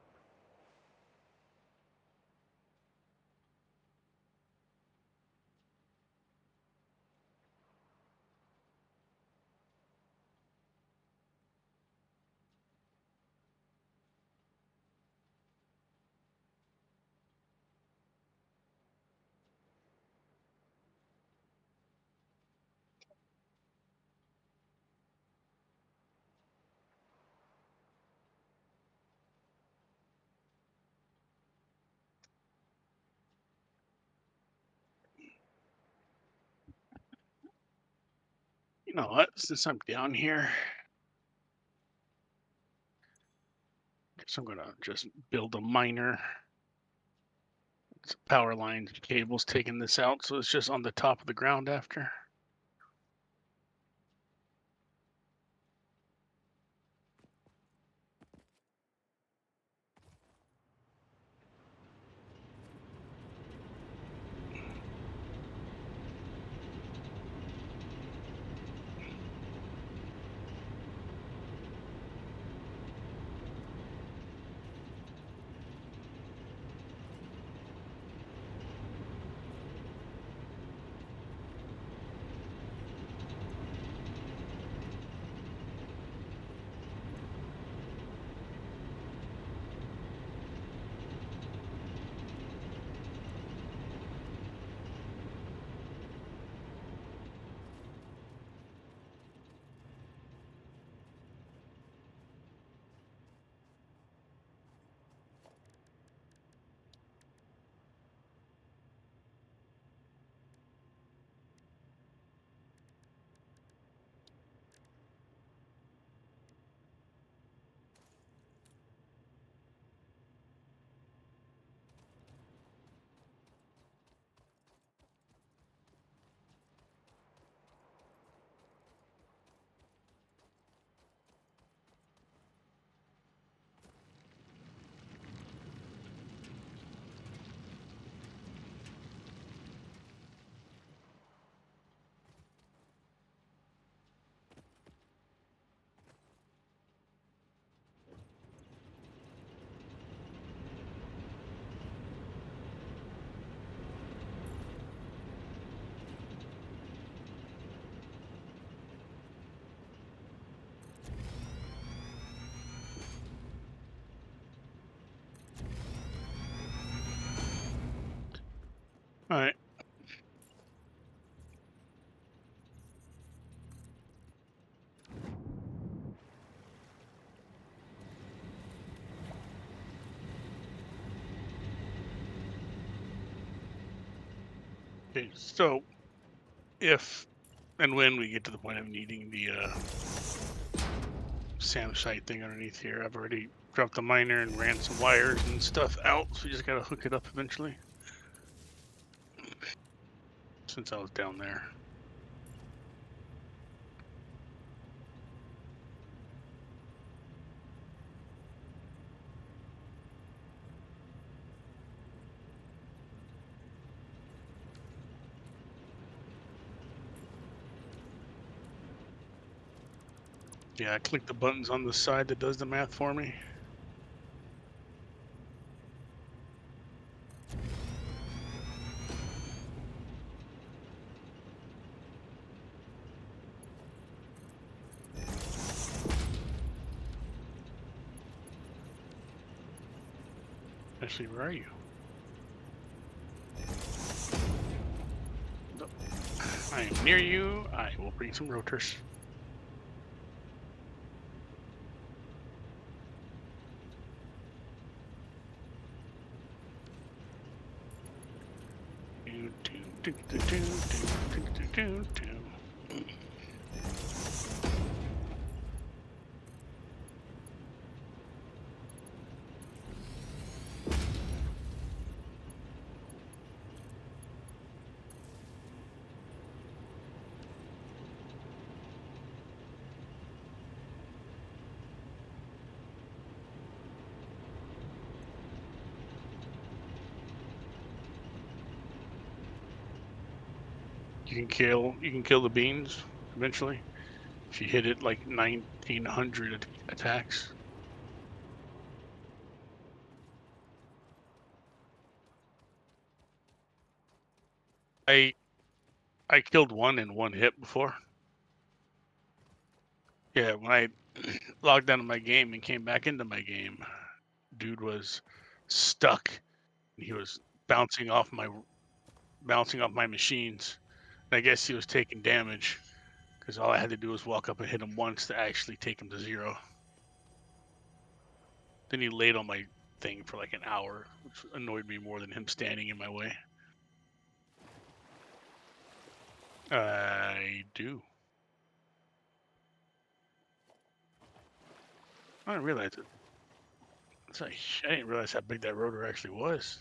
[SPEAKER 2] You know what? Since I'm down here, guess I'm gonna just build a miner. It's power lines, cables taking this out, so it's just on the top of the ground after. Okay, so if and when we get to the point of needing the SAM site thing underneath here, I've already dropped the miner and ran some wires and stuff out, so we just gotta hook it up eventually. Since I was down there. Yeah, I click the buttons on the side that does the math for me. Actually, where are you? No. I am near you. I will bring some rotors. Do, do, do, do, do, do, do, do, do. You can kill the beans eventually if you hit it like 1900 attacks. I killed one in one hit before. Yeah, when I logged out of my game and came back into my game, dude was stuck. He was bouncing off my machines. And I guess he was taking damage because all I had to do was walk up and hit him once to actually take him to 0. Then he laid on my thing for like an hour, which annoyed me more than him standing in my way. I do. I didn't realize it. I didn't realize how big that rotor actually was.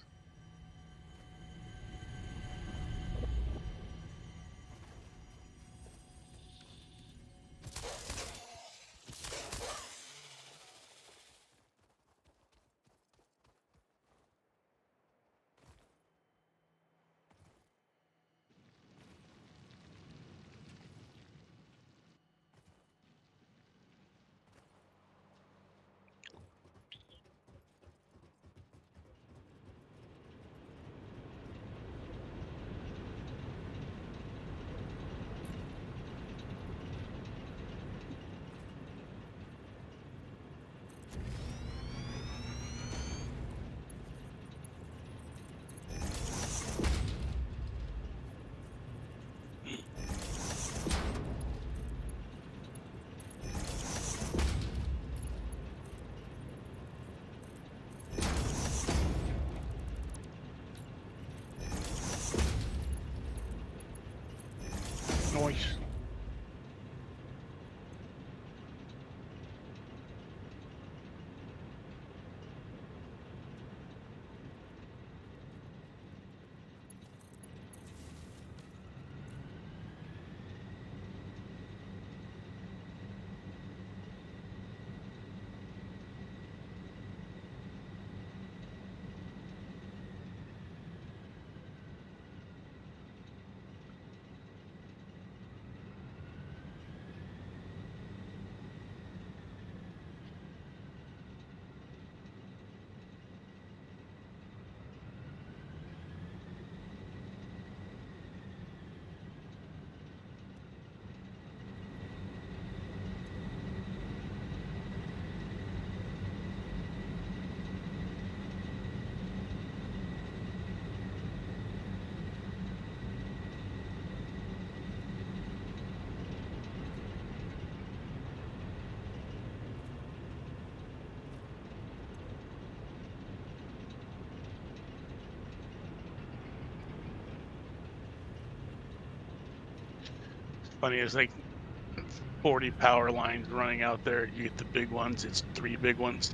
[SPEAKER 2] Noise. funny. It's like 40 power lines running out there. You get the big ones. It's 3 big ones.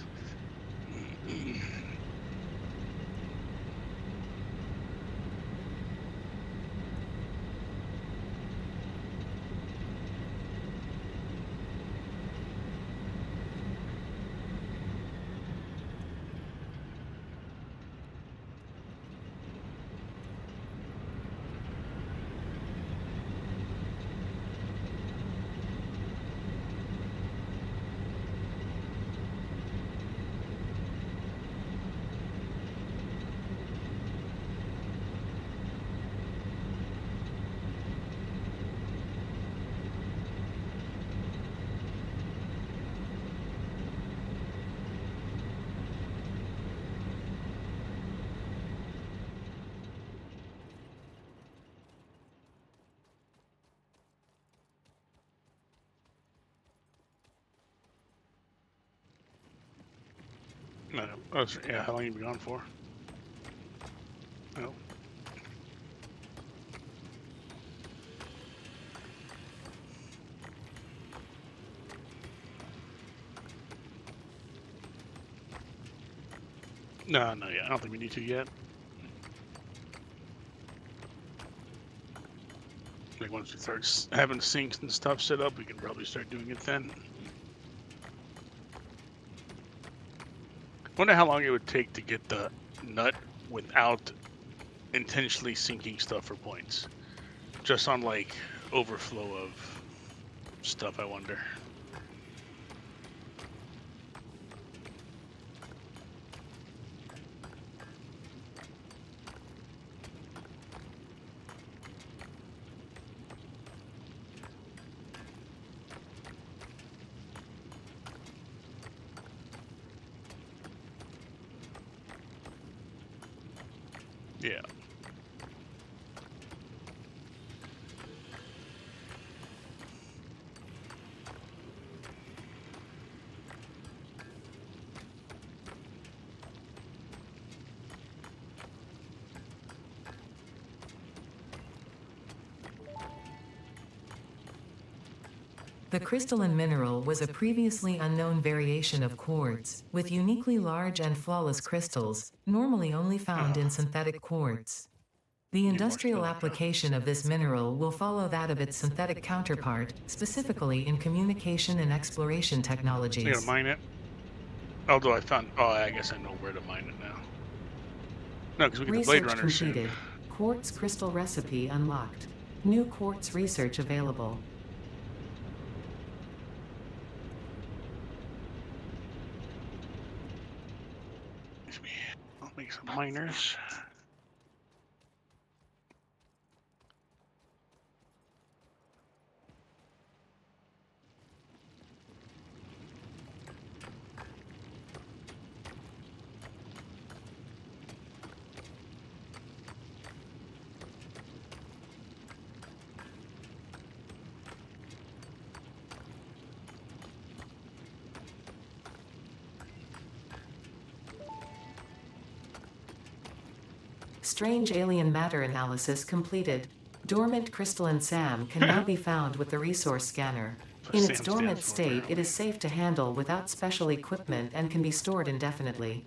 [SPEAKER 2] No, yeah, how long you been gone for? Oh. No, yeah, I don't think we need to yet. Like once we start having sinks and stuff set up, we can probably start doing it then. Wonder how long it would take to get the nut without intentionally sinking stuff for points. Just on like overflow of stuff, I wonder. Yeah.
[SPEAKER 3] The crystalline mineral was a previously unknown variation of quartz, with uniquely large and flawless crystals, normally only found in synthetic quartz. The industrial application of this mineral will follow that of its synthetic counterpart, specifically in communication and exploration
[SPEAKER 2] So you gotta
[SPEAKER 3] technologies.
[SPEAKER 2] mine it. Although I guess I know where to mine it now. No, because we get the Blade
[SPEAKER 3] Research
[SPEAKER 2] Runner soon.
[SPEAKER 3] completed. Quartz crystal recipe unlocked. New quartz research available.
[SPEAKER 2] I'll make some miners.
[SPEAKER 3] Strange alien matter analysis completed. Dormant crystalline SAM can now be found with the resource scanner. In its
[SPEAKER 2] SAM
[SPEAKER 3] dormant
[SPEAKER 2] stands for,
[SPEAKER 3] state, it
[SPEAKER 2] apparently.
[SPEAKER 3] is safe to handle without special equipment and can be stored indefinitely.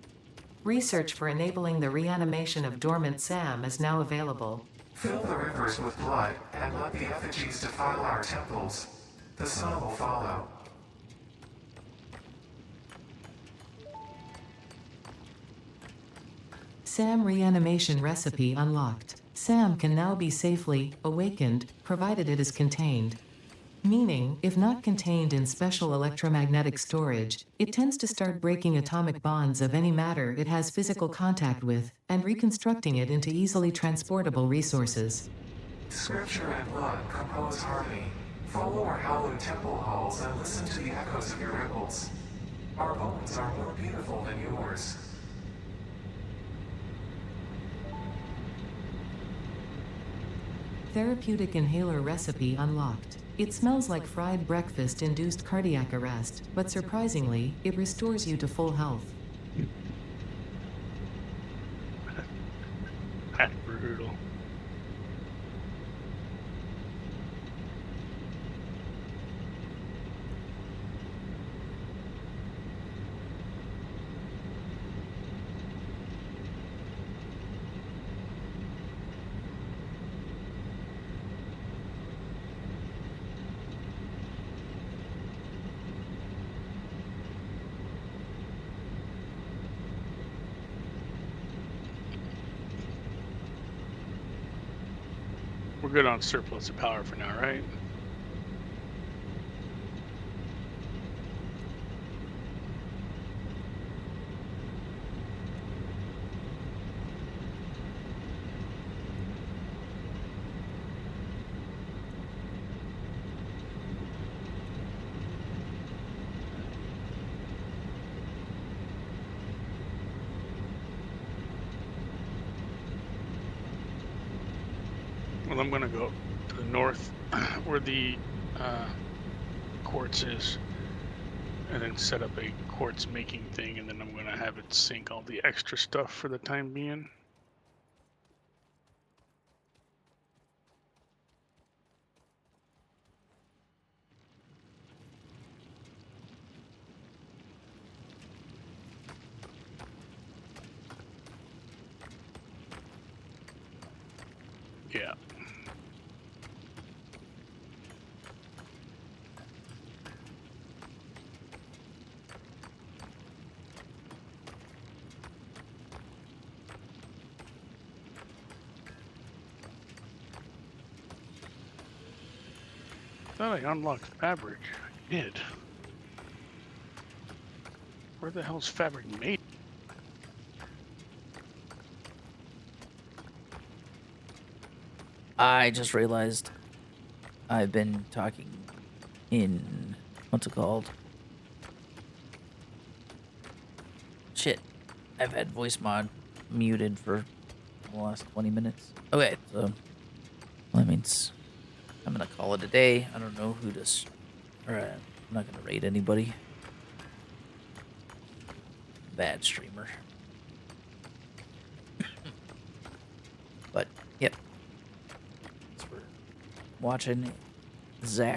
[SPEAKER 3] Research for enabling the reanimation of dormant SAM is now available.
[SPEAKER 5] Fill the rivers with blood and let the effigies defile our temples. The sun will follow.
[SPEAKER 3] SAM reanimation recipe unlocked. SAM can now be safely awakened, provided it is contained. Meaning, if not contained in special electromagnetic storage, it tends to start breaking atomic bonds of any matter it has physical contact with, and reconstructing it into easily transportable resources.
[SPEAKER 5] Scripture and blood compose harmony. Follow our hallowed temple halls and listen to the echoes of your ripples. Our bones are more beautiful than yours.
[SPEAKER 3] Therapeutic inhaler recipe unlocked. It smells like fried breakfast induced cardiac arrest, but surprisingly, it restores you to full health.
[SPEAKER 2] That's brutal. We're good on surplus of power for now, right? Well, I'm gonna go to the north where the quartz is, and then set up a quartz making thing, and then I'm gonna have it sink all the extra stuff for the time being. Yeah. Thought I unlocked fabric. I did. Where the hell's fabric made?
[SPEAKER 4] I just realized I've been talking in what's it called? Shit. I've had voice mod muted for the last 20 minutes. Okay, so that means I'm gonna call it a day. I don't know who to or I'm not gonna rate anybody. Bad streamer. But yep. Thanks for watching. Zach.